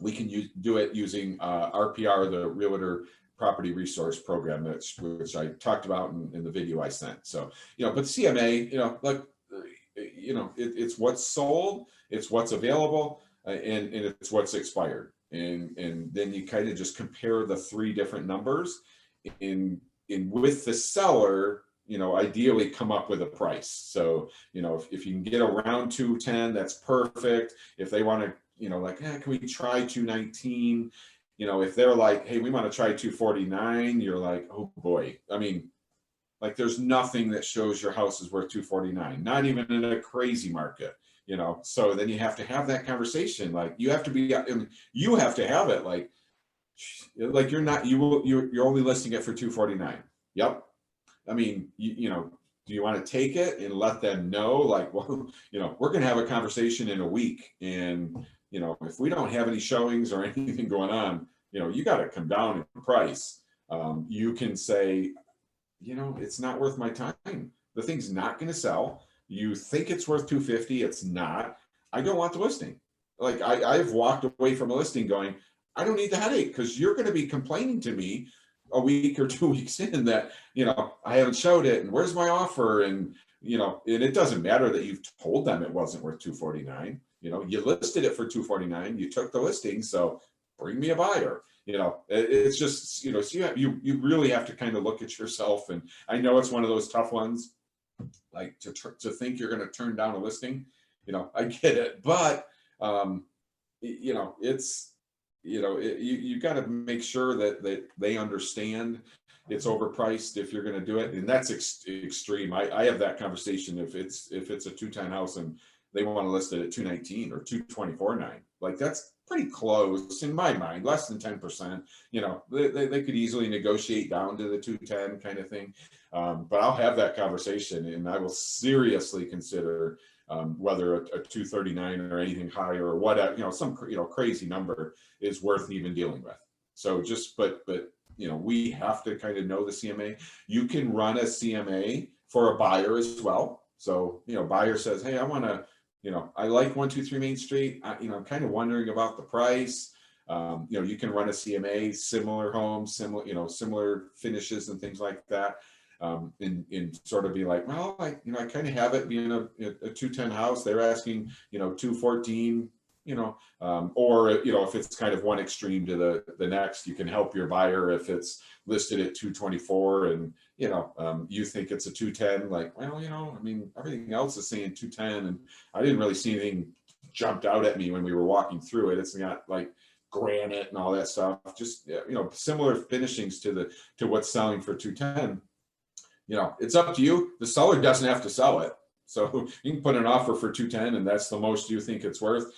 We can do it using RPR, the Realtor Property Resource Program, which I talked about in the video I sent. So but CMA, like, it's what's sold, it's what's available, and it's what's expired, and then you kind of just compare the 3 different numbers, in with the seller, ideally come up with a price. So if you can get around 210, that's perfect. If they want to, like, can we try 219? If they're like, hey, we want to try 249, you're like, oh boy. I mean, like, there's nothing that shows your house is worth 249, not even in a crazy market, so then you have to have that conversation. Like, you have to have it like you're only listing it for 249. Yep. I mean, do you want to take it and let them know, like, well, we're going to have a conversation in a week, and if we don't have any showings or anything going on, you got to come down in price. You can say, it's not worth my time. The thing's not going to sell. You think it's worth 250. It's not. I don't want the listing. Like, I've walked away from a listing going, I don't need the headache, because you're going to be complaining to me a week or 2 weeks in that, I haven't showed it, and where's my offer? And, and it doesn't matter that you've told them it wasn't worth 249. You listed it for 249. You took the listing. So bring me a buyer. It's just, so you really have to kind of look at yourself. And I know it's one of those tough ones, like to think you're going to turn down a listing. I get it, but it's, you got to make sure that they understand it's overpriced if you're going to do it. And that's extreme. I have that conversation if it's a 210 house and they want to list it at 219 or 224.9. Like, that's pretty close in my mind, less than 10%. They could easily negotiate down to the 210 kind of thing. But I'll have that conversation, and I will seriously consider whether a 239 or anything higher, or whatever, some crazy number is worth even dealing with. So but we have to kind of know the CMA. You can run a CMA for a buyer as well. So buyer says, hey, I want to, I like 123 Main Street. I'm kind of wondering about the price. You can run a CMA, similar homes, similar finishes and things like that. And sort of be like, well, I kind of have it being a 210 house. They're asking, 214, or, if it's kind of one extreme to the next, you can help your buyer if it's listed at 224 and, you think it's a 210, like, well, I mean, everything else is saying 210, and I didn't really see anything jumped out at me when we were walking through it. It's not like granite and all that stuff, just, similar finishings to what's selling for 210. It's up to you. The seller doesn't have to sell it. So you can put an offer for 210 and that's the most you think it's worth.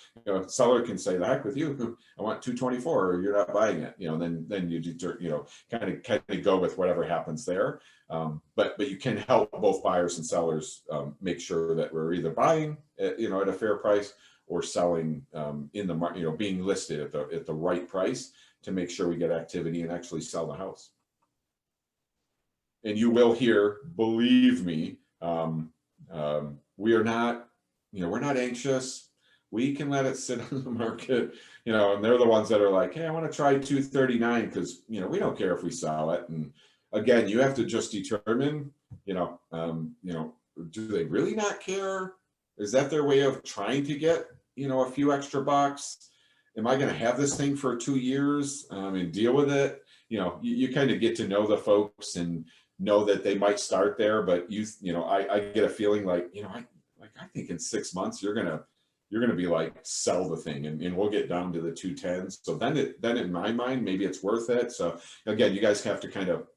Seller can say, the heck with you, I want 224, or you're not buying it. Then you kind of go with whatever happens there. But you can help both buyers and sellers make sure that we're either buying at a fair price or selling in the market, being listed at the right price to make sure we get activity and actually sell the house. And you will hear, believe me, we are not, we're not anxious. We can let it sit on the market, and they're the ones that are like, hey, I want to try 239 because, we don't care if we sell it. And again, you have to just determine, do they really not care? Is that their way of trying to get, a few extra bucks? Am I going to have this thing for 2 years and deal with it? You kind of get to know the folks and know that they might start there, but I get a feeling like, I think in 6 months you're gonna be like, sell the thing and we'll get down to the 210s. So then in my mind, maybe it's worth it. So again, you guys have to kind of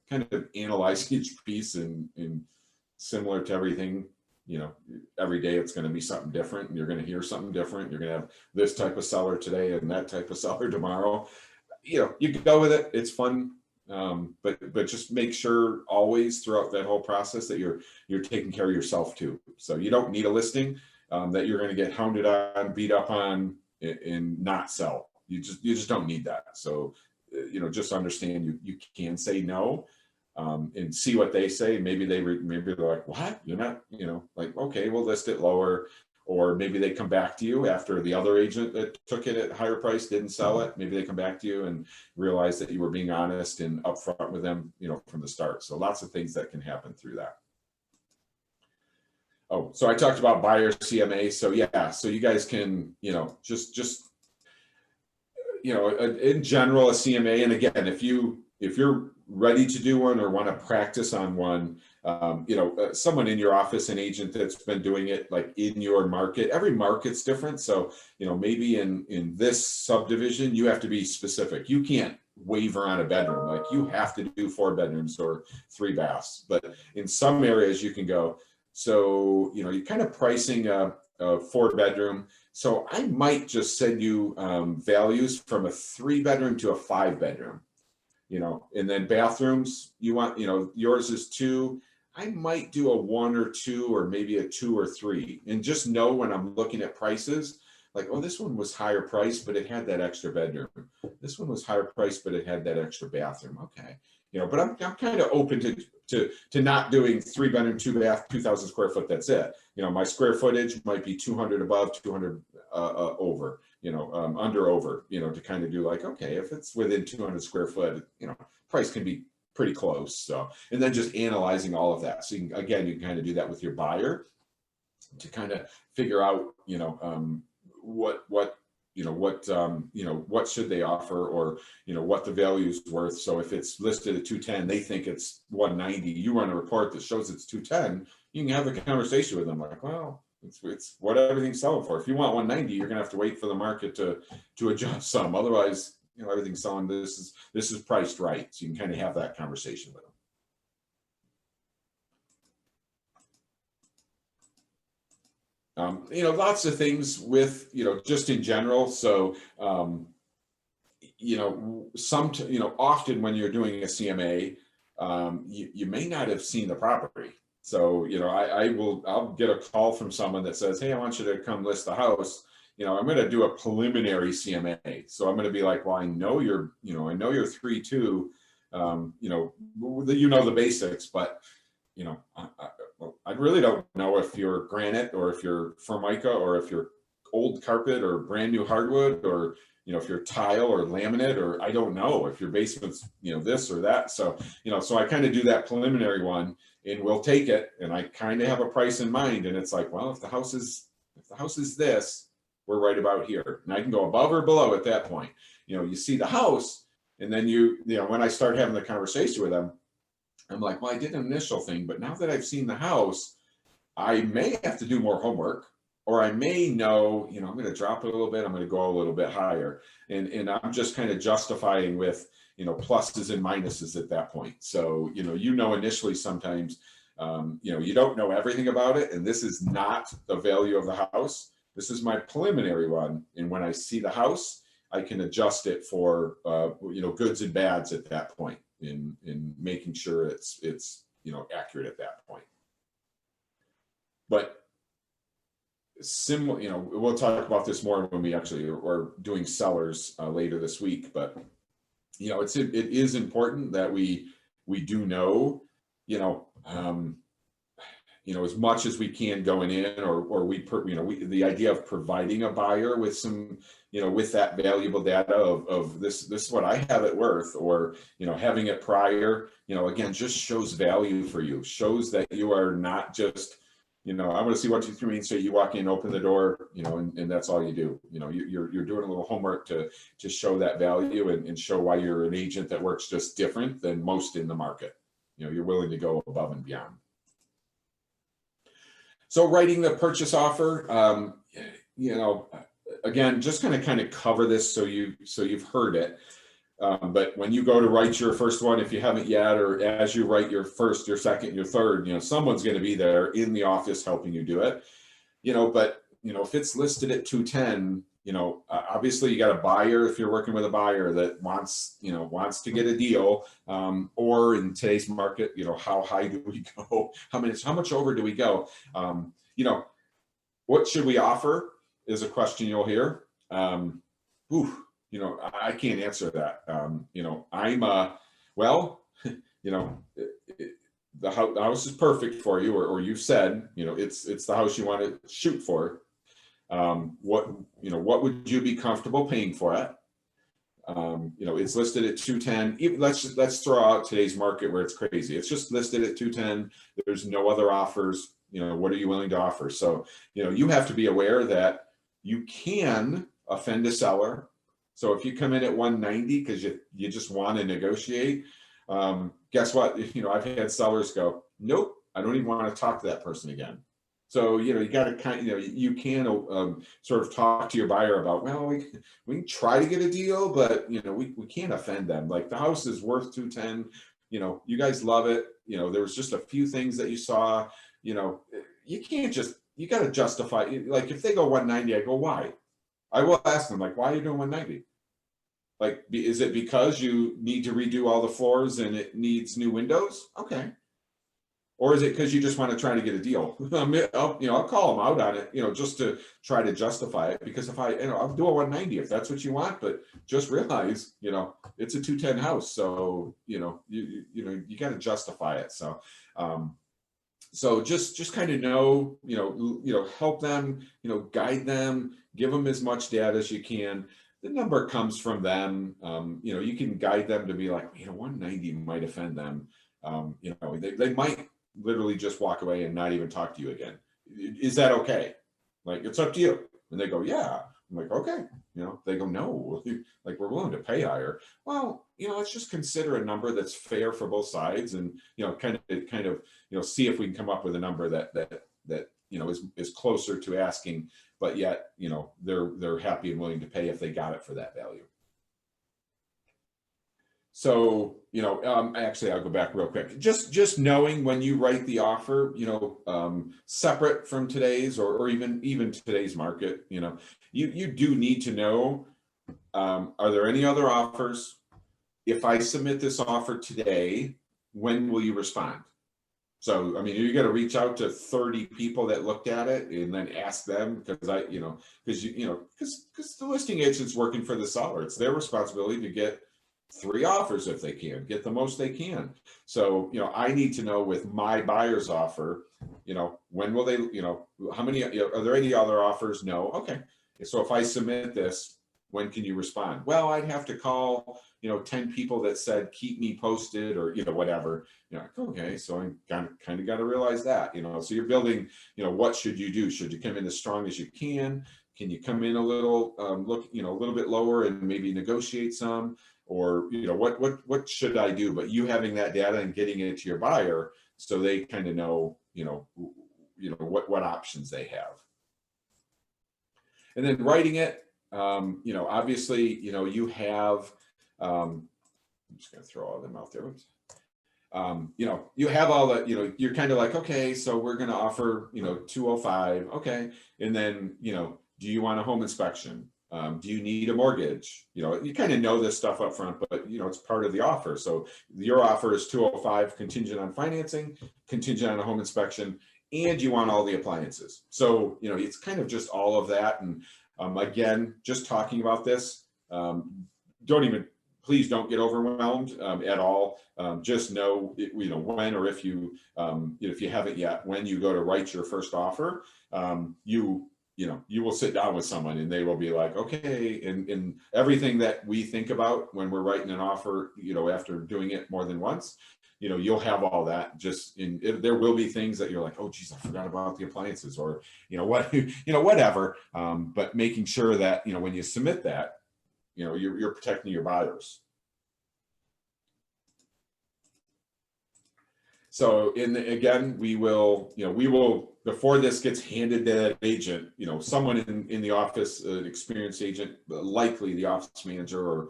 analyze each piece and similar to everything, every day it's going to be something different and you're going to hear something different. You're going to have this type of seller today and that type of seller tomorrow. You can go with it. It's fun. But just make sure always throughout that whole process that you're taking care of yourself too. So you don't need a listing that you're going to get hounded on, beat up on, and not sell. You just don't need that. So just understand you can say no, and see what they say. Maybe they're like, what? You're not, like, okay, we'll list it lower. Or maybe they come back to you after the other agent that took it at a higher price didn't sell it. Maybe they come back to you and realize that you were being honest and upfront with them, from the start. So lots of things that can happen through that. Oh, so I talked about buyer CMA. So yeah, so you guys can, just in general, a CMA. And again, if you're ready to do one or want to practice on one, someone in your office, an agent that's been doing it like in your market. Every market's different. So, maybe in this subdivision, you have to be specific. You can't waver on a bedroom. Like you have to do 4 bedrooms or 3 baths. But in some areas you can go, so, you're kind of pricing a 4 bedroom. So I might just send you values from a 3 bedroom to a 5 bedroom. And then bathrooms, you want, yours is 2. I might do a 1 or 2, or maybe a 2 or 3, and just know when I'm looking at prices, like, oh, this one was higher priced, but it had that extra bedroom. This one was higher priced, but it had that extra bathroom. Okay. But I'm kind of open to not doing 3 bedroom, 2 bath, 2,000 square foot. That's it. My square footage might be 200 above, 200 over, under over, to kind of do like, okay, if it's within 200 square foot, price can be pretty close. So, and then just analyzing all of that. So you can kind of do that with your buyer to kind of figure out, what should they offer, or, what the value is worth. So if it's listed at 210, they think it's 190, you run a report that shows it's 210, you can have a conversation with them like, well, it's what everything's selling for. If you want 190, you're gonna have to wait for the market to adjust some. Otherwise, everything's selling. This is priced right. So you can kind of have that conversation with them. Lots of things with, just in general. So, often when you're doing a CMA, you may not have seen the property. So, I'll get a call from someone that says, hey, I want you to come list the house. I'm going to do a preliminary CMA. So I'm going to be like, well, I know you're 3.2, the basics, but, I really don't know if you're granite or if you're Formica or if you're old carpet or brand new hardwood, or, if you're tile or laminate, or I don't know if your basement's, this or that. So, so I kind of do that preliminary one, and we'll take it. And I kind of have a price in mind, and it's like, well, if the house is this, we're right about here. And I can go above or below at that point. You see the house, and then when I start having the conversation with them, I'm like, well, I did an initial thing, but now that I've seen the house, I may have to do more homework. or I may know, you know, I'm going to drop it a little bit, I'm going to go a little bit higher. And I'm just kind of justifying with, you know, pluses and minuses at that point. So, you know, initially sometimes, you know, you don't know everything about it, and this is not the value of the house. This is my preliminary one. And when I see the house, I can adjust it for, you know, goods and bads at that point in making sure it's, you know, accurate at that point. But similar, you know, we'll talk about this more when we actually are doing sellers later this week, but you know, it is important that we do know, you know, as much as we can going in, or the idea of providing a buyer with some, you know, with that valuable data of this is what I have it worth, or, you know, having it prior, you know, again, just shows value for you, shows that you are not just, you know, I want to see 1, 2, 3 Main Street. You walk in, open the door, you know, and that's all you do. You know, you're doing a little homework to show that value and show why you're an agent that works just different than most in the market. You know, you're willing to go above and beyond. So writing the purchase offer, you know, again, just kind of cover this so you've heard it. But when you go to write your first one, if you haven't yet, or as you write your first, your second, your third, you know, someone's going to be there in the office helping you do it, you know. But, you know, if it's listed at 210, you know, obviously you got a buyer, if you're working with a buyer that wants to get a deal, or in today's market, you know, how high do we go? How much over do we go? You know, what should we offer is a question you'll hear. You know, I can't answer that. You know, well, you know, the house is perfect for you, or you've said, you know, it's the house you want to shoot for. What would you be comfortable paying for it? You know, it's listed at 210. Even, let's throw out today's market where it's crazy. It's just listed at 210. There's no other offers. You know, what are you willing to offer? So, you know, you have to be aware that you can offend a seller. So if you come in at 190 because you just want to negotiate, guess what? You know, I've had sellers go, nope, I don't even want to talk to that person again. So, you know, you got to you can sort of talk to your buyer about, well, we can try to get a deal, but, you know, we can't offend them. Like, the house is worth 210. You know, you guys love it. You know, there was just a few things that you saw. You know, you got to justify. Like, if they go 190, I go, why? I will ask them, like, why are you doing 190? Like, is it because you need to redo all the floors and it needs new windows? Okay. Or is it because you just want to try to get a deal? I'll call them out on it, you know, just to try to justify it. Because if I'll do a 190 if that's what you want, but just realize, you know, it's a 210 house. So, you know, you got to justify it. So, so just kind of know, help them, you know, guide them, give them as much data as you can. The number comes from them. You know, you can guide them to be like, you know, 190 might offend them. You know, they might literally just walk away and not even talk to you again. Is that okay? Like, it's up to you. And they go, yeah. I'm like, okay. You know, they go, no, like, we're willing to pay higher. Well, you know, let's just consider a number that's fair for both sides, and, you know, kind of, you know, see if we can come up with a number that you know, is closer to asking, but yet, you know, they're happy and willing to pay if they got it for that value. So, you know, actually, I'll go back real quick. Just knowing when you write the offer, you know, separate from today's or even today's market, you know, you do need to know, are there any other offers? If I submit this offer today, when will you respond? So, I mean, you got to reach out to 30 people that looked at it and then ask them, because because the listing agent's working for the seller. It's their responsibility to get 3 offers if they can, get the most they can. So, you know, I need to know with my buyer's offer, you know, when will they, you know, how many, are there any other offers? No. Okay. So if I submit this, when can you respond? Well, I'd have to call, you know, 10 people that said, keep me posted, or, you know, whatever. You know, okay, so I kind of got to realize that, you know, so you're building, you know, what should you do? Should you come in as strong as you can? Can you come in a little, a little bit lower and maybe negotiate some? Or, you know, what should I do? But you having that data and getting it to your buyer, so they kind of know, what options they have. And then writing it, obviously, you have, I'm just going to throw all of them out there. Oops. You have all that, you're kind of like, okay, so we're going to offer, 205. Okay. And then, do you want a home inspection? Do you need a mortgage? You kind of know this stuff up front, but it's part of the offer. So your offer is 205 contingent on financing, contingent on a home inspection, and you want all the appliances. So, it's kind of just all of that. And again, just talking about this, please don't get overwhelmed at all. Just know, when, or if you haven't yet, when you go to write your first offer, you will sit down with someone and they will be like, okay, and everything that we think about when we're writing an offer, after doing it more than once, you'll have all that. There will be things that you're like, oh geez, I forgot about the appliances, or whatever. But making sure that when you submit that, you're protecting your buyers. So again, we will before this gets handed to that agent, someone in the office, an experienced agent, likely the office manager or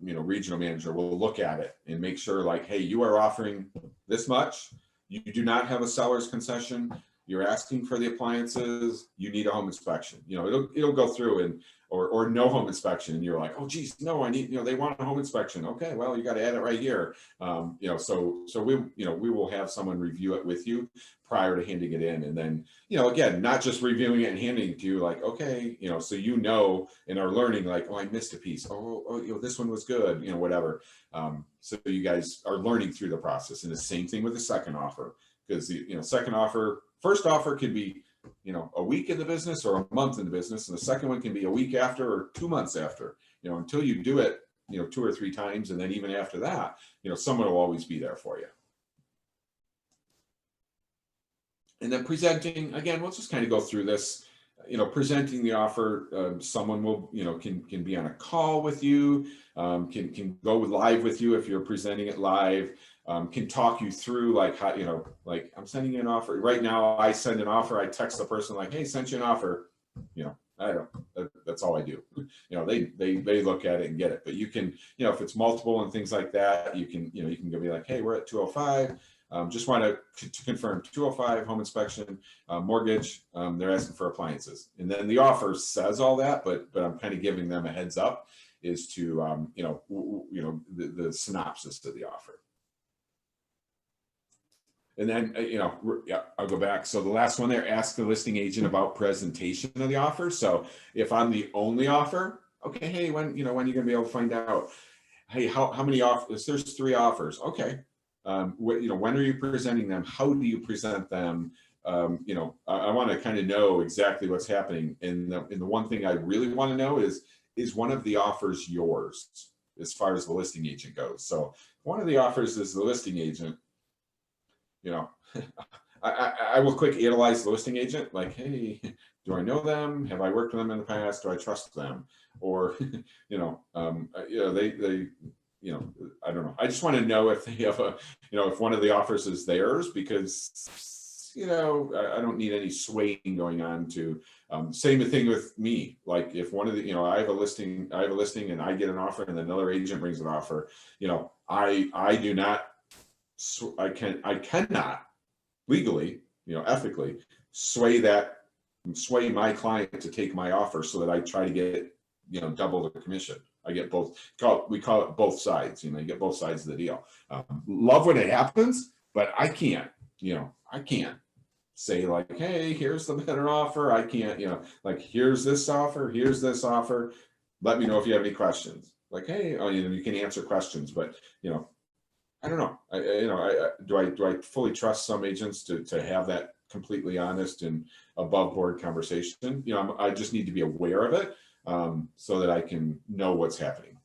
regional manager, will look at it and make sure, like, hey, you are offering this much. You do not have a seller's concession. You're asking for the appliances. You need a home inspection. It'll go through and or no home inspection, and you're like, oh geez, no, I need, they want a home inspection. Okay, well, you got to add it right here. So we will have someone review it with you prior to handing it in, and then again, not just reviewing it and handing it to you, like, okay, so and are learning, like, oh, I missed a piece. Oh, this one was good. Whatever. So you guys are learning through the process, and the same thing with the second offer, because second offer, first offer could be a week in the business or a month in the business, and the second one can be a week after or 2 months after. Until you do it 2 or 3 times, and then even after that, someone will always be there for you. And then presenting, again, we'll just kind of go through this. Presenting the offer, someone will can be on a call with you, can go live with you if you're presenting it live. Can talk you through, like, how, like, I'm sending you an offer right now. I send an offer. I text the person, like, hey, sent you an offer. That's all I do. They look at it and get it. But you can, if it's multiple and things like that, you can go be like, hey, we're at 205. Just want to confirm 205 home inspection, mortgage. They're asking for appliances, and then the offer says all that, but I'm kind of giving them a heads up as to the synopsis of the offer. And then, I'll go back. So the last one there, ask the listing agent about presentation of the offer. So if I'm the only offer, okay, hey, when are you going to be able to find out? Hey, how many offers? There's 3 offers. Okay. When are you presenting them? How do you present them? I want to kind of know exactly what's happening. And the one thing I really want to know is one of the offers yours as far as the listing agent goes? So one of the offers is the listing agent. I will quick analyze the listing agent, like, hey, do I know them? Have I worked with them in the past? Do I trust them? Or, they I don't know. I just want to know if they have if one of the offers is theirs, because, I don't need any swaying going on to, same thing with me. Like, if one of the, I have a listing and I get an offer and another agent brings an offer, I do not, I cannot legally, ethically sway my client to take my offer so that I try to get, double the commission. I get both. We call it both sides. You get both sides of the deal. Love when it happens, but I can't. I can't say, like, hey, here's the better offer. I can't. Like, here's this offer. Here's this offer. Let me know if you have any questions. Like, hey, you can answer questions, but I don't know. Do I fully trust some agents to have that completely honest and above board conversation? I just need to be aware of it. So that I can know what's happening.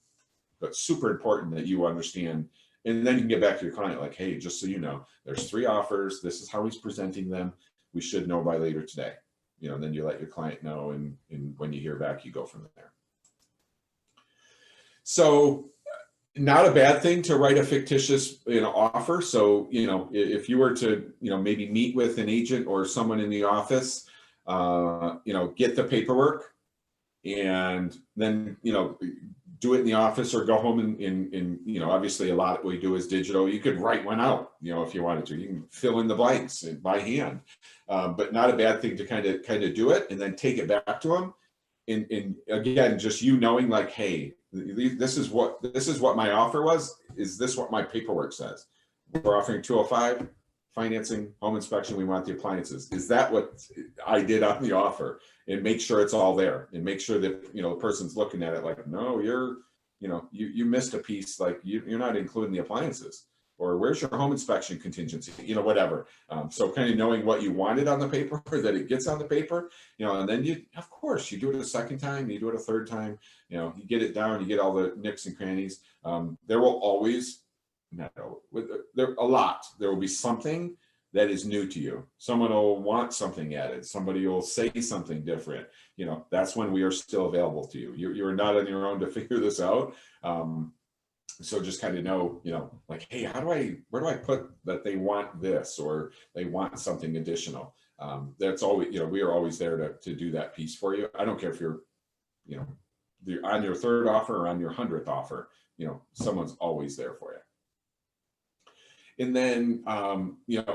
But super important that you understand, and then you can get back to your client, like, hey, just so you know, there's 3 offers. This is how he's presenting them. We should know by later today. Then you let your client know, and when you hear back, you go from there. So, not a bad thing to write a fictitious offer. So, if you were to maybe meet with an agent or someone in the office, get the paperwork. and then, do it in the office or go home in obviously a lot of what we do is digital. You could write one out, if you wanted to. You can fill in the blanks by hand, but not a bad thing to kind of do it and then take it back to them. And again, just knowing like, hey, this is what my offer was. Is this what my paperwork says? We're offering 205 financing, home inspection. We want the appliances. Is that what I did on the offer? And make sure it's all there, and make sure that the person's looking at it like, no, you missed a piece, like you're not including the appliances, or where's your home inspection contingency, whatever. So kind of knowing what you wanted on the paper, that it gets on the paper, and then of course you do it a second time, you do it a third time, you get it down, you get all the nicks and crannies. There will always, there will be something that is new to you. Someone will want something added. Somebody will say something different. That's when we are still available to you. You're not on your own to figure this out. So just kind of know, like, hey, where do I put that they want this, or they want something additional? That's always, we are always there to do that piece for you. I don't care if you're on your third offer or on your 100th offer, someone's always there for you. And then,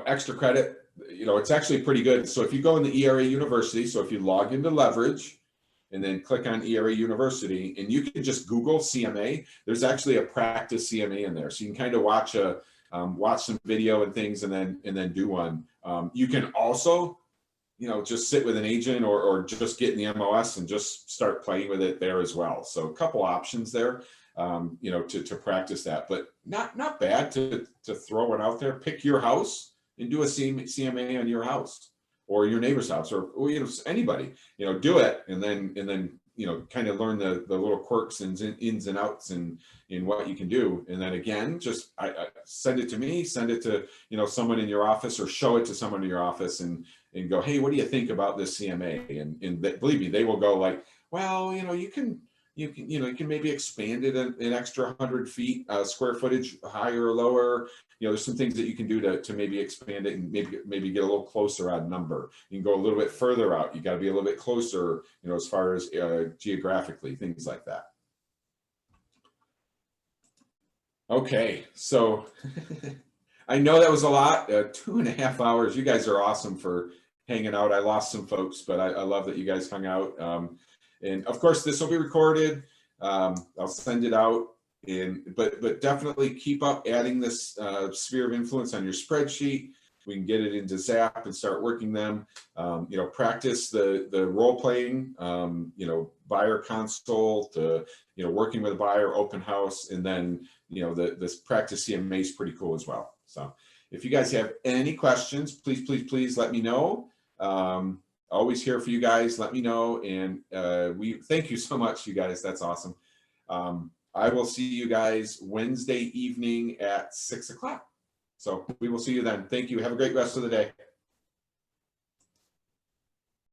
extra credit, it's actually pretty good. So if you go in the ERA University, so if you log into Leverage and then click on ERA University, and you can just Google CMA, there's actually a practice CMA in there. So you can kind of watch some video and things, and then do one. You can also, just sit with an agent or just get in the MOS and just start playing with it there as well. So a couple options there. To practice that, but not bad to throw it out there. Pick your house and do a CMA on your house or your neighbor's house, or anybody, do it, and then kind of learn the little quirks and ins and outs and in what you can do. And then again, just I send it to me, send it to someone in your office, or show it to someone in your office, and go, hey, what do you think about this CMA? And believe me, they will go like, well, you can maybe expand it an extra 100 feet, square footage, higher or lower. There's some things that you can do to maybe expand it and maybe get a little closer on number. You can go a little bit further out. You got to be a little bit closer, as far as geographically, things like that. Okay, so I know that was a lot, 2.5 hours. You guys are awesome for hanging out. I lost some folks, but I love that you guys hung out. And of course, this will be recorded. I'll send it out. But definitely keep up adding this sphere of influence on your spreadsheet. We can get it into Zap and start working them. Practice the role playing. Buyer consult. Working with a buyer, open house, and then this practice CMA is pretty cool as well. So if you guys have any questions, please let me know. Always here for you guys. Let me know. And we thank you so much, you guys. That's awesome. I will see you guys Wednesday evening at 6 o'clock. So we will see you then. Thank you. Have a great rest of the day.